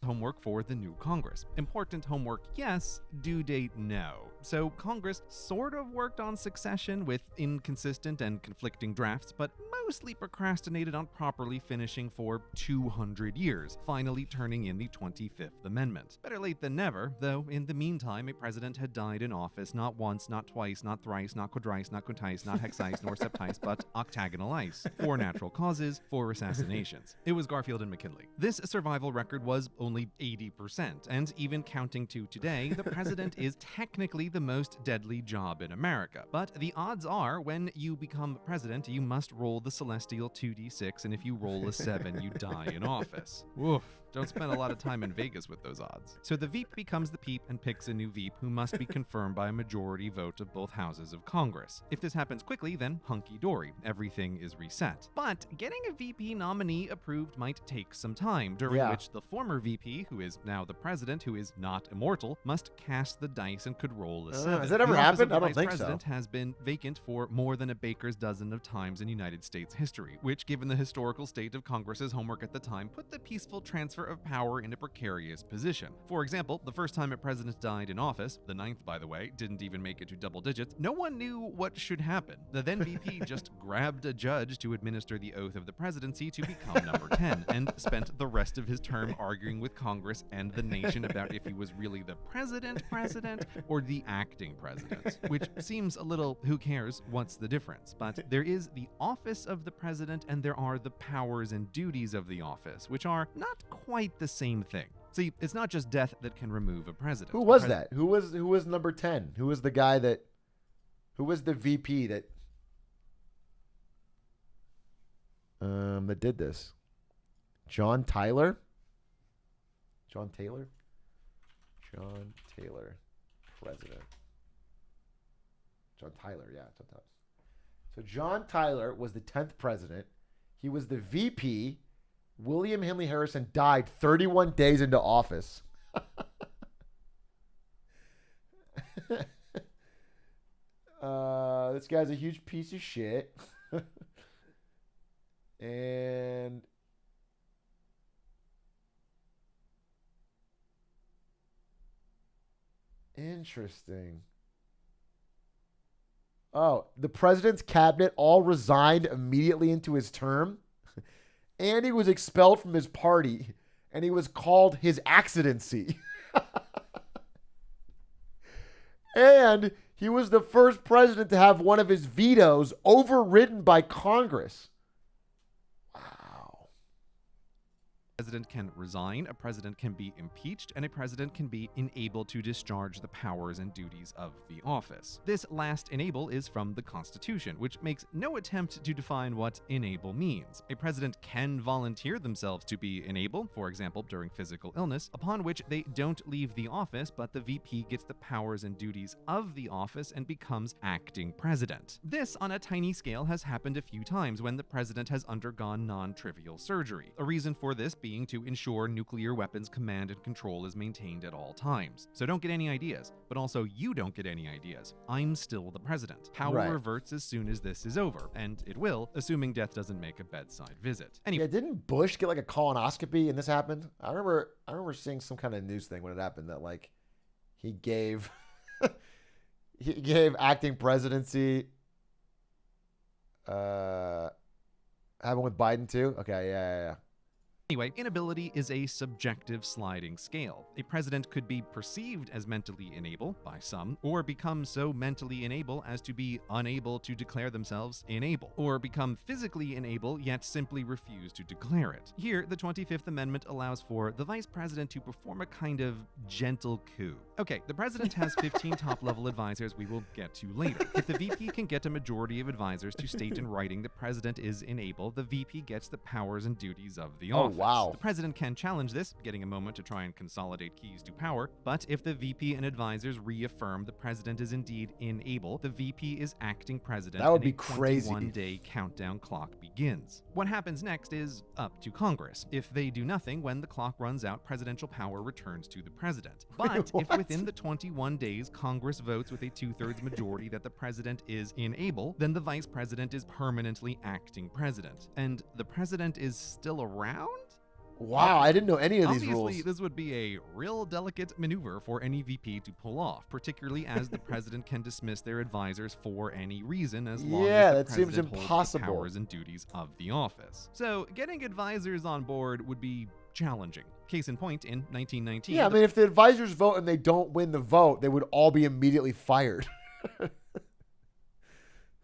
homework for the new Congress. Important homework, yes. Due date, no. So Congress sort of worked on succession with inconsistent and conflicting drafts, but mostly procrastinated on properly finishing for 200 years, finally turning in the 25th Amendment. Better late than never, though in the meantime, a president had died in office not once, not twice, not thrice, not quadrice, not quintice, not hexice, nor septice, but octagonalice. 4 natural causes, 4 assassinations. It was Garfield and McKinley. This survival record was only 80%, and even counting to today, the president is technically the most deadly job in America. But the odds are, when you become president, you must roll the celestial 2d6, and if you roll a 7, you die in office. Woof. Don't spend a lot of time in Vegas with those odds. So the Veep becomes the Peep and picks a new Veep who must be confirmed by a majority vote of both houses of Congress. If this happens quickly, then hunky-dory. Everything is reset. But getting a VP nominee approved might take some time, during which the former VP, who is now the president, who is not immortal, must cast the dice and could roll a 7. Has that ever happened? I don't think so. The president has been vacant for more than a baker's dozen of times in United States history, which, given the historical state of Congress's homework at the time, put the peaceful transfer of power in a precarious position. For example, the first time a president died in office, the 9th by the way, didn't even make it to double digits, no one knew what should happen. The then VP just grabbed a judge to administer the oath of the presidency to become number 10, and spent the rest of his term arguing with Congress and the nation about if he was really the president or the acting president, which seems a little who cares, what's the difference? But there is the office of the president and there are the powers and duties of the office, which are not quite the same thing. See, it's not just death that can remove a president. Who was that? Who was number 10? Who was the guy that, who was the VP that did this? John Taylor, president. John Tyler, yeah. So John Tyler was the 10th president. He was the VP. William Henley Harrison died 31 days into office. This guy's a huge piece of shit. And interesting. Oh, the president's cabinet all resigned immediately into his term. And he was expelled from his party. And he was called his accidency. And he was the first president to have one of his vetoes overridden by Congress. A president can resign, a president can be impeached, and a president can be enabled to discharge the powers and duties of the office. This last enable is from the Constitution, which makes no attempt to define what enable means. A president can volunteer themselves to be enabled, for example, during physical illness, upon which they don't leave the office, but the VP gets the powers and duties of the office and becomes acting president. This, on a tiny scale, has happened a few times when the president has undergone non-trivial surgery. A reason for this being to ensure nuclear weapons command and control is maintained at all times. So don't get any ideas, but also you don't get any ideas. I'm still the president. Power reverts as soon as this is over, and it will, assuming death doesn't make a bedside visit. Anyway, Yeah, didn't Bush get like a colonoscopy and this happened? I remember seeing some kind of news thing when it happened that like he gave he gave acting presidency happened with Biden too? Okay, yeah. Anyway, inability is a subjective sliding scale. A president could be perceived as mentally unable by some, or become so mentally unable as to be unable to declare themselves unable, or become physically unable yet simply refuse to declare it. Here, the 25th Amendment allows for the vice president to perform a kind of gentle coup. Okay, the president has 15 top-level advisors we will get to later. If the VP can get a majority of advisors to state in writing the president is unable, the VP gets the powers and duties of the office. Wow. The president can challenge this, getting a moment to try and consolidate keys to power, but if the VP and advisors reaffirm the president is indeed unable, the VP is acting president. That would and be a crazy. 21-day countdown clock begins. What happens next is up to Congress. If they do nothing when the clock runs out, presidential power returns to the president. But if within the 21 days Congress votes with a 2/3 majority that the president is unable, then the vice president is permanently acting president. And the president is still around? Wow, I didn't know any of these Obviously, rules. this would be a real delicate maneuver for any VP to pull off, particularly as the president can dismiss their advisors for any reason as long Yeah, as the that seems president holds the impossible. powers and duties of the office. So, getting advisors on board would be challenging. Case in point, in 1919... Yeah, I mean, if the advisors vote and they don't win the vote, they would all be immediately fired.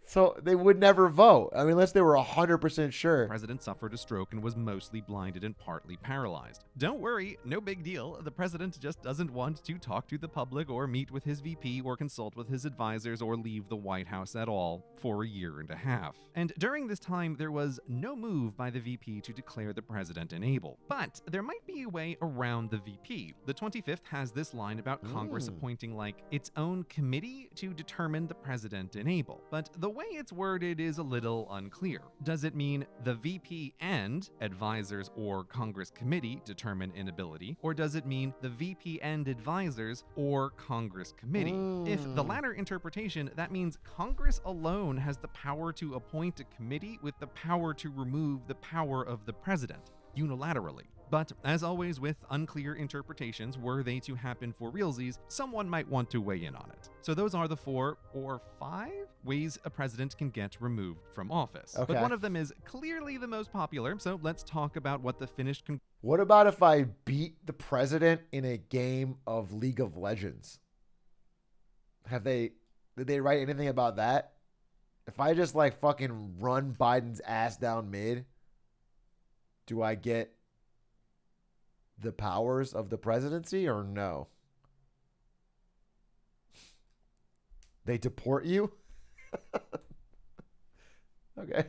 So they would never vote. I mean, unless they were 100% sure. The president suffered a stroke and was mostly blinded and partly paralyzed. Don't worry, no big deal. The president just doesn't want to talk to the public or meet with his VP or consult with his advisors or leave the White House at all for a year and a half. And during this time, there was no move by the VP to declare the president unable. But there might be a way around the VP. The 25th has this line about Congress appointing like its own committee to determine the president unable. But the way it's worded is a little unclear. Does it mean the VP and advisors or Congress committee determine inability, or does it mean the VP and advisors or Congress committee? If the latter interpretation, that means Congress alone has the power to appoint a committee with the power to remove the power of the president unilaterally. But, as always with unclear interpretations, were they to happen for realsies, someone might want to weigh in on it. So those are the 4 or 5 ways a president can get removed from office. Okay. But one of them is clearly the most popular, so let's talk about what the finished What about if I beat the president in a game of League of Legends? Did they write anything about that? If I just like fucking run Biden's ass down mid, do I get the powers of the presidency or no? They deport you? Okay.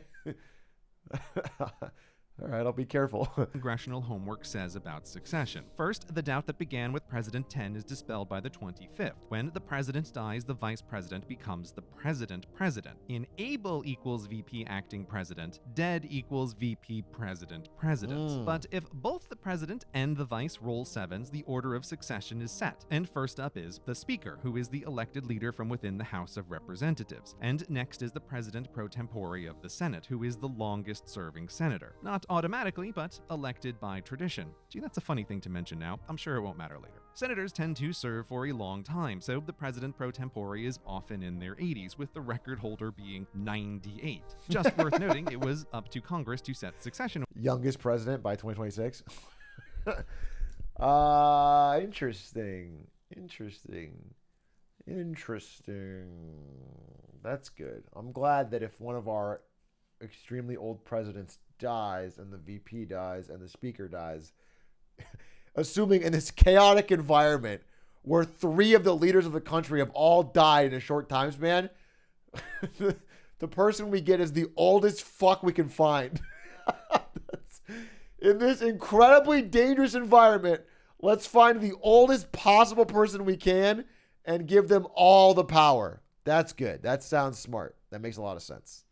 All right, I'll be careful. Congressional homework says about succession. First, the doubt that began with President 10 is dispelled by the 25th. When the president dies, the vice president becomes the president. In able equals VP acting president, dead equals VP president. But if both the president and the vice roll sevens, the order of succession is set. And first up is the speaker, who is the elected leader from within the House of Representatives. And next is the president pro tempore of the Senate, who is the longest serving senator. Not automatically, but elected by tradition. Gee, that's a funny thing to mention now. I'm sure it won't matter later. Senators tend to serve for a long time, so the president pro tempore is often in their 80s, with the record holder being 98. Just worth noting, it was up to Congress to set succession. Youngest president by 2026. Interesting. That's good. I'm glad that if one of our extremely old presidents dies and the VP dies and the speaker dies, assuming in this chaotic environment where 3 of the leaders of the country have all died in a short time span, the person we get is the oldest fuck we can find. In this incredibly dangerous environment, let's find the oldest possible person we can and give them all the power. That's good. That sounds smart. That makes a lot of sense.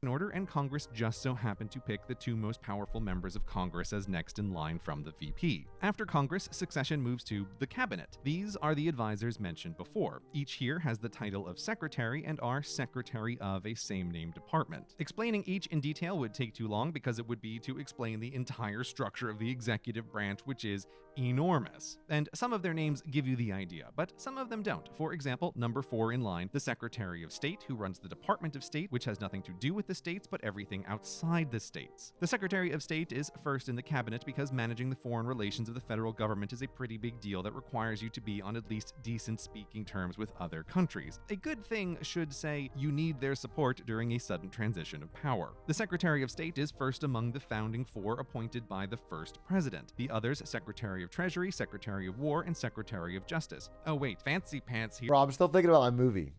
In order, and Congress just so happened to pick the 2 most powerful members of Congress as next in line from the VP. After Congress, succession moves to the cabinet. These are the advisors mentioned before. Each here has the title of secretary and are secretary of a same-name department. Explaining each in detail would take too long because it would be to explain the entire structure of the executive branch, which is enormous. And some of their names give you the idea, but some of them don't. For example, number 4 in line, the Secretary of State, who runs the Department of State, which has nothing to do with the states, but everything outside the states. The Secretary of State is first in the cabinet because managing the foreign relations of the federal government is a pretty big deal that requires you to be on at least decent speaking terms with other countries. A good thing should say you need their support during a sudden transition of power. The Secretary of State is first among the founding 4 appointed by the first president. The others, Secretary of Treasury, Secretary of War, and Secretary of Justice. Oh wait, fancy pants here. Bro, I'm still thinking about my movie.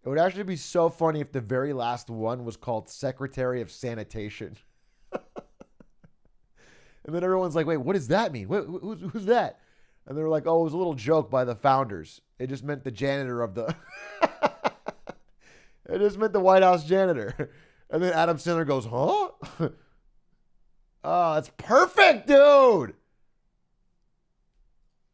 It would actually be so funny if the very last one was called Secretary of Sanitation. And then everyone's like, wait, what does that mean? Who's that? And they were like, oh, it was a little joke by the founders. It just meant the janitor of the... It just meant the White House janitor. And then Adam Sandler goes, huh? Oh, that's perfect, dude.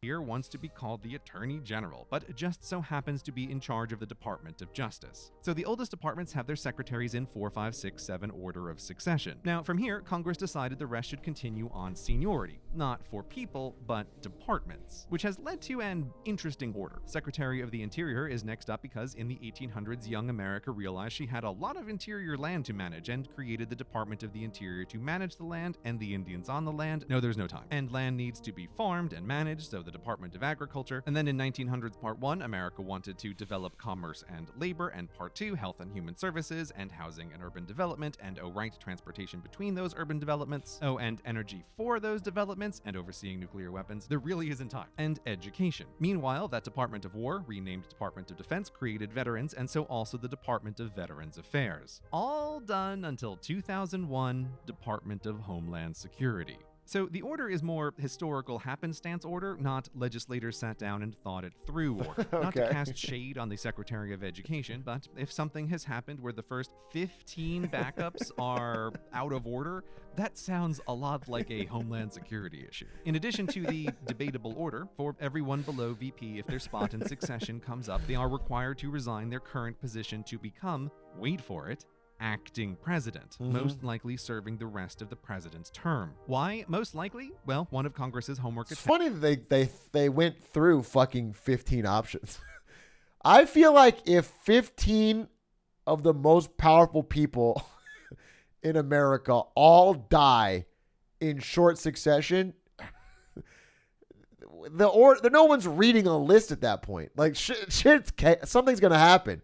Here wants to be called the Attorney General, but just so happens to be in charge of the Department of Justice. So the oldest departments have their secretaries in 4, 5, 6, 7 order of succession. Now, from here, Congress decided the rest should continue on seniority, not for people, but departments, which has led to an interesting order. Secretary of the Interior is next up because in the 1800s, young America realized she had a lot of interior land to manage and created the Department of the Interior to manage the land and the Indians on the land. No, there's no time. And land needs to be farmed and managed, so the Department of Agriculture. And then in 1900s Part 1, America wanted to develop commerce and labor, and Part 2, Health and Human Services, and Housing and Urban Development, and transportation between those urban developments, and energy for those developments, and overseeing nuclear weapons. There really isn't time. And education. Meanwhile, that Department of War, renamed Department of Defense, created veterans, and so also the Department of Veterans Affairs. All done until 2001, Department of Homeland Security. So the order is more historical happenstance order, not legislators sat down and thought it through order. Not to cast shade on the Secretary of Education, but if something has happened where the first 15 backups are out of order, that sounds a lot like a Homeland Security issue. In addition to the debatable order, for everyone below VP, if their spot in succession comes up, they are required to resign their current position to become, wait for it, acting president, most likely serving the rest of the president's term. Why most likely? Well, one of Congress's homework... It's funny that they went through fucking 15 options. I feel like if 15 of the most powerful people in America all die in short succession, no one's reading a list at that point. Like, something's going to happen.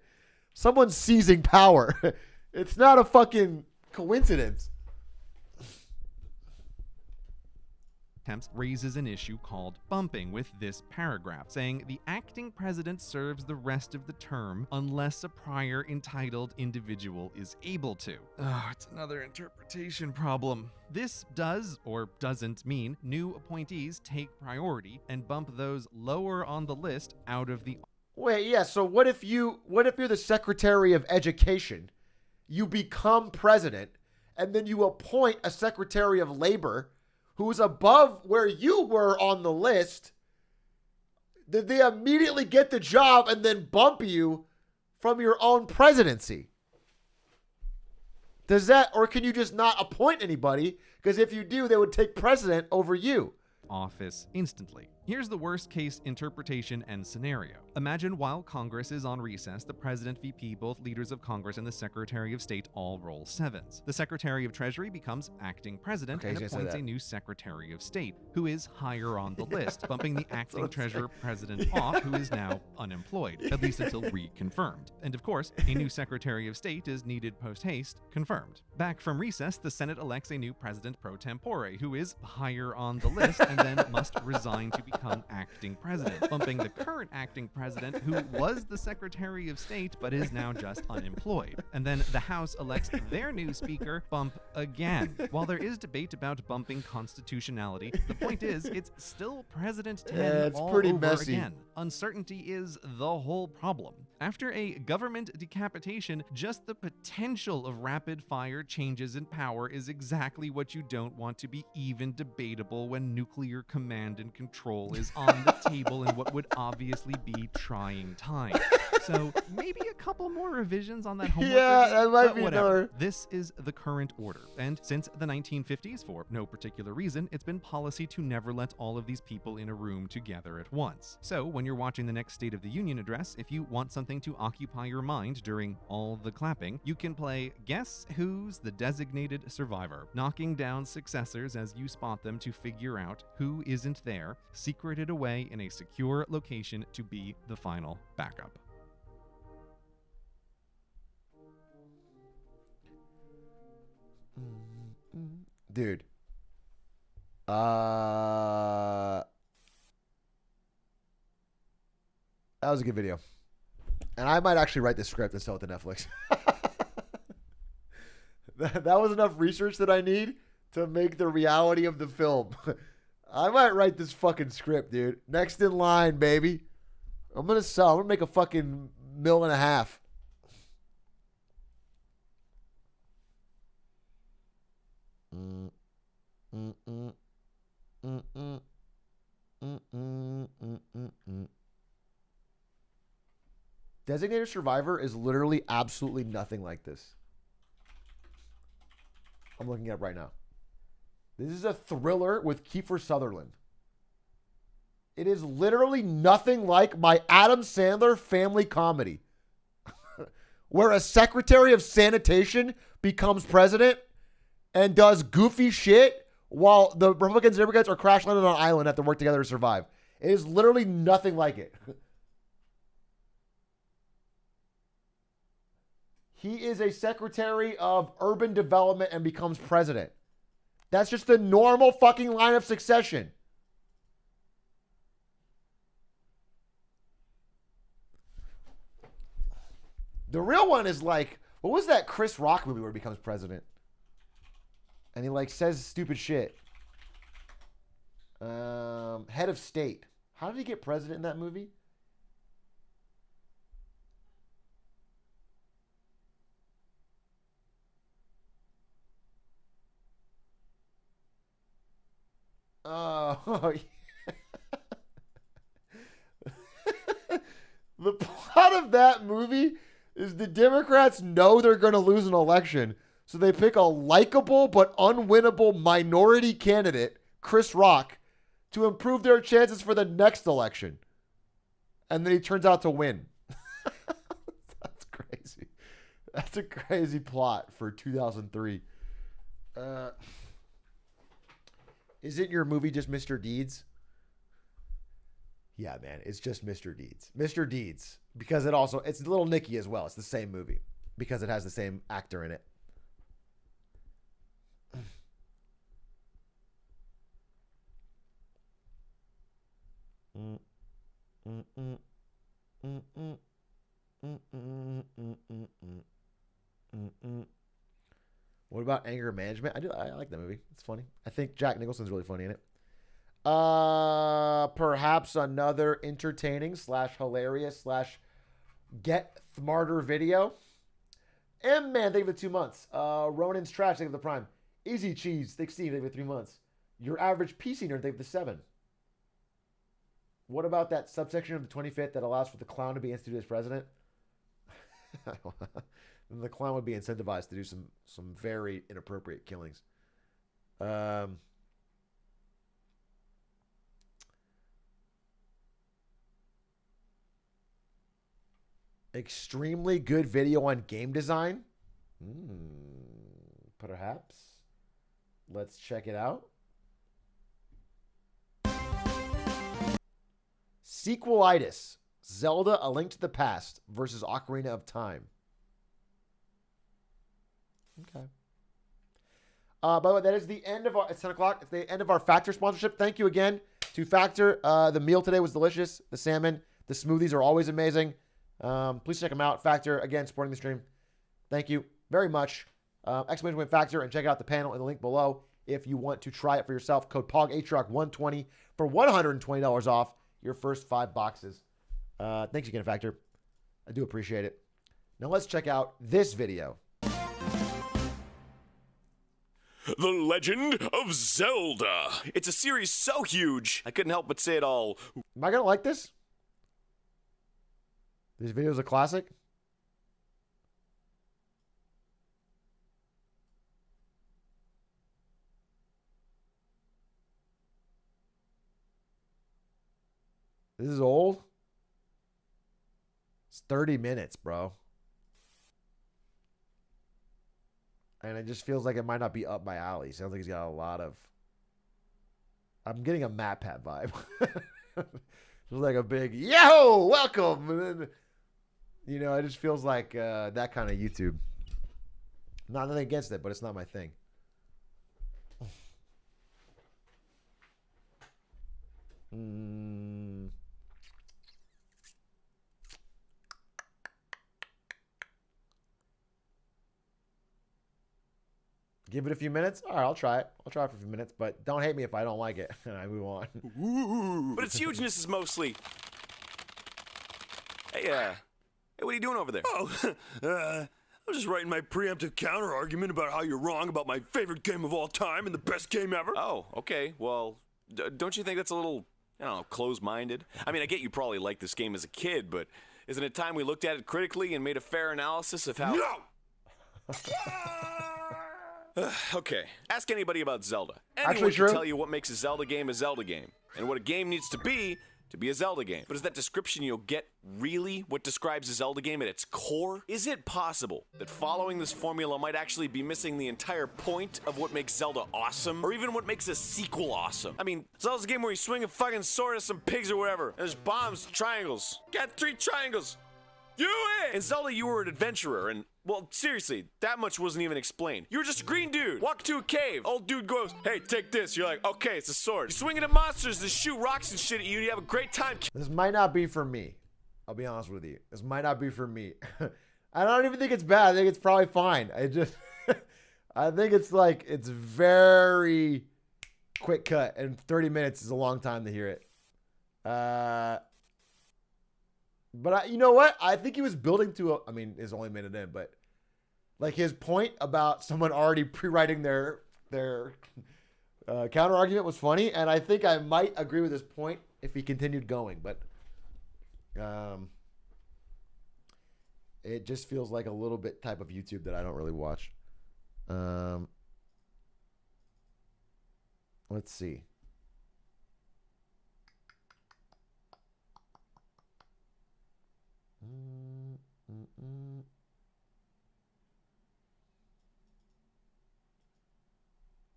Someone's seizing power. It's not a fucking coincidence. attempts raises an issue called bumping with this paragraph, saying the acting president serves the rest of the term unless a prior entitled individual is able to. Oh, it's another interpretation problem. This does or doesn't mean new appointees take priority and bump those lower on the list out of the... Wait, yeah, so what if you're the Secretary of Education, you become president, and then you appoint a Secretary of Labor who's above where you were on the list? Did they immediately get the job and then bump you from your own presidency? Does that, or can you just not appoint anybody? Because if you do, they would take precedent over you. Office instantly. Here's the worst case interpretation and scenario. Imagine while Congress is on recess, the President, VP, both leaders of Congress, and the Secretary of State all roll sevens. The Secretary of Treasury becomes acting president and appoints a new Secretary of State, who is higher on the list, bumping the acting Treasurer President off, who is now unemployed, at least until reconfirmed. And of course, a new Secretary of State is needed post-haste, confirmed. Back from recess, the Senate elects a new President pro tempore, who is higher on the list and then must resign to become acting president, bumping the current acting president, who was the Secretary of State but is now just unemployed. And then the House elects their new speaker, bump again. While there is debate about bumping constitutionality, the point is it's still President 10 it's all pretty over messy. again. Uncertainty is the whole problem. After a government decapitation, just the potential of rapid-fire changes in power is exactly what you don't want to be even debatable when nuclear command and control is on the table in what would obviously be trying times. So maybe a couple more revisions on that homework. Yeah, that might but be whatever. another. This is the current order, and since the 1950s, for no particular reason, it's been policy to never let all of these people in a room together at once. So when you're watching the next State of the Union address, if you want something to occupy your mind during all the clapping, you can play Guess Who's the Designated Survivor, knocking down successors as you spot them to figure out who isn't there, secreted away in a secure location to be the final backup. Dude. That was a good video. And I might actually write this script and sell it to Netflix. that was enough research that I need to make the reality of the film. I might write this fucking script, dude. Next in line, baby. I'm going to sell. I'm going to make a fucking $1.5 million. Designated Survivor is literally absolutely nothing like this. I'm looking at it right now. This is a thriller with Kiefer Sutherland. It is literally nothing like my Adam Sandler family comedy, where a Secretary of Sanitation becomes president and does goofy shit while the Republicans and Democrats are crash landing on an island and have to work together to survive. It is literally nothing like it. He is a Secretary of Urban Development and becomes president. That's just the normal fucking line of succession. The real one is like, what was that Chris Rock movie where he becomes president? And he like says stupid shit. Head of State. How did he get president in that movie? Oh, the plot of that movie is the Democrats know they're going to lose an election, so they pick a likable but unwinnable minority candidate, Chris Rock, to improve their chances for the next election. And then he turns out to win. That's crazy. That's a crazy plot for 2003. Isn't your movie just Mr. Deeds? Yeah, man, it's just Mr. Deeds. Mr. Deeds, because it's Little Nicky as well. It's the same movie because it has the same actor in it. What about Anger Management? I like that movie. It's funny. I think Jack Nicholson's really funny in it. Perhaps another entertaining / hilarious / get smarter video. M-Man, thank you for 2 months. Ronan's Trash, thank you for the Prime. Easy Cheese, thank Steve, thank you for 3 months. Your Average PC Nerd, thank you for the 7. What about that subsection of the 25th that allows for the clown to be instituted as president? Then the clown would be incentivized to do some very inappropriate killings. Extremely good video on game design. Perhaps. Let's check it out. Sequelitis. Zelda: A Link to the Past versus Ocarina of Time. Okay. By the way, that is the end of our. It's 10 o'clock. It's the end of our Factor sponsorship. Thank you again to Factor. The meal today was delicious. The salmon, the smoothies are always amazing. Please check them out. Factor, again, supporting the stream. Thank you very much. Exclamation point Factor, and check out the panel in the link below if you want to try it for yourself. Code POG120 for $120 off your first 5 boxes. Thanks again, Factor. I do appreciate it. Now let's check out this video. The Legend of Zelda. It's a series so huge, I couldn't help but say it all. Am I going to like this? This video is a classic. This is old. It's 30 minutes, bro. And it just feels like it might not be up my alley. Sounds like he's got a lot of... I'm getting a MatPat vibe. Feels like a big, yo, welcome. And then, you know, it just feels like that kind of YouTube. Nothing against it, but it's not my thing. Give it a few minutes. All right, I'll try it. I'll try it for a few minutes, but don't hate me if I don't like it. I move on. But its hugeness is mostly... Hey, what are you doing over there? Oh, I was just writing my preemptive counter argument about how you're wrong about my favorite game of all time and the best game ever. Oh, okay. Well, don't you think that's a little, I don't know, closed-minded? I mean, I get you probably liked this game as a kid, but isn't it time we looked at it critically and made a fair analysis of how... No! Okay, ask anybody about Zelda. Anyone can tell you what makes a Zelda game, and what a game needs to be a Zelda game. But is that description you'll get really what describes a Zelda game at its core? Is it possible that following this formula might actually be missing the entire point of what makes Zelda awesome? Or even what makes a sequel awesome? I mean, Zelda's a game where you swing a fucking sword at some pigs or whatever, and there's bombs, triangles. Got 3 triangles. You win! In Zelda, you were an adventurer, and, well, seriously, that much wasn't even explained. You were just a green dude. Walk to a cave. Old dude goes, hey, take this. You're like, okay, it's a sword. You swing it at monsters that shoot rocks and shit at you, and you have a great time. This might not be for me. I'll be honest with you. This might not be for me. I don't even think it's bad. I think it's probably fine. I just, I think it's like, it's very quick cut, and 30 minutes is a long time to hear it. But you know what? I think he was building to a, I mean, it's only a minute in, but like his point about someone already pre-writing their counter argument was funny. And I think I might agree with his point if he continued going, but it just feels like a little bit type of YouTube that I don't really watch. Let's see.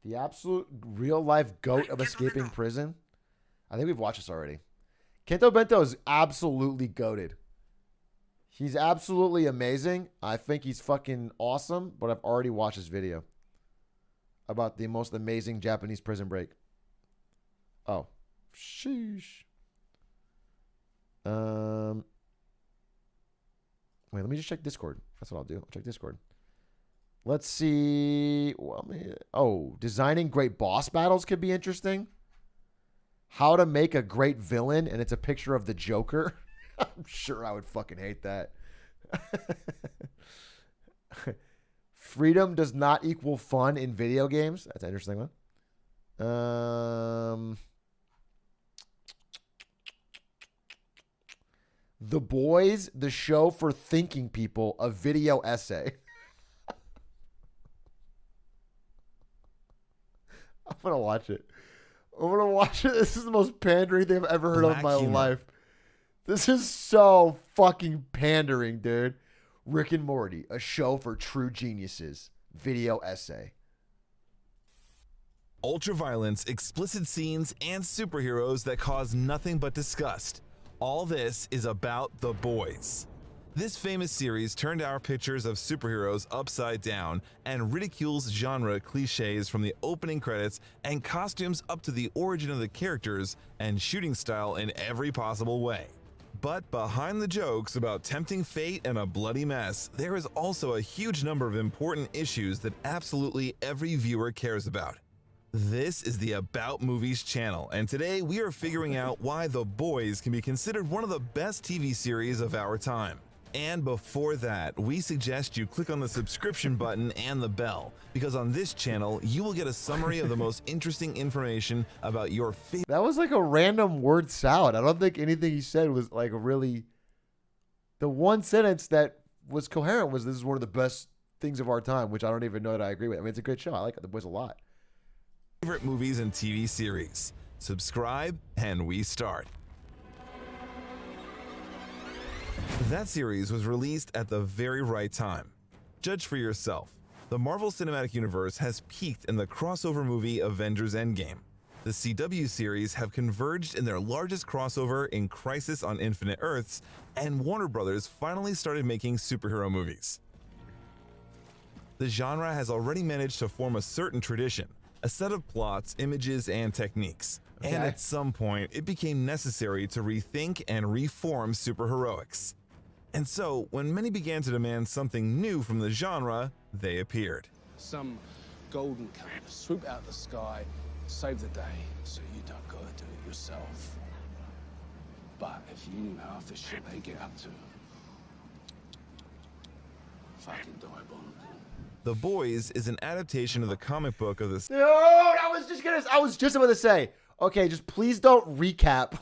The absolute real life goat of escaping prison. I think we've watched this already. Kento Bento is absolutely goated. He's absolutely amazing. I think he's fucking awesome, but I've already watched this video about the most amazing Japanese prison break. Oh, sheesh. Wait, let me just check Discord. That's what I'll do. I'll check Discord. Let's see. Well, designing great boss battles could be interesting. How to make a great villain, and it's a picture of the Joker. I'm sure I would fucking hate that. Freedom does not equal fun in video games. That's an interesting one. The Boys, the show for thinking people, a video essay. I'm going to watch it. I'm going to watch it. This is the most pandering thing I've ever heard of in my life. This is so fucking pandering, dude. Rick and Morty, a show for true geniuses. Video essay. Ultra-violence, explicit scenes, and superheroes that cause nothing but disgust. All this is about The Boys. This famous series turned our pictures of superheroes upside down and ridicules genre cliches from the opening credits and costumes up to the origin of the characters and shooting style in every possible way. But behind the jokes about tempting fate and a bloody mess, there is also a huge number of important issues that absolutely every viewer cares about. This is the About Movies channel, and today we are figuring out why The Boys can be considered one of the best TV series of our time. And before that, we suggest you click on the subscription button and the bell, because on this channel, you will get a summary of the most interesting information about your favorite. That was like a random word salad. I don't think anything he said was like a really... The one sentence that was coherent was, this is one of the best things of our time, which I don't even know that I agree with. I mean, it's a great show. I like The Boys a lot. Favorite movies and TV series. Subscribe, and we start. That series was released at the very right time. Judge for yourself. The Marvel Cinematic Universe has peaked in the crossover movie Avengers Endgame. The CW series have converged in their largest crossover in Crisis on Infinite Earths, and Warner Brothers finally started making superhero movies. The genre has already managed to form a certain tradition, a set of plots, images, and techniques. And at some point, it became necessary to rethink and reform superheroics. And so, when many began to demand something new from the genre, they appeared. Some golden cup swoop out the sky, save the day, so you don't gotta do it yourself. But if you knew half the shit they get up to, fucking diabolical. The Boys is an adaptation of the comic book of the... No, I was just about to say, okay, just please don't recap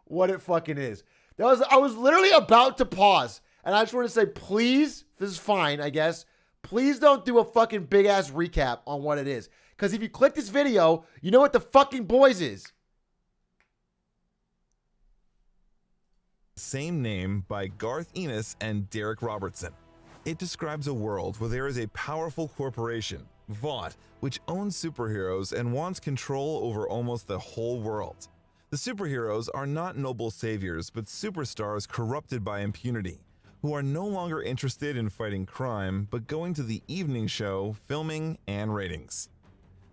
what it fucking is. I was literally about to pause, and I just want to say, please, this is fine, I guess. Please don't do a fucking big-ass recap on what it is. Because if you click this video, you know what the fucking Boys is. Same name by Garth Ennis and Derek Robertson. It describes a world where there is a powerful corporation, Vought, which owns superheroes and wants control over almost the whole world. The superheroes are not noble saviors, but superstars corrupted by impunity, who are no longer interested in fighting crime, but going to the evening show, filming, and ratings.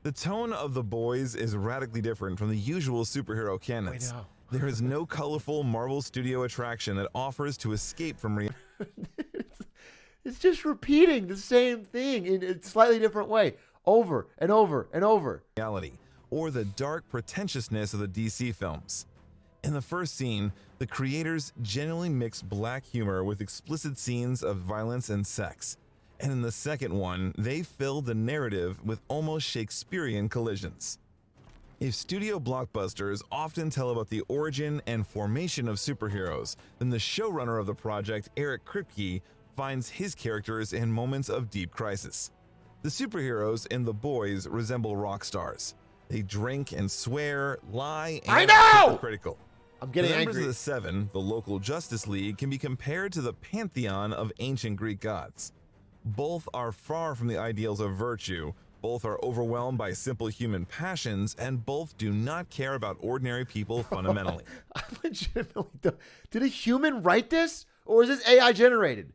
The tone of The Boys is radically different from the usual superhero canons. There is no colorful Marvel Studio attraction that offers to escape from reality. It's just repeating the same thing in a slightly different way, over and over and over. Or the dark pretentiousness of the DC films. In the first scene, the creators genuinely mix black humor with explicit scenes of violence and sex. And in the second one, they filled the narrative with almost Shakespearean collisions. If studio blockbusters often tell about the origin and formation of superheroes, then the showrunner of the project, Eric Kripke, finds his characters in moments of deep crisis. The superheroes in The Boys resemble rock stars. They drink and swear, lie, and are hypocritical. I'm getting the members angry. of the Seven, the local Justice League, can be compared to the pantheon of ancient Greek gods. Both are far from the ideals of virtue, both are overwhelmed by simple human passions, and both do not care about ordinary people fundamentally. I legitimately don't. Did a human write this? Or is this AI generated?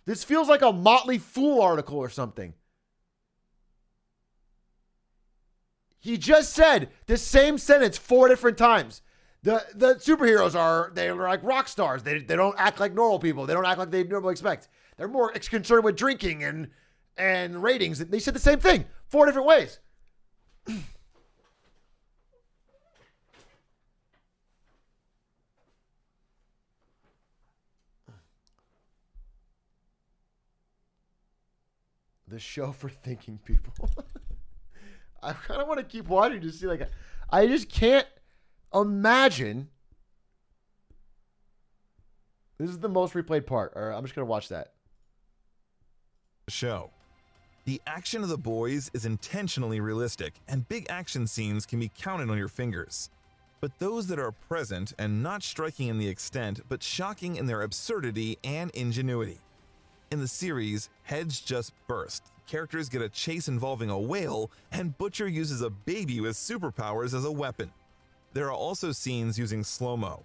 This feels like a Motley Fool article or something. He just said the same sentence 4 different times. The superheroes they're like rock stars. They don't act like normal people. They don't act like they normally expect. They're more concerned with drinking and ratings. They said the same thing 4 different ways. The show for thinking people. I kind of want to keep watching to see, like, I just can't imagine. This is the most replayed part. All right, I'm just going to watch that. Show. The action of The Boys is intentionally realistic, and big action scenes can be counted on your fingers. But those that are present and not striking in the extent, but shocking in their absurdity and ingenuity. In the series, heads just burst. Characters get a chase involving a whale, and Butcher uses a baby with superpowers as a weapon. There are also scenes using slow-mo.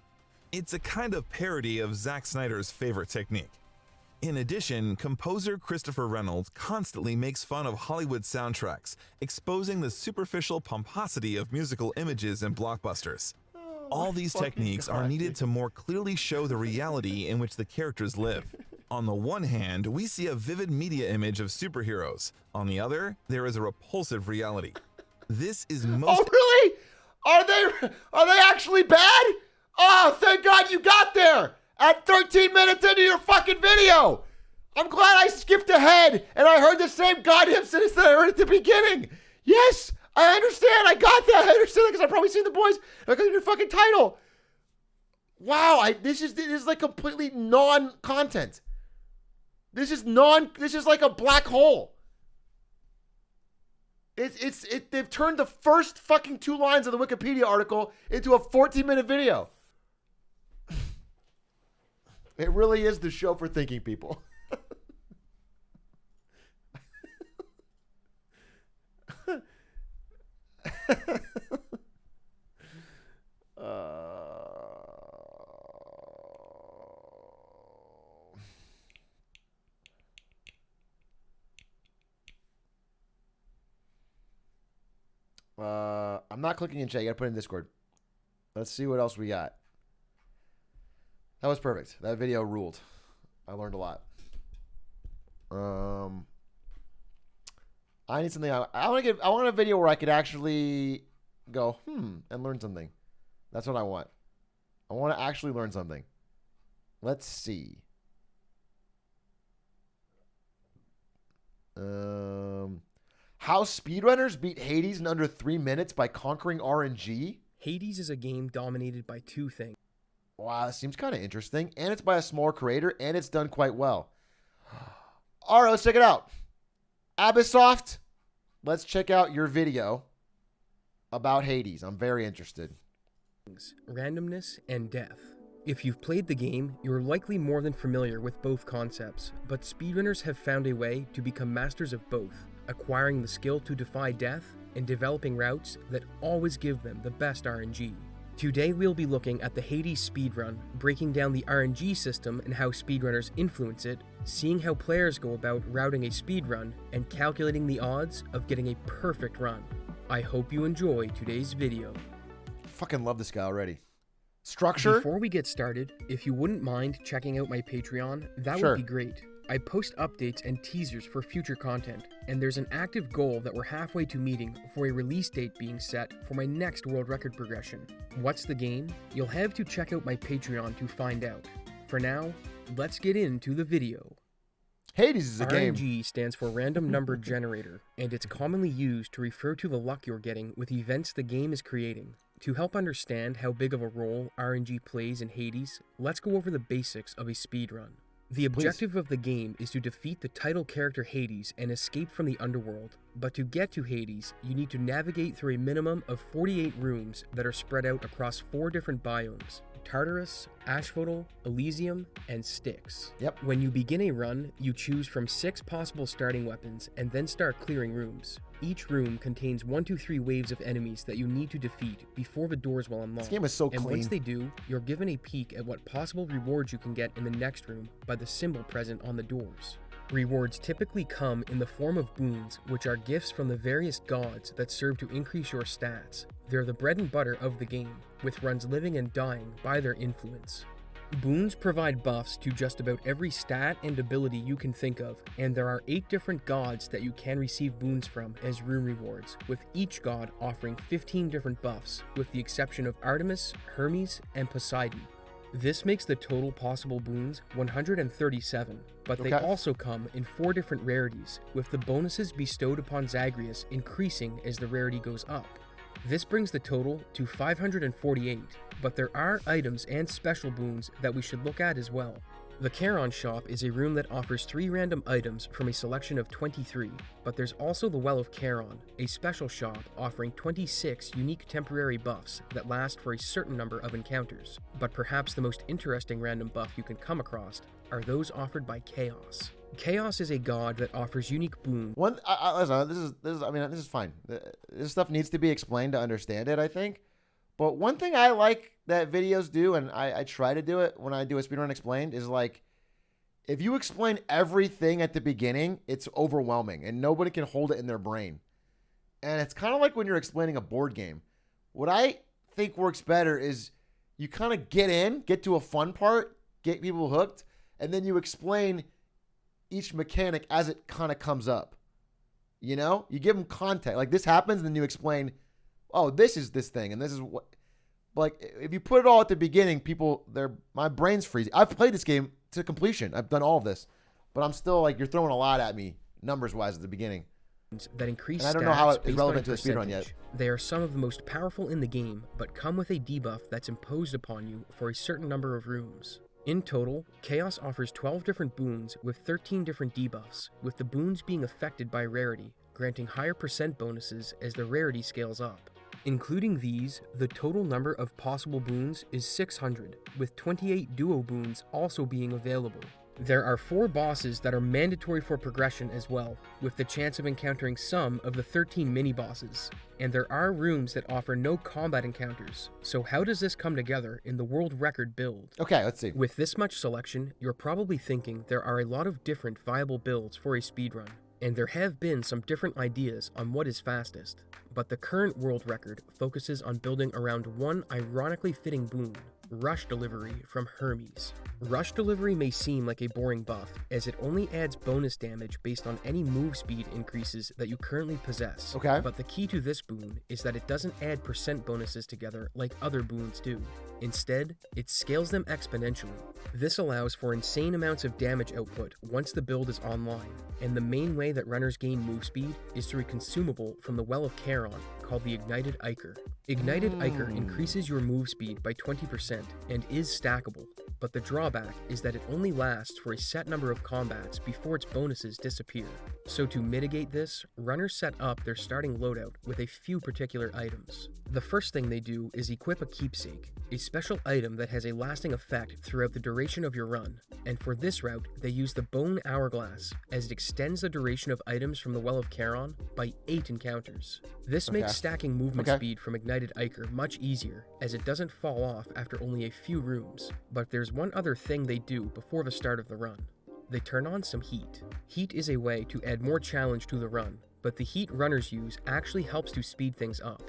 It's a kind of parody of Zack Snyder's favorite technique. In addition, composer Christopher Reynolds constantly makes fun of Hollywood soundtracks, exposing the superficial pomposity of musical images and blockbusters. All these techniques are needed to more clearly show the reality in which the characters live. On the one hand, we see a vivid media image of superheroes. On the other, there is a repulsive reality. This is most— Oh, really? Are they actually bad? Oh, thank God you got there at 13 minutes into your fucking video. I'm glad I skipped ahead and I heard the same goddamn sentence that I heard at the beginning. Yes, I understand. I got that. I understand that because I've probably seen The Boys because of your fucking title. Wow, this is like completely non-content. This is like a black hole. They've turned the first fucking 2 lines of the Wikipedia article into a 14-minute video. It really is the show for thinking people. I'm not clicking in chat. You gotta put it in Discord. Let's see what else we got. That was perfect. That video ruled. I learned a lot. I need something. I want a video where I could actually go and learn something. That's what I want. I want to actually learn something. Let's see. How speedrunners beat Hades in under 3 minutes by conquering RNG. Hades is a game dominated by 2 things. Wow, that seems kind of interesting. And it's by a smaller creator, and it's done quite well. All right, let's check it out. Abisoft, let's check out your video about Hades. I'm very interested. Randomness and death. If you've played the game, you're likely more than familiar with both concepts, but speedrunners have found a way to become masters of both, acquiring the skill to defy death and developing routes that always give them the best RNG. Today we'll be looking at the Hades speedrun, breaking down the RNG system and how speedrunners influence it, seeing how players go about routing a speedrun, and calculating the odds of getting a perfect run. I hope you enjoy today's video. Fucking love this guy already. Structure? Before we get started, if you wouldn't mind checking out my Patreon, that would be great. I post updates and teasers for future content, and there's an active goal that we're halfway to meeting for a release date being set for my next world record progression. What's the game? You'll have to check out my Patreon to find out. For now, let's get into the video. Hades is a game. RNG stands for Random Number Generator, and it's commonly used to refer to the luck you're getting with events the game is creating. To help understand how big of a role RNG plays in Hades, let's go over the basics of a speedrun. The objective of the game is to defeat the title character Hades and escape from the underworld, but to get to Hades, you need to navigate through a minimum of 48 rooms that are spread out across 4 different biomes: Tartarus, Asphodel, Elysium, and Styx. When you begin a run, you choose from 6 possible starting weapons and then start clearing rooms. Each room contains 1 to 3 waves of enemies that you need to defeat before the doors will unlock. This game is so and clean. once they do, you're given a peek at what possible rewards you can get in the next room by the symbol present on the doors. Rewards typically come in the form of boons, which are gifts from the various gods that serve to increase your stats. They're the bread and butter of the game, with runs living and dying by their influence. Boons provide buffs to just about every stat and ability you can think of, and there are 8 different gods that you can receive boons from as rune rewards, with each god offering 15 different buffs, with the exception of Artemis, Hermes, and Poseidon. This makes the total possible boons 137, but they also come in 4 different rarities, with the bonuses bestowed upon Zagreus increasing as the rarity goes up. This brings the total to 548, but there are items and special boons that we should look at as well. The Charon shop is a room that offers 3 random items from a selection of 23, but there's also the Well of Charon, a special shop offering 26 unique temporary buffs that last for a certain number of encounters. But perhaps the most interesting random buff you can come across are those offered by Chaos. Chaos is a god that offers unique boons. Listen, this is fine. This stuff needs to be explained to understand it, I think. But one thing I like that videos do, and I try to do it when I do a speedrun explained, is like, if you explain everything at the beginning, it's overwhelming and nobody can hold it in their brain. And it's kind of like when you're explaining a board game. What I think works better is you kind of get to a fun part, get people hooked, and then you explain each mechanic as it kind of comes up. You know? You give them context. Like, this happens, and then you explain, oh, this is this thing, and this is what... Like, if you put it all at the beginning, my brain's freezing. I've played this game to completion. I've done all of this. But I'm still, like, you're throwing a lot at me, numbers-wise, at the beginning. That increase and I don't know how it's based relevant on to the speedrun yet. They are some of the most powerful in the game, but come with a debuff that's imposed upon you for a certain number of rooms. In total, Chaos offers 12 different boons with 13 different debuffs, with the boons being affected by rarity, granting higher percent bonuses as the rarity scales up. Including these, the total number of possible boons is 600, with 28 duo boons also being available. There are 4 bosses that are mandatory for progression as well, with the chance of encountering some of the 13 mini-bosses. And there are rooms that offer no combat encounters. So how does this come together in the world record build? Okay, let's see. With this much selection, you're probably thinking there are a lot of different viable builds for a speedrun. And there have been some different ideas on what is fastest. But the current world record focuses on building around one ironically fitting boon, Rush Delivery from Hermes. Rush Delivery may seem like a boring buff, as it only adds bonus damage based on any move speed increases that you currently possess. Okay. But the key to this boon is that it doesn't add percent bonuses together like other boons do. Instead, it scales them exponentially. This allows for insane amounts of damage output once the build is online, and the main way that runners gain move speed is through a consumable from the Well of Charon called the Ignited Ichor. Ignited Ichor increases your move speed by 20% and is stackable, but the drawback is that it only lasts for a set number of combats before its bonuses disappear. So to mitigate this, runners set up their starting loadout with a few particular items. The first thing they do is equip a Keepsake, a special item that has a lasting effect throughout the duration of your run, and for this route, they use the Bone Hourglass, as it extends the duration of items from the Well of Charon by 8 encounters. This makes stacking movement speed from Ignited Ichor much easier, as it doesn't fall off after only a few rooms. But there's one other thing they do before the start of the run. They turn on some heat. Heat is a way to add more challenge to the run, but the heat runners use actually helps to speed things up.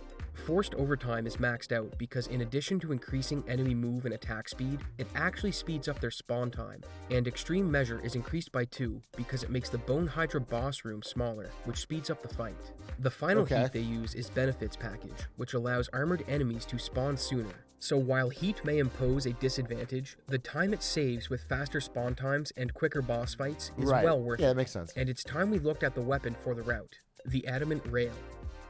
Forced overtime is maxed out because in addition to increasing enemy move and attack speed, it actually speeds up their spawn time, and extreme measure is increased by 2 because it makes the Bone Hydra boss room smaller, which speeds up the fight. The final heat they use is Benefits Package, which allows armored enemies to spawn sooner. So while heat may impose a disadvantage, the time it saves with faster spawn times and quicker boss fights is well worth it. Yeah, that makes sense. And it's time we looked at the weapon for the route, the Adamant Rail.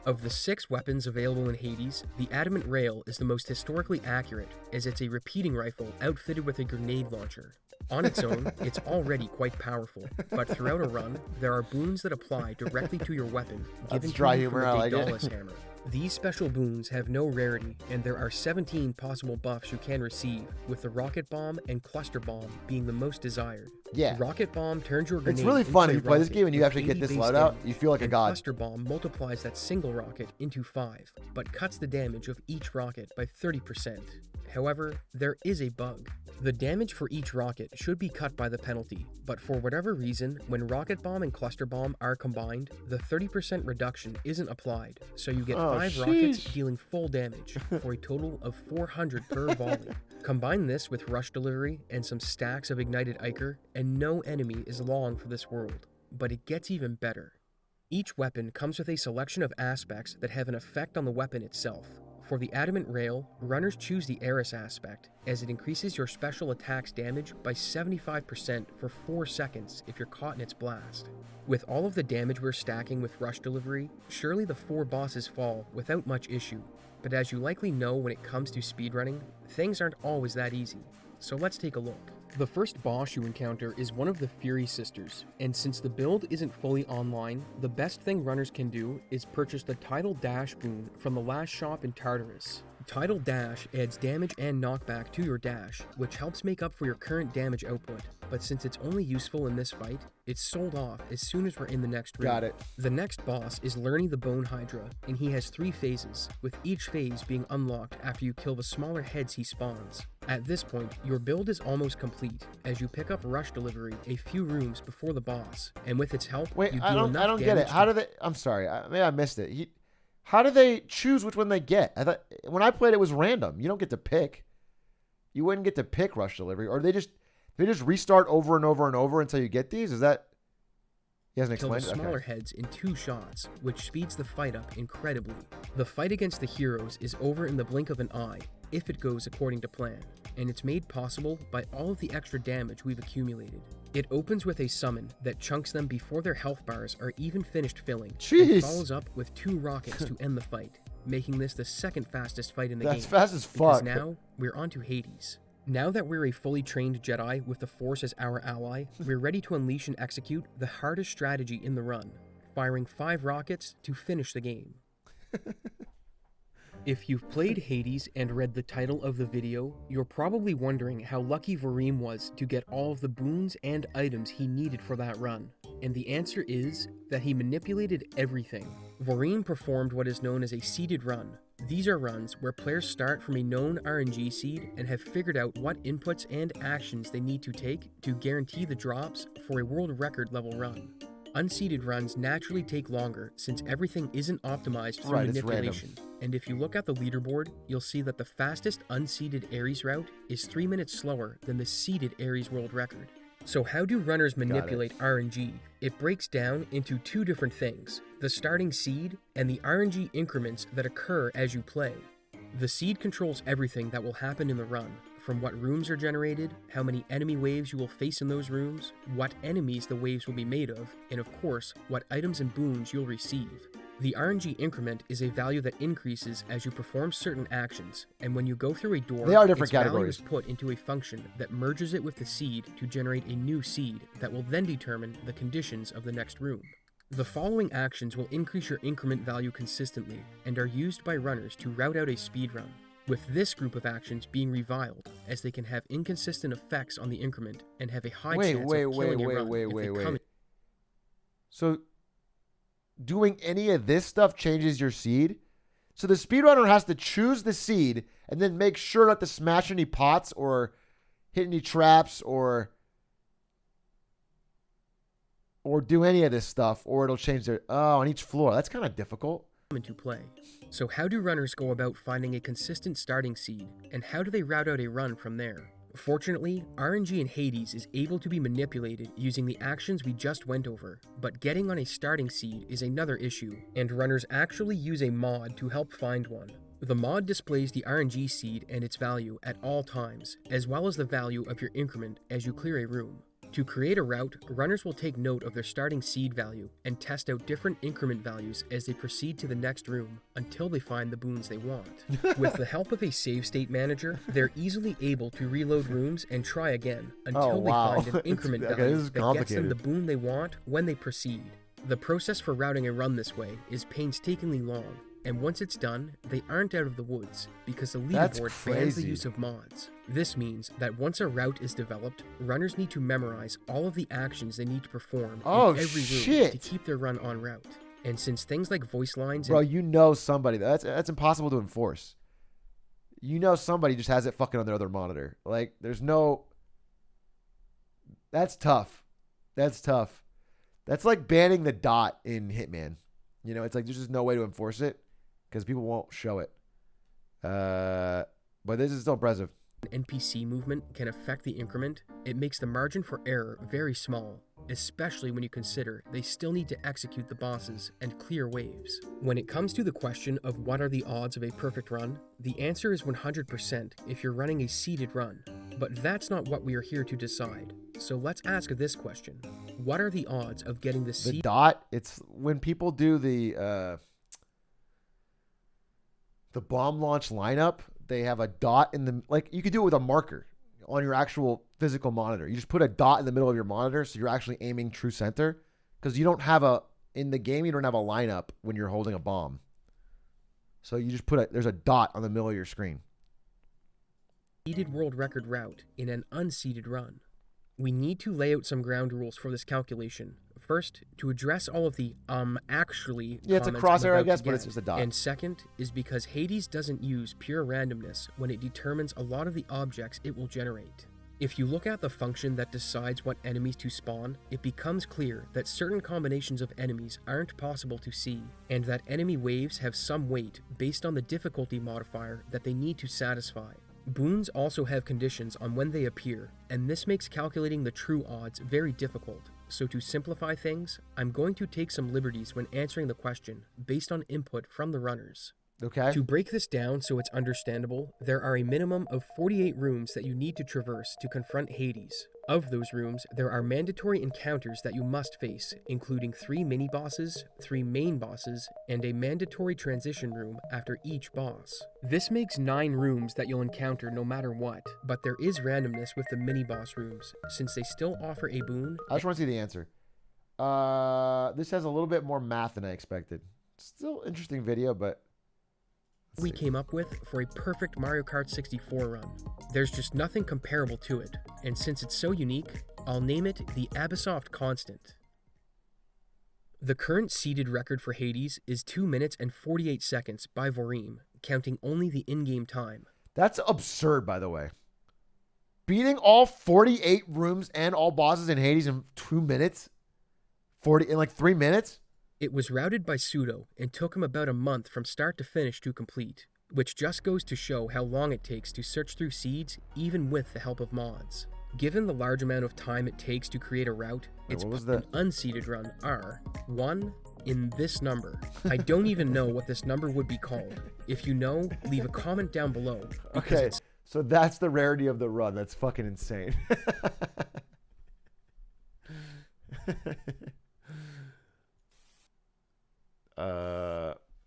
Of the 6 weapons available in Hades, the Adamant Rail is the most historically accurate, as it's a repeating rifle outfitted with a grenade launcher. On its own, it's already quite powerful, but throughout a run, there are boons that apply directly to your weapon, given to you from the Daedalus hammer. These special boons have no rarity, and there are 17 possible buffs you can receive, with the Rocket Bomb and Cluster Bomb being the most desired. Yeah. Rocket Bomb turns your grenade It's really fun if you play this game and you with actually get 80 this base loadout. damage, You feel like a and god. Cluster Bomb multiplies that single rocket into 5, but cuts the damage of each rocket by 30%. However, there is a bug. The damage for each rocket should be cut by the penalty, but for whatever reason, when Rocket Bomb and Cluster Bomb are combined, the 30% reduction isn't applied, so you get 5 rockets dealing full damage for a total of 400 per volley. Combine this with rush delivery and some stacks of ignited Ichor, and no enemy is long for this world. But it gets even better. Each weapon comes with a selection of aspects that have an effect on the weapon itself. For the Adamant Rail, runners choose the Eris aspect, as it increases your special attack's damage by 75% for 4 seconds if you're caught in its blast. With all of the damage we're stacking with rush delivery, surely the 4 bosses fall without much issue. But as you likely know when it comes to speedrunning, things aren't always that easy. So let's take a look. The first boss you encounter is one of the Fury Sisters, and since the build isn't fully online, the best thing runners can do is purchase the Tidal Dash boon from the last shop in Tartarus. Tidal Dash adds damage and knockback to your dash, which helps make up for your current damage output, but since it's only useful in this fight, it's sold off as soon as we're in the next room. Got it. The next boss is Lerny the Bone Hydra, and he has 3 phases, with each phase being unlocked after you kill the smaller heads he spawns. At this point, your build is almost complete, as you pick up rush delivery a few rooms before the boss, and with its help, Wait, you do I don't get it. How do they? I'm sorry, maybe I missed it. How do they choose which one they get? I thought when I played it was random. You don't get to pick. You wouldn't get to pick rush delivery, or they just restart over and over and over until you get these. Is that? He hasn't Kill the explained it. smaller Okay. heads in 2 shots, which speeds the fight up incredibly. The fight against the heroes is over in the blink of an eye, if it goes according to plan, and it's made possible by all of the extra damage we've accumulated. It opens with a summon that chunks them before their health bars are even finished filling, Jeez. and follows up with 2 rockets to end the fight, making this the second fastest fight in the game. That's fast as Because fuck. now, we're on to Hades. Now that we're a fully trained Jedi with the Force as our ally, we're ready to unleash and execute the hardest strategy in the run, firing 5 rockets to finish the game. If you've played Hades and read the title of the video, you're probably wondering how lucky Vareem was to get all of the boons and items he needed for that run. And the answer is that he manipulated everything. Vareem performed what is known as a seeded run. These are runs where players start from a known RNG seed and have figured out what inputs and actions they need to take to guarantee the drops for a world record level run. Unseeded runs naturally take longer since everything isn't optimized through Right, it's manipulation. And if you look at the leaderboard, you'll see that the fastest unseeded Ares route is 3 minutes slower than the seeded Ares world record. So how do runners manipulate RNG? It breaks down into 2 different things, the starting seed and the RNG increments that occur as you play. The seed controls everything that will happen in the run, from what rooms are generated, how many enemy waves you will face in those rooms, what enemies the waves will be made of, and of course, what items and boons you'll receive. The RNG increment is a value that increases as you perform certain actions, and when you go through a door, They are different its value categories. is put into a function that merges it with the seed to generate a new seed that will then determine the conditions of the next room. The following actions will increase your increment value consistently and are used by runners to route out a speedrun, with this group of actions being reviled, as they can have inconsistent effects on the increment and have a high chance of killing a run if they come. So, doing any of this stuff changes your seed? So the speedrunner has to choose the seed and then make sure not to smash any pots or hit any traps or do any of this stuff, or it'll change their... Oh, on each floor. That's kind of difficult. Into play. So how do runners go about finding a consistent starting seed, and how do they route out a run from there? Fortunately, RNG in Hades is able to be manipulated using the actions we just went over, but getting on a starting seed is another issue, and runners actually use a mod to help find one. The mod displays the RNG seed and its value at all times, as well as the value of your increment as you clear a room. To create a route, runners will take note of their starting seed value and test out different increment values as they proceed to the next room until they find the boons they want. With the help of a save state manager, they're easily able to reload rooms and try again until they find an increment value that gets them the boon they want when they proceed. The process for routing a run this way is painstakingly long, and once it's done, they aren't out of the woods because the leaderboard bans the use of mods. This means that once a route is developed, runners need to memorize all of the actions they need to perform in every room to keep their run on route. And since things like voice lines... Bro, you know somebody. That's impossible to enforce. You know somebody just has it fucking on their other monitor. Like, there's no... That's tough. That's tough. That's like banning the dot in Hitman. You know, it's like there's just no way to enforce it. because people won't show it. But this is still impressive. NPC movement can affect the increment. It makes the margin for error very small, especially when you consider they still need to execute the bosses and clear waves. When it comes to the question of what are the odds of a perfect run, the answer is 100% if you're running a seeded run. But that's not what we are here to decide. So let's ask this question. What are the odds of getting the seed? The dot, it's when people do the bomb launch lineup, they have a dot in the, like, you could do it with a marker on your actual physical monitor. You just put a dot in the middle of your monitor so you're actually aiming true center, because you don't have in the game, you don't have a lineup when you're holding a bomb. So you just there's a dot on the middle of your screen. Seeded world record route in an unseeded run. We need to lay out some ground rules for this calculation. First, to address all of the actually. Yeah, it's a crosshair, I guess, but it's just a dot. And second is because Hades doesn't use pure randomness when it determines a lot of the objects it will generate. If you look at the function that decides what enemies to spawn, it becomes clear that certain combinations of enemies aren't possible to see, and that enemy waves have some weight based on the difficulty modifier that they need to satisfy. Boons also have conditions on when they appear, and this makes calculating the true odds very difficult. So to simplify things, I'm going to take some liberties when answering the question based on input from the runners. Okay. To break this down so it's understandable, there are a minimum of 48 rooms that you need to traverse to confront Hades. Of those rooms, there are mandatory encounters that you must face, including 3 mini-bosses, 3 main bosses, and a mandatory transition room after each boss. This makes 9 rooms that you'll encounter no matter what, but there is randomness with the mini-boss rooms, since they still offer a boon. I just want to see the answer. This has a little bit more math than I expected. Still interesting video, but we came up with for a perfect Mario Kart 64 run. There's just nothing comparable to it, and since it's so unique, I'll name it the Abysoft Constant. The current seeded record for Hades is 2 minutes and 48 seconds by Vorim, counting only the in-game time. That's absurd, by the way. Beating all 48 rooms and all bosses in Hades in 2 minutes? In like 3 minutes? It was routed by Pseudo and took him about a month from start to finish to complete, which just goes to show how long it takes to search through seeds even with the help of mods. Given the large amount of time it takes to create a route, it's an unseeded run are 1 in this number. I don't even know what this number would be called. If you know, leave a comment down below. Okay, so that's the rarity of the run. That's fucking insane.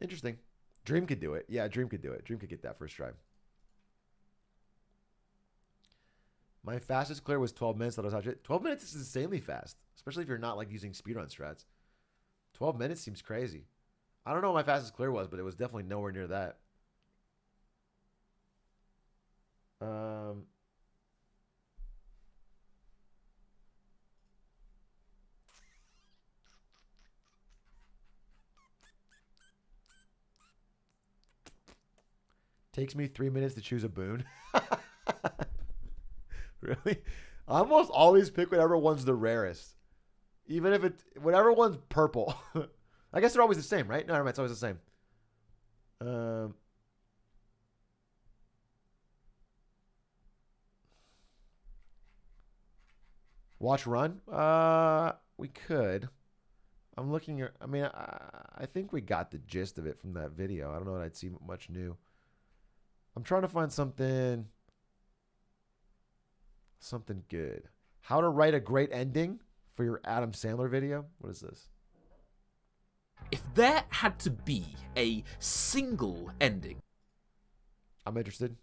Interesting. Dream could do it. Yeah, Dream could do it. Dream could get that first try. My fastest clear was 12 minutes. That I was actually 12 minutes is insanely fast, especially if you're not like using speedrun strats. 12 minutes seems crazy. I don't know what my fastest clear was, but it was definitely nowhere near that. Takes me 3 minutes to choose a boon. Really? I almost always pick whatever one's the rarest. Even if whatever one's purple. I guess they're always the same, right? No, never mind, it's always the same. Watch run? We could. I'm looking at, I mean, I think we got the gist of it from that video. I don't know that I'd see much new. I'm trying to find something good. How to write a great ending for your Adam Sandler video? What is this? If there had to be a single ending. I'm interested.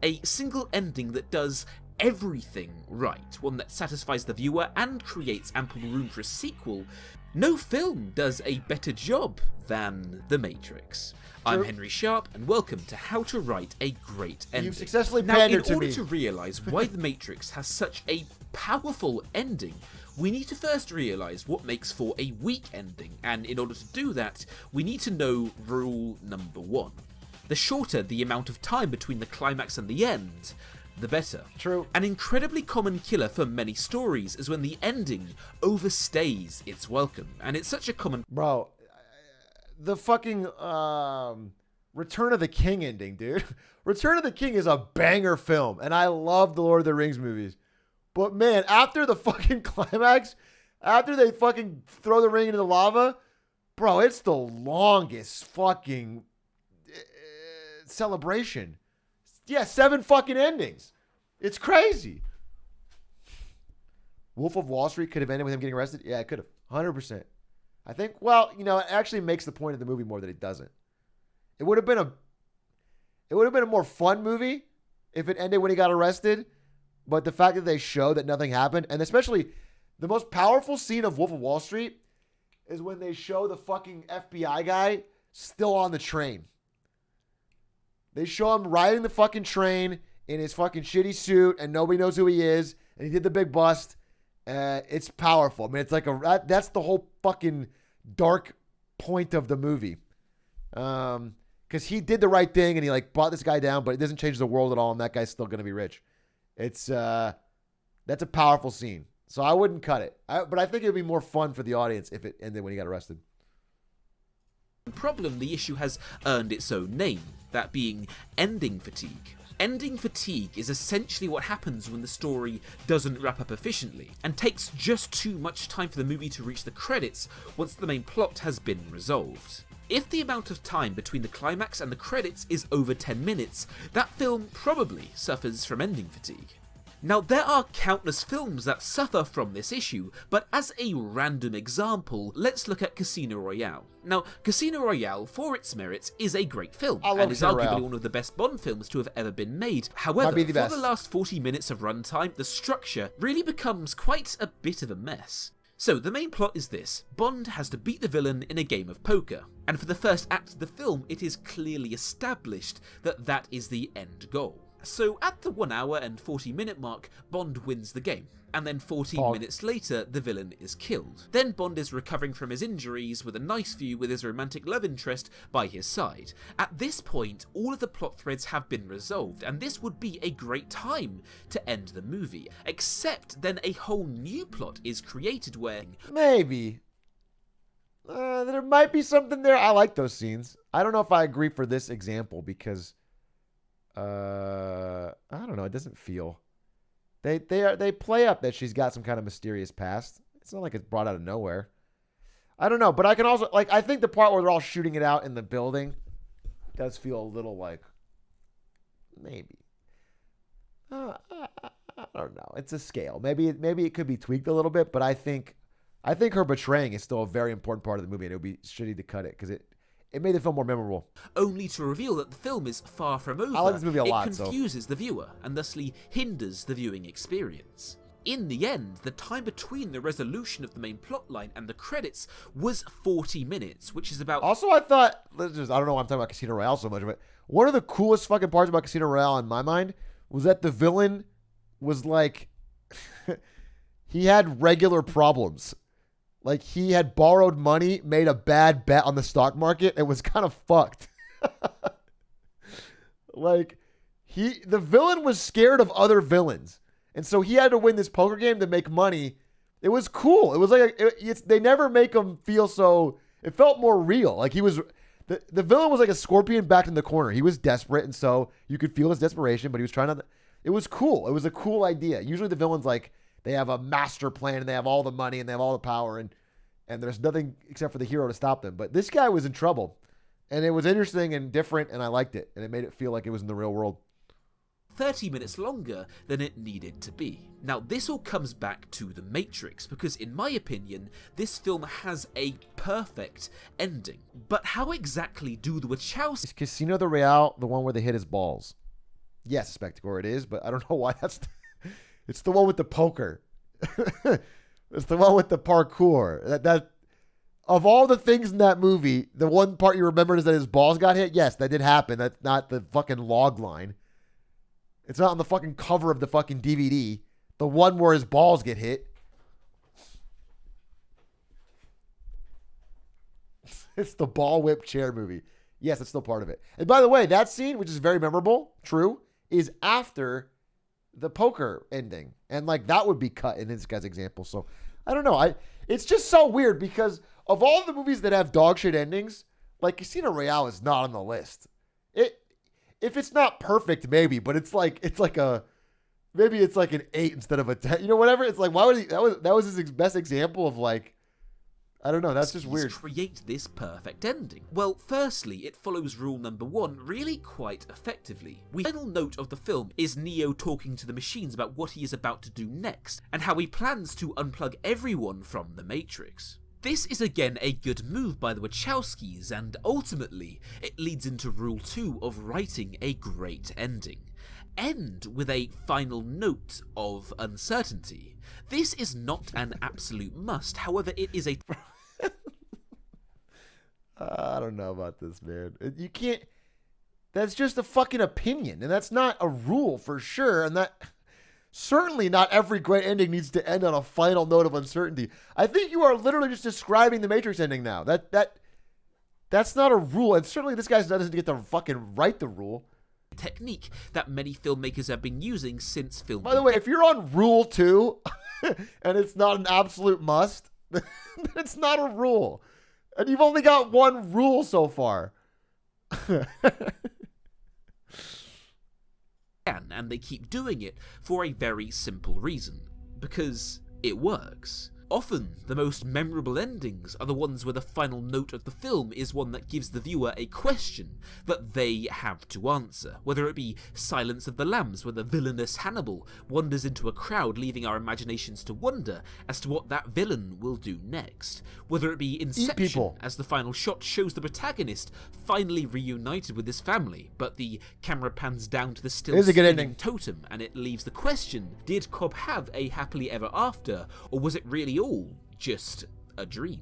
A single ending that does everything right, one that satisfies the viewer and creates ample room for a sequel, no film does a better job than The Matrix. I'm Henry Sharp, and welcome to How to Write a Great Ending. You've successfully now, pandered to me. In order to realise why The Matrix has such a powerful ending, we need to first realise what makes for a weak ending, and in order to do that, we need to know rule number 1. The shorter the amount of time between the climax and the end, the better. True. An incredibly common killer for many stories is when the ending overstays its welcome, and it's such a common... Bro, the fucking Return of the King ending, dude. Return of the King is a banger film, and I love the Lord of the Rings movies. But man, after the fucking climax, after they fucking throw the ring into the lava, bro, it's the longest fucking celebration. Yeah, 7 fucking endings. It's crazy. Wolf of Wall Street could have ended with him getting arrested. Yeah, it could have. 100%. I think, well, you know, it actually makes the point of the movie more that it doesn't. It would have been a more fun movie if it ended when he got arrested. But the fact that they show that nothing happened, and especially the most powerful scene of Wolf of Wall Street is when they show the fucking FBI guy still on the train. They show him riding the fucking train in his fucking shitty suit, and nobody knows who he is, and he did the big bust. It's powerful. I mean, it's like that's the whole fucking dark point of the movie. Because he did the right thing, and he like brought this guy down, but it doesn't change the world at all, and that guy's still going to be rich. It's that's a powerful scene. So I wouldn't cut it. But I think it would be more fun for the audience if it ended when he got arrested. Problem, the issue has earned its own name, that being ending fatigue. Ending fatigue is essentially what happens when the story doesn't wrap up efficiently, and takes just too much time for the movie to reach the credits once the main plot has been resolved. If the amount of time between the climax and the credits is over 10 minutes, that film probably suffers from ending fatigue. Now, there are countless films that suffer from this issue, but as a random example, let's look at Casino Royale. Now, Casino Royale, for its merits, is a great film, and is arguably one of the best Bond films to have ever been made. However, for the last 40 minutes of runtime, the structure really becomes quite a bit of a mess. So, the main plot is this. Bond has to beat the villain in a game of poker, and for the first act of the film, it is clearly established that that is the end goal. So at the 1 hour and 40 minute mark, Bond wins the game, and then 14 minutes later, the villain is killed. Then Bond is recovering from his injuries with a nice view with his romantic love interest by his side. At this point, all of the plot threads have been resolved, and this would be a great time to end the movie. Except then a whole new plot is created where... Maybe. There might be something there. I like those scenes. I don't know if I agree for this example because... I don't know. It doesn't feel. They play up that she's got some kind of mysterious past. It's not like it's brought out of nowhere. I don't know, but I can also I think the part where they're all shooting it out in the building does feel a little like maybe. I don't know. It's a scale. Maybe it could be tweaked a little bit, but I think her betraying is still a very important part of the movie, and it would be shitty to cut it because it made the film more memorable. Only to reveal that the film is far from over. I like this movie a lot, It confuses the viewer and thusly hinders the viewing experience. In the end, the time between the resolution of the main plotline and the credits was 40 minutes, which is about... Also, I thought... I don't know why I'm talking about Casino Royale so much, but one of the coolest fucking parts about Casino Royale in my mind was that the villain was like... he had regular problems. Like, he had borrowed money, made a bad bet on the stock market, and was kind of fucked. Like, the villain was scared of other villains. And so he had to win this poker game to make money. It was cool. It was like, they never make him feel so, it felt more real. Like, he was, the villain was like a scorpion backed in the corner. He was desperate, and so you could feel his desperation, but he was trying to, it was cool. It was a cool idea. Usually the villain's like, they have a master plan and they have all the money and they have all the power and there's nothing except for the hero to stop them. But this guy was in trouble, and it was interesting and different, and I liked it, and it made it feel like it was in the real world. 30 minutes longer than it needed to be. Now, this all comes back to The Matrix, because in my opinion, this film has a perfect ending. But how exactly do the Wachowskis... Is Casino de Real the one where they hit his balls? Yes, Spectacore it is, but I don't know why that's... It's the one with the poker. It's the one with the parkour. That of all the things in that movie, the one part you remembered is that his balls got hit. Yes, that did happen. That's not the fucking log line. It's not on the fucking cover of the fucking DVD. The one where his balls get hit. It's the ball whip chair movie. Yes, it's still part of it. And by the way, that scene, which is very memorable, true, is after the poker ending. And like that would be cut in this guy's example. So I don't know. It's just so weird because of all the movies that have dog shit endings, like Casino Royale is not on the list. If it's not perfect, maybe, but maybe it's like an 8 instead of a 10. You know, whatever. It's like, why would he? That was his best example of like, I don't know. That's just weird. Create this perfect ending. Well, firstly, it follows rule number 1 really quite effectively. The final note of the film is Neo talking to the machines about what he is about to do next, and how he plans to unplug everyone from the Matrix. This is again a good move by the Wachowskis, and ultimately, it leads into rule 2 of writing a great ending. End with a final note of uncertainty. This is not an absolute must, however, it is a... I don't know about this, man. You can't... That's just a fucking opinion, and that's not a rule for sure, and that... Certainly not every great ending needs to end on a final note of uncertainty. I think you are literally just describing the Matrix ending now. That's not a rule, and certainly this guy doesn't get to fucking write the rule. Technique that many filmmakers have been using since film. By the way, if you're on rule 2 and it's not an absolute must, then it's not a rule. And you've only got one rule so far. And they keep doing it for a very simple reason. Because it works. Often, the most memorable endings are the ones where the final note of the film is one that gives the viewer a question that they have to answer. Whether it be Silence of the Lambs, where the villainous Hannibal wanders into a crowd, leaving our imaginations to wonder as to what that villain will do next. Whether it be Inception, as the final shot shows the protagonist finally reunited with his family, but the camera pans down to the still spinning totem, and it leaves the question, did Cobb have a happily ever after, or was it really all just a dream?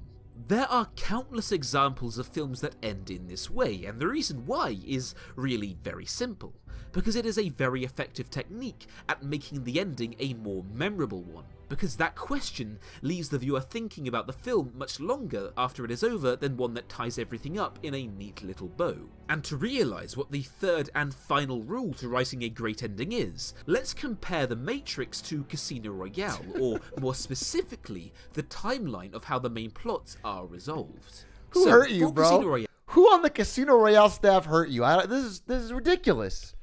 There are countless examples of films that end in this way, and the reason why is really very simple. Because it is a very effective technique at making the ending a more memorable one. Because that question leaves the viewer thinking about the film much longer after it is over than one that ties everything up in a neat little bow. And to realise what the third and final rule to writing a great ending is, let's compare The Matrix to Casino Royale, or more specifically, the timeline of how the main plots are resolved. Who hurt you, bro? Who on the Casino Royale staff hurt you? This is ridiculous.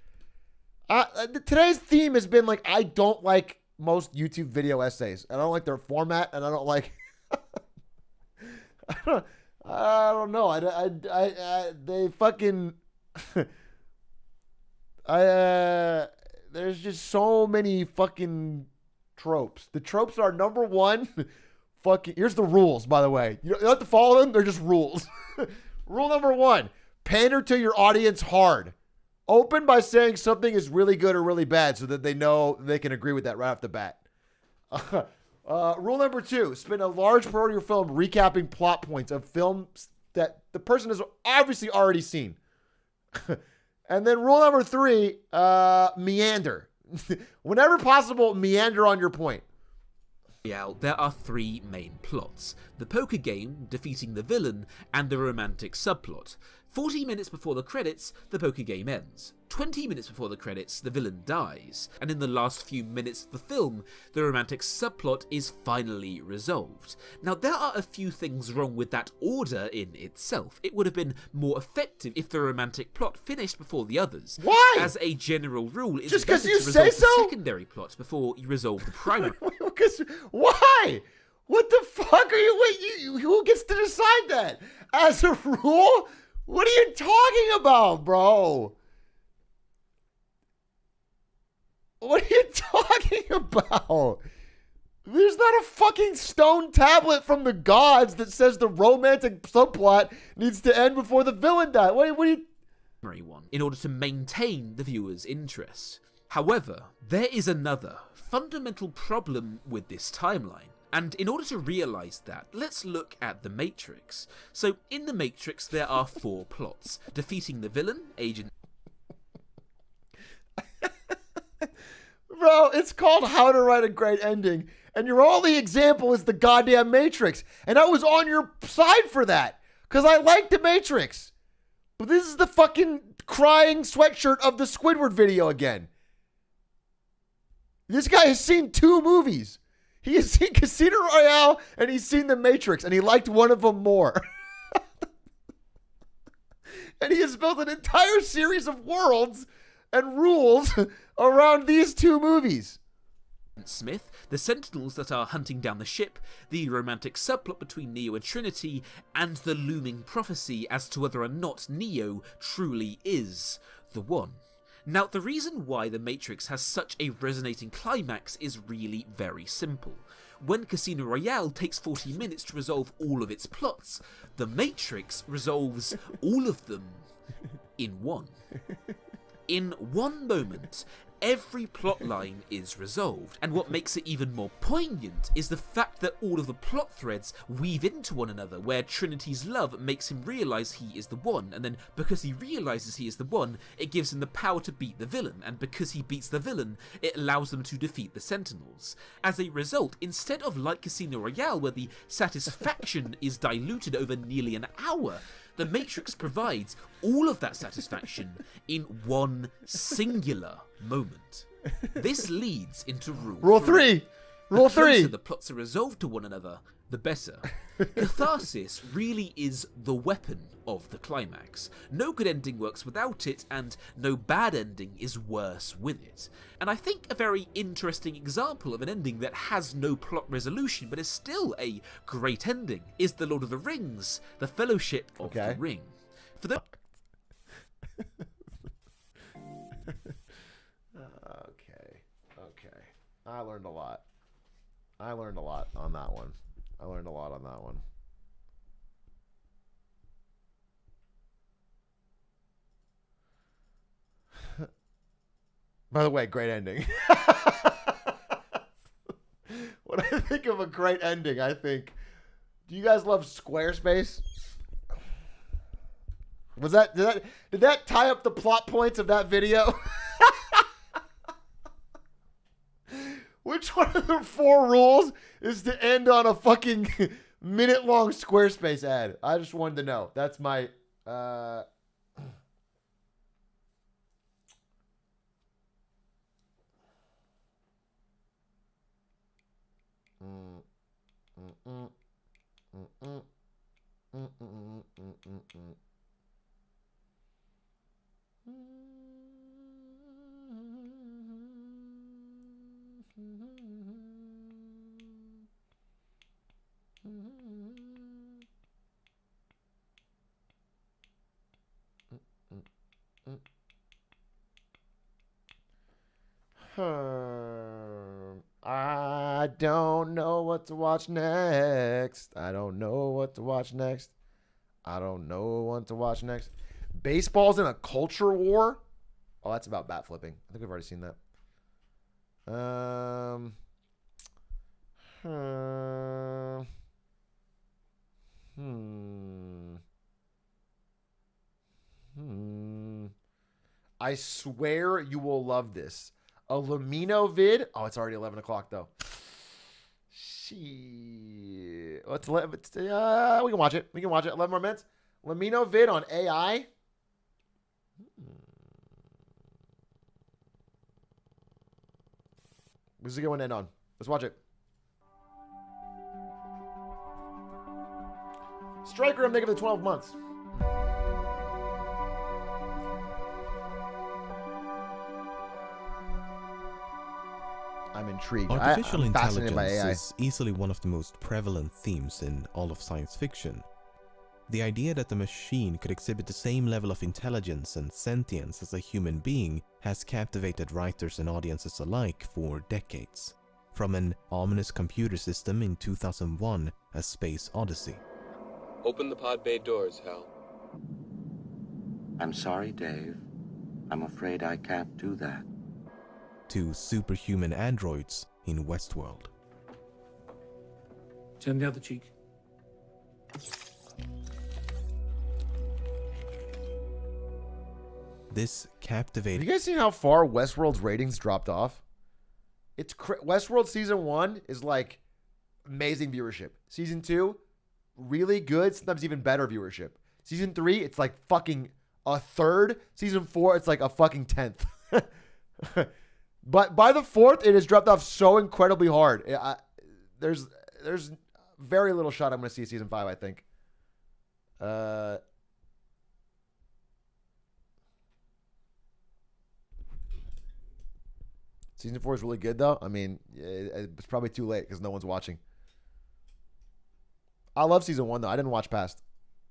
Today's theme has been like, I don't like most YouTube video essays, and I don't like their format, and I don't like. I don't know. They fucking. There's just so many fucking tropes. The tropes are number 1. Fucking. Here's the rules, by the way. You don't have to follow them. They're just rules. Rule number 1: pander to your audience hard. Open by saying something is really good or really bad so that they know they can agree with that right off the bat. Rule number 2, spend a large part of your film recapping plot points of films that the person has obviously already seen. And then rule number 3, meander. Whenever possible, meander on your point. There are 3 main plots: the poker game, defeating the villain, and the romantic subplot. 40 minutes before the credits, the poker game ends. 20 minutes before the credits, the villain dies. And in the last few minutes of the film, the romantic subplot is finally resolved. Now, there are a few things wrong with that order in itself. It would have been more effective if the romantic plot finished before the others. Why? As a general rule, it's just better because you to resolve say the so? secondary plot before you resolve the primary. Why? What the fuck are you? Who gets to decide that? As a rule? What are you talking about, bro? What are you talking about? There's not a fucking stone tablet from the gods that says the romantic subplot needs to end before the villain dies. What are you... In order to maintain the viewer's interest. However, there is another fundamental problem with this timeline. And in order to realise that, let's look at The Matrix. So, in The Matrix, there are 4 plots. Defeating the villain, Agent... Bro, it's called How to Write a Great Ending, and your only example is the goddamn Matrix. And I was on your side for that, because I like The Matrix. But this is the fucking crying sweatshirt of the Squidward video again. This guy has seen 2 movies. He has seen Casino Royale and he's seen The Matrix, and he liked one of them more. And he has built an entire series of worlds and rules around these two movies. Smith, the Sentinels that are hunting down the ship, the romantic subplot between Neo and Trinity, and the looming prophecy as to whether or not Neo truly is the One. Now, the reason why The Matrix has such a resonating climax is really very simple. When Casino Royale takes 40 minutes to resolve all of its plots, The Matrix resolves all of them in one. In one moment, every plotline is resolved, and what makes it even more poignant is the fact that all of the plot threads weave into one another, where Trinity's love makes him realise he is the One, and then because he realises he is the One, it gives him the power to beat the villain, and because he beats the villain, it allows them to defeat the Sentinels. As a result, instead of like Casino Royale, where the satisfaction is diluted over nearly an hour, The Matrix provides all of that satisfaction in one singular moment. This leads into Rule 3. Rule The closer 3. the plots are resolved to one another, the better. Catharsis really is the weapon of the climax. No good ending works without it, and no bad ending is worse with it. And I think a very interesting example of an ending that has no plot resolution but is still a great ending is The Lord of the Rings, The Fellowship of the Ring. For the Okay. I learned a lot. I learned a lot on that one. By the way, great ending. When I think of a great ending, I think, do you guys love Squarespace? Did that tie up the plot points of that video? Which one of the 4 rules is to end on a fucking minute-long Squarespace ad? I just wanted to know. That's my... I don't know what to watch next. Baseball's in a culture war? Oh, that's about bat flipping. I think we've already seen that. I swear you will love this. A Lamino vid. Oh, it's already 11 o'clock, though. Shit. We can watch it. 11 more minutes. Lamino vid on AI. This is a good one to end on. Let's watch it. Striker, I'm thinking of the 12 months. I'm intrigued. Artificial I'm fascinated by AI. intelligence is easily one of the most prevalent themes in all of science fiction. The idea that a machine could exhibit the same level of intelligence and sentience as a human being has captivated writers and audiences alike for decades. From an ominous computer system in 2001, A Space Odyssey. Open the pod bay doors, Hal. I'm sorry, Dave. I'm afraid I can't do that. To superhuman androids in Westworld. Turn the other cheek. This captivating... Have you guys seen how far Westworld's ratings dropped off? It's Westworld Season 1 is like amazing viewership. Season 2, really good, sometimes even better viewership. Season 3, it's like fucking a third. Season 4, it's like a fucking 10th. But by the 4th, it has dropped off so incredibly hard. There's very little shot I'm going to see Season 5, I think. Season 4 is really good, though. I mean, it's probably too late because no one's watching. I love Season 1, though. I didn't watch past.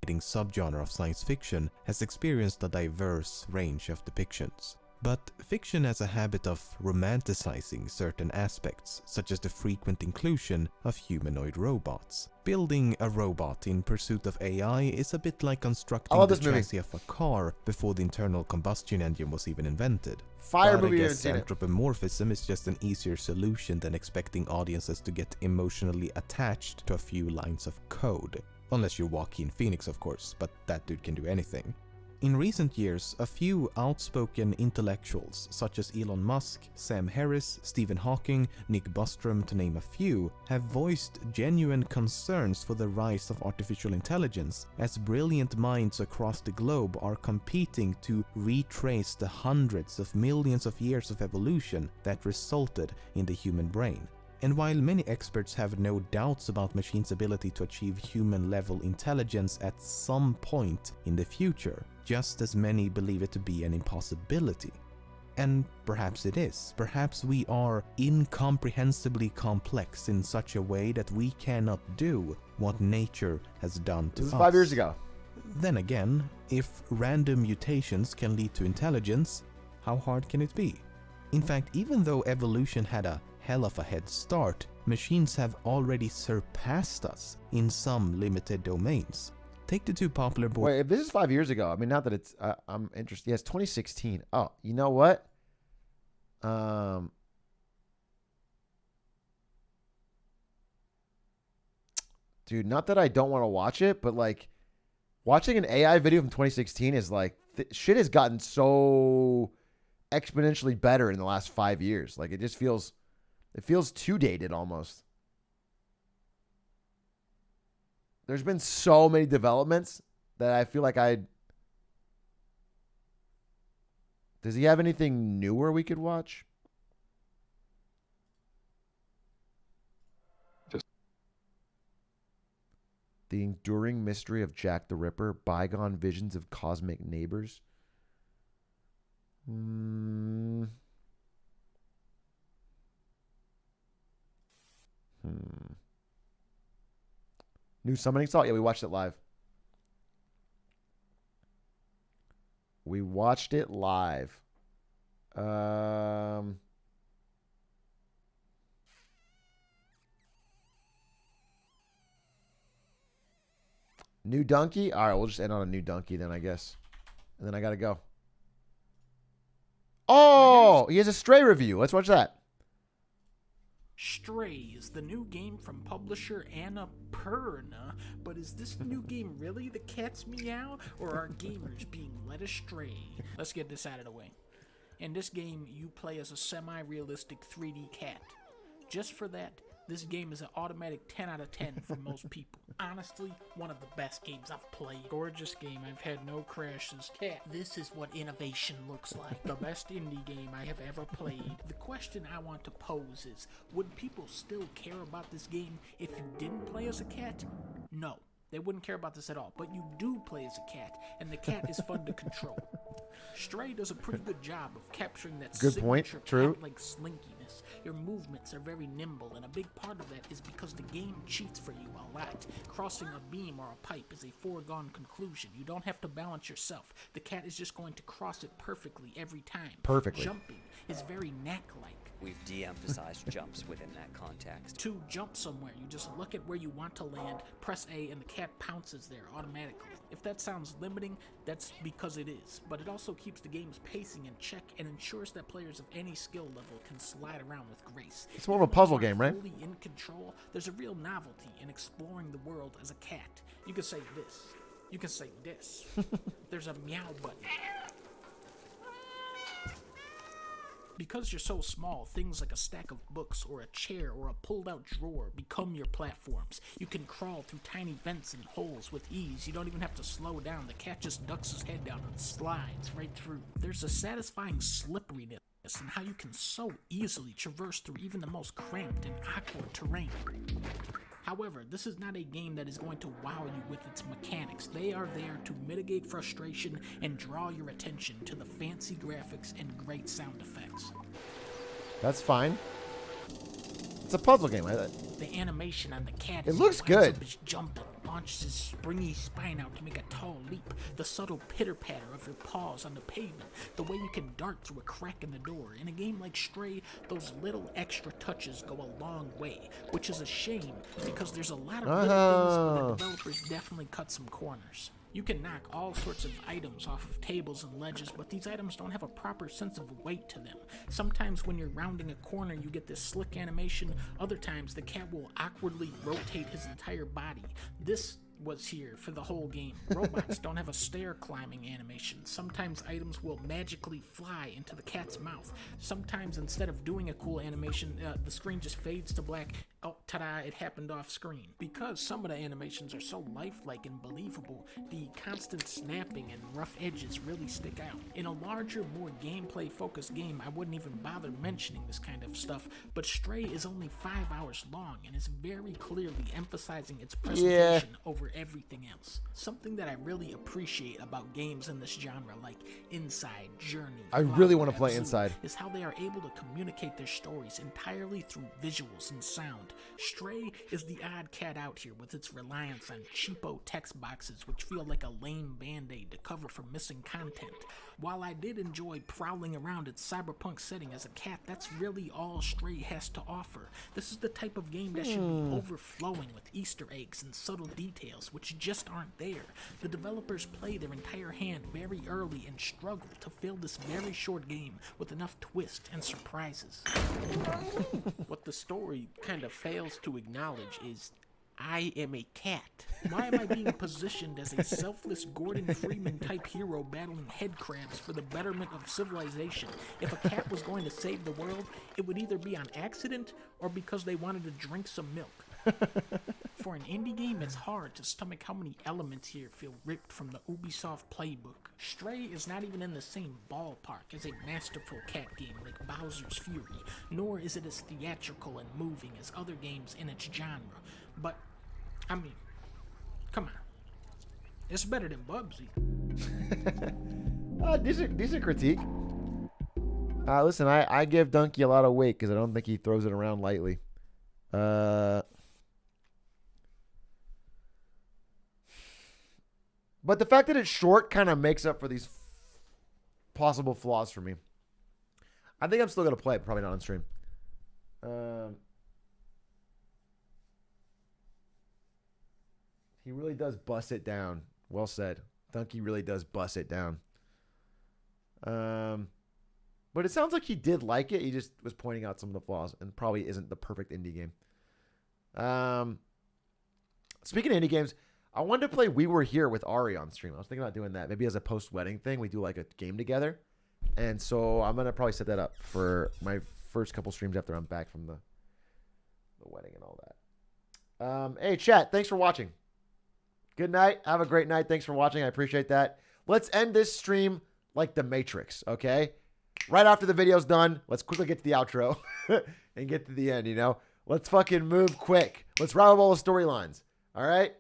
Subgenre of science fiction has experienced a diverse range of depictions. But fiction has a habit of romanticizing certain aspects, such as the frequent inclusion of humanoid robots. Building a robot in pursuit of AI is a bit like constructing the chassis of a car before the internal combustion engine was even invented. Fire but movie, I guess anthropomorphism is just an easier solution than expecting audiences to get emotionally attached to a few lines of code. Unless you're Joaquin Phoenix, of course, but that dude can do anything. In recent years, a few outspoken intellectuals such as Elon Musk, Sam Harris, Stephen Hawking, Nick Bostrom to name a few, have voiced genuine concerns for the rise of artificial intelligence as brilliant minds across the globe are competing to retrace the hundreds of millions of years of evolution that resulted in the human brain. And while many experts have no doubts about machines' ability to achieve human-level intelligence at some point in the future, just as many believe it to be an impossibility. And perhaps it is. Perhaps we are incomprehensibly complex in such a way that we cannot do what nature has done to us. This is 5 years ago. Then again, if random mutations can lead to intelligence, how hard can it be? In fact, even though evolution had a hell of a head start, machines have already surpassed us in some limited domains. Take the two popular board. Wait, if this is 5 years ago, I mean, not that it's, I'm interested. Yeah, it's 2016. Oh, you know what? Dude, not that I don't want to watch it, but like watching an AI video from 2016 is like, shit has gotten so exponentially better in the last 5 years. Like it just feels, it feels too dated almost. There's been so many developments that I feel like does he have anything newer we could watch? The Enduring Mystery of Jack the Ripper, Bygone Visions of Cosmic Neighbors. New Summoning Salt? Yeah, we watched it live. We watched it live. New Donkey? All right, we'll just end on a New Donkey then, I guess. And then I got to go. Oh, he has a Stray review. Let's watch that. Stray is the new game from publisher Annapurna, but is this new game really the cat's meow, or are gamers being led astray? Let's get this out of the way. In this game, you play as a semi-realistic 3D cat. Just for that, this game is an automatic 10 out of 10 for most people. Honestly, one of the best games I've played. Gorgeous game, I've had no crashes. Cat, this is what innovation looks like. The best indie game I have ever played. The question I want to pose is, would people still care about this game if you didn't play as a cat? No. They wouldn't care about this at all, but you do play as a cat, and the cat is fun to control. Stray does a pretty good job of capturing that signature cat-like slinkiness. Your movements are very nimble, and a big part of that is because the game cheats for you a lot. Crossing a beam or a pipe is a foregone conclusion. You don't have to balance yourself. The cat is just going to cross it perfectly every time. Perfectly. Jumping is very knack-like. We've de-emphasized jumps within that context. To jump somewhere, you just look at where you want to land, press A, and the cat pounces there automatically. If that sounds limiting, that's because it is. But it also keeps the game's pacing in check and ensures that players of any skill level can slide around with grace. It's more of a puzzle game, right? Fully in control, there's a real novelty in exploring the world as a cat. You can say this. You can say this. There's a meow button. Because you're so small, things like a stack of books or a chair or a pulled-out drawer become your platforms. You can crawl through tiny vents and holes with ease. You don't even have to slow down. The cat just ducks his head down and slides right through. There's a satisfying slipperiness in how you can so easily traverse through even the most cramped and awkward terrain. However, this is not a game that is going to wow you with its mechanics. They are there to mitigate frustration and draw your attention to the fancy graphics and great sound effects. That's fine. It's a puzzle game. The animation on the cat It as looks he winds good. up his jump and launches his springy spine out to make a tall leap. The subtle pitter-patter of your paws on the pavement. The way you can dart through a crack in the door. In a game like Stray, those little extra touches go a long way, which is a shame because there's a lot of little things where the developers definitely cut some corners. You can knock all sorts of items off of tables and ledges, but these items don't have a proper sense of weight to them. Sometimes when you're rounding a corner, you get this slick animation. Other times, the cat will awkwardly rotate his entire body. This was here for the whole game. Robots don't have a stair climbing animation. Sometimes items will magically fly into the cat's mouth. Sometimes instead of doing a cool animation, the screen just fades to black. Oh, ta-da, it happened off screen. Because some of the animations are so lifelike and believable, the constant snapping and rough edges really stick out. In a larger, more gameplay-focused game, I wouldn't even bother mentioning this kind of stuff, but Stray is only 5 hours long and is very clearly emphasizing its presentation over everything else. Something that I really appreciate about games in this genre, like Inside, Journey, I really want to play Inside. is how they are able to communicate their stories entirely through visuals and sound. Stray is the odd cat out here with its reliance on cheapo text boxes which feel like a lame band-aid to cover for missing content. While I did enjoy prowling around its cyberpunk setting as a cat, that's really all Stray has to offer. This is the type of game that should be overflowing with Easter eggs and subtle details which just aren't there. The developers play their entire hand very early and struggle to fill this very short game with enough twist and surprises. What the story kind of fails to acknowledge is I am a cat. Why am I being positioned as a selfless Gordon Freeman type hero battling head crabs for the betterment of civilization? If a cat was going to save the world, it would either be on accident or because they wanted to drink some milk. For an indie game, it's hard to stomach how many elements here feel ripped from the Ubisoft playbook. Stray is not even in the same ballpark as a masterful cat game like Bowser's Fury, nor is it as theatrical and moving as other games in its genre. But, I mean, come on. It's better than Bubsy. Decent critique. Listen, I give Donkey a lot of weight because I don't think he throws it around lightly. But the fact that it's short kind of makes up for these possible flaws for me. I think I'm still going to play it, probably not on stream. He really does bust it down. Well said. Donkey really does bust it down. But it sounds like he did like it. He just was pointing out some of the flaws and probably isn't the perfect indie game. Speaking of indie games, I wanted to play We Were Here with Ari on stream. I was thinking about doing that. Maybe as a post-wedding thing, we do like a game together. And so I'm going to probably set that up for my first couple streams after I'm back from the wedding and all that. Hey, chat, thanks for watching. Good night. Have a great night. Thanks for watching. I appreciate that. Let's end this stream like the Matrix, okay? Right after the video's done, let's quickly get to the outro and get to the end, you know? Let's fucking move quick. Let's wrap up all the storylines, all right?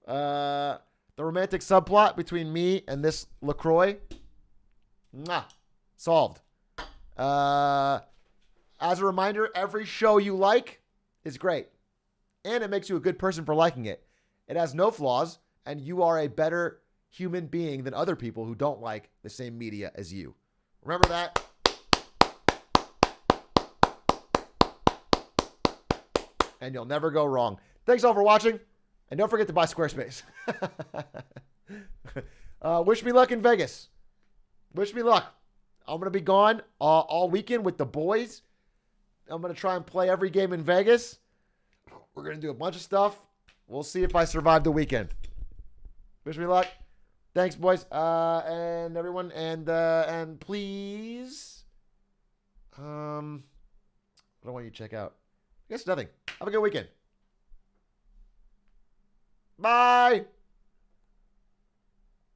The romantic subplot between me and this LaCroix, solved. As a reminder, every show you like is great. And it makes you a good person for liking it. It has no flaws, and you are a better human being than other people who don't like the same media as you. Remember that. And you'll never go wrong. Thanks all for watching. And don't forget to buy Squarespace. Wish me luck in Vegas. Wish me luck. I'm going to be gone all weekend with the boys. I'm going to try and play every game in Vegas. We're going to do a bunch of stuff. We'll see if I survive the weekend. Wish me luck. Thanks, boys. And everyone. And please. What do I want you to check out? I guess nothing. Have a good weekend. Bye.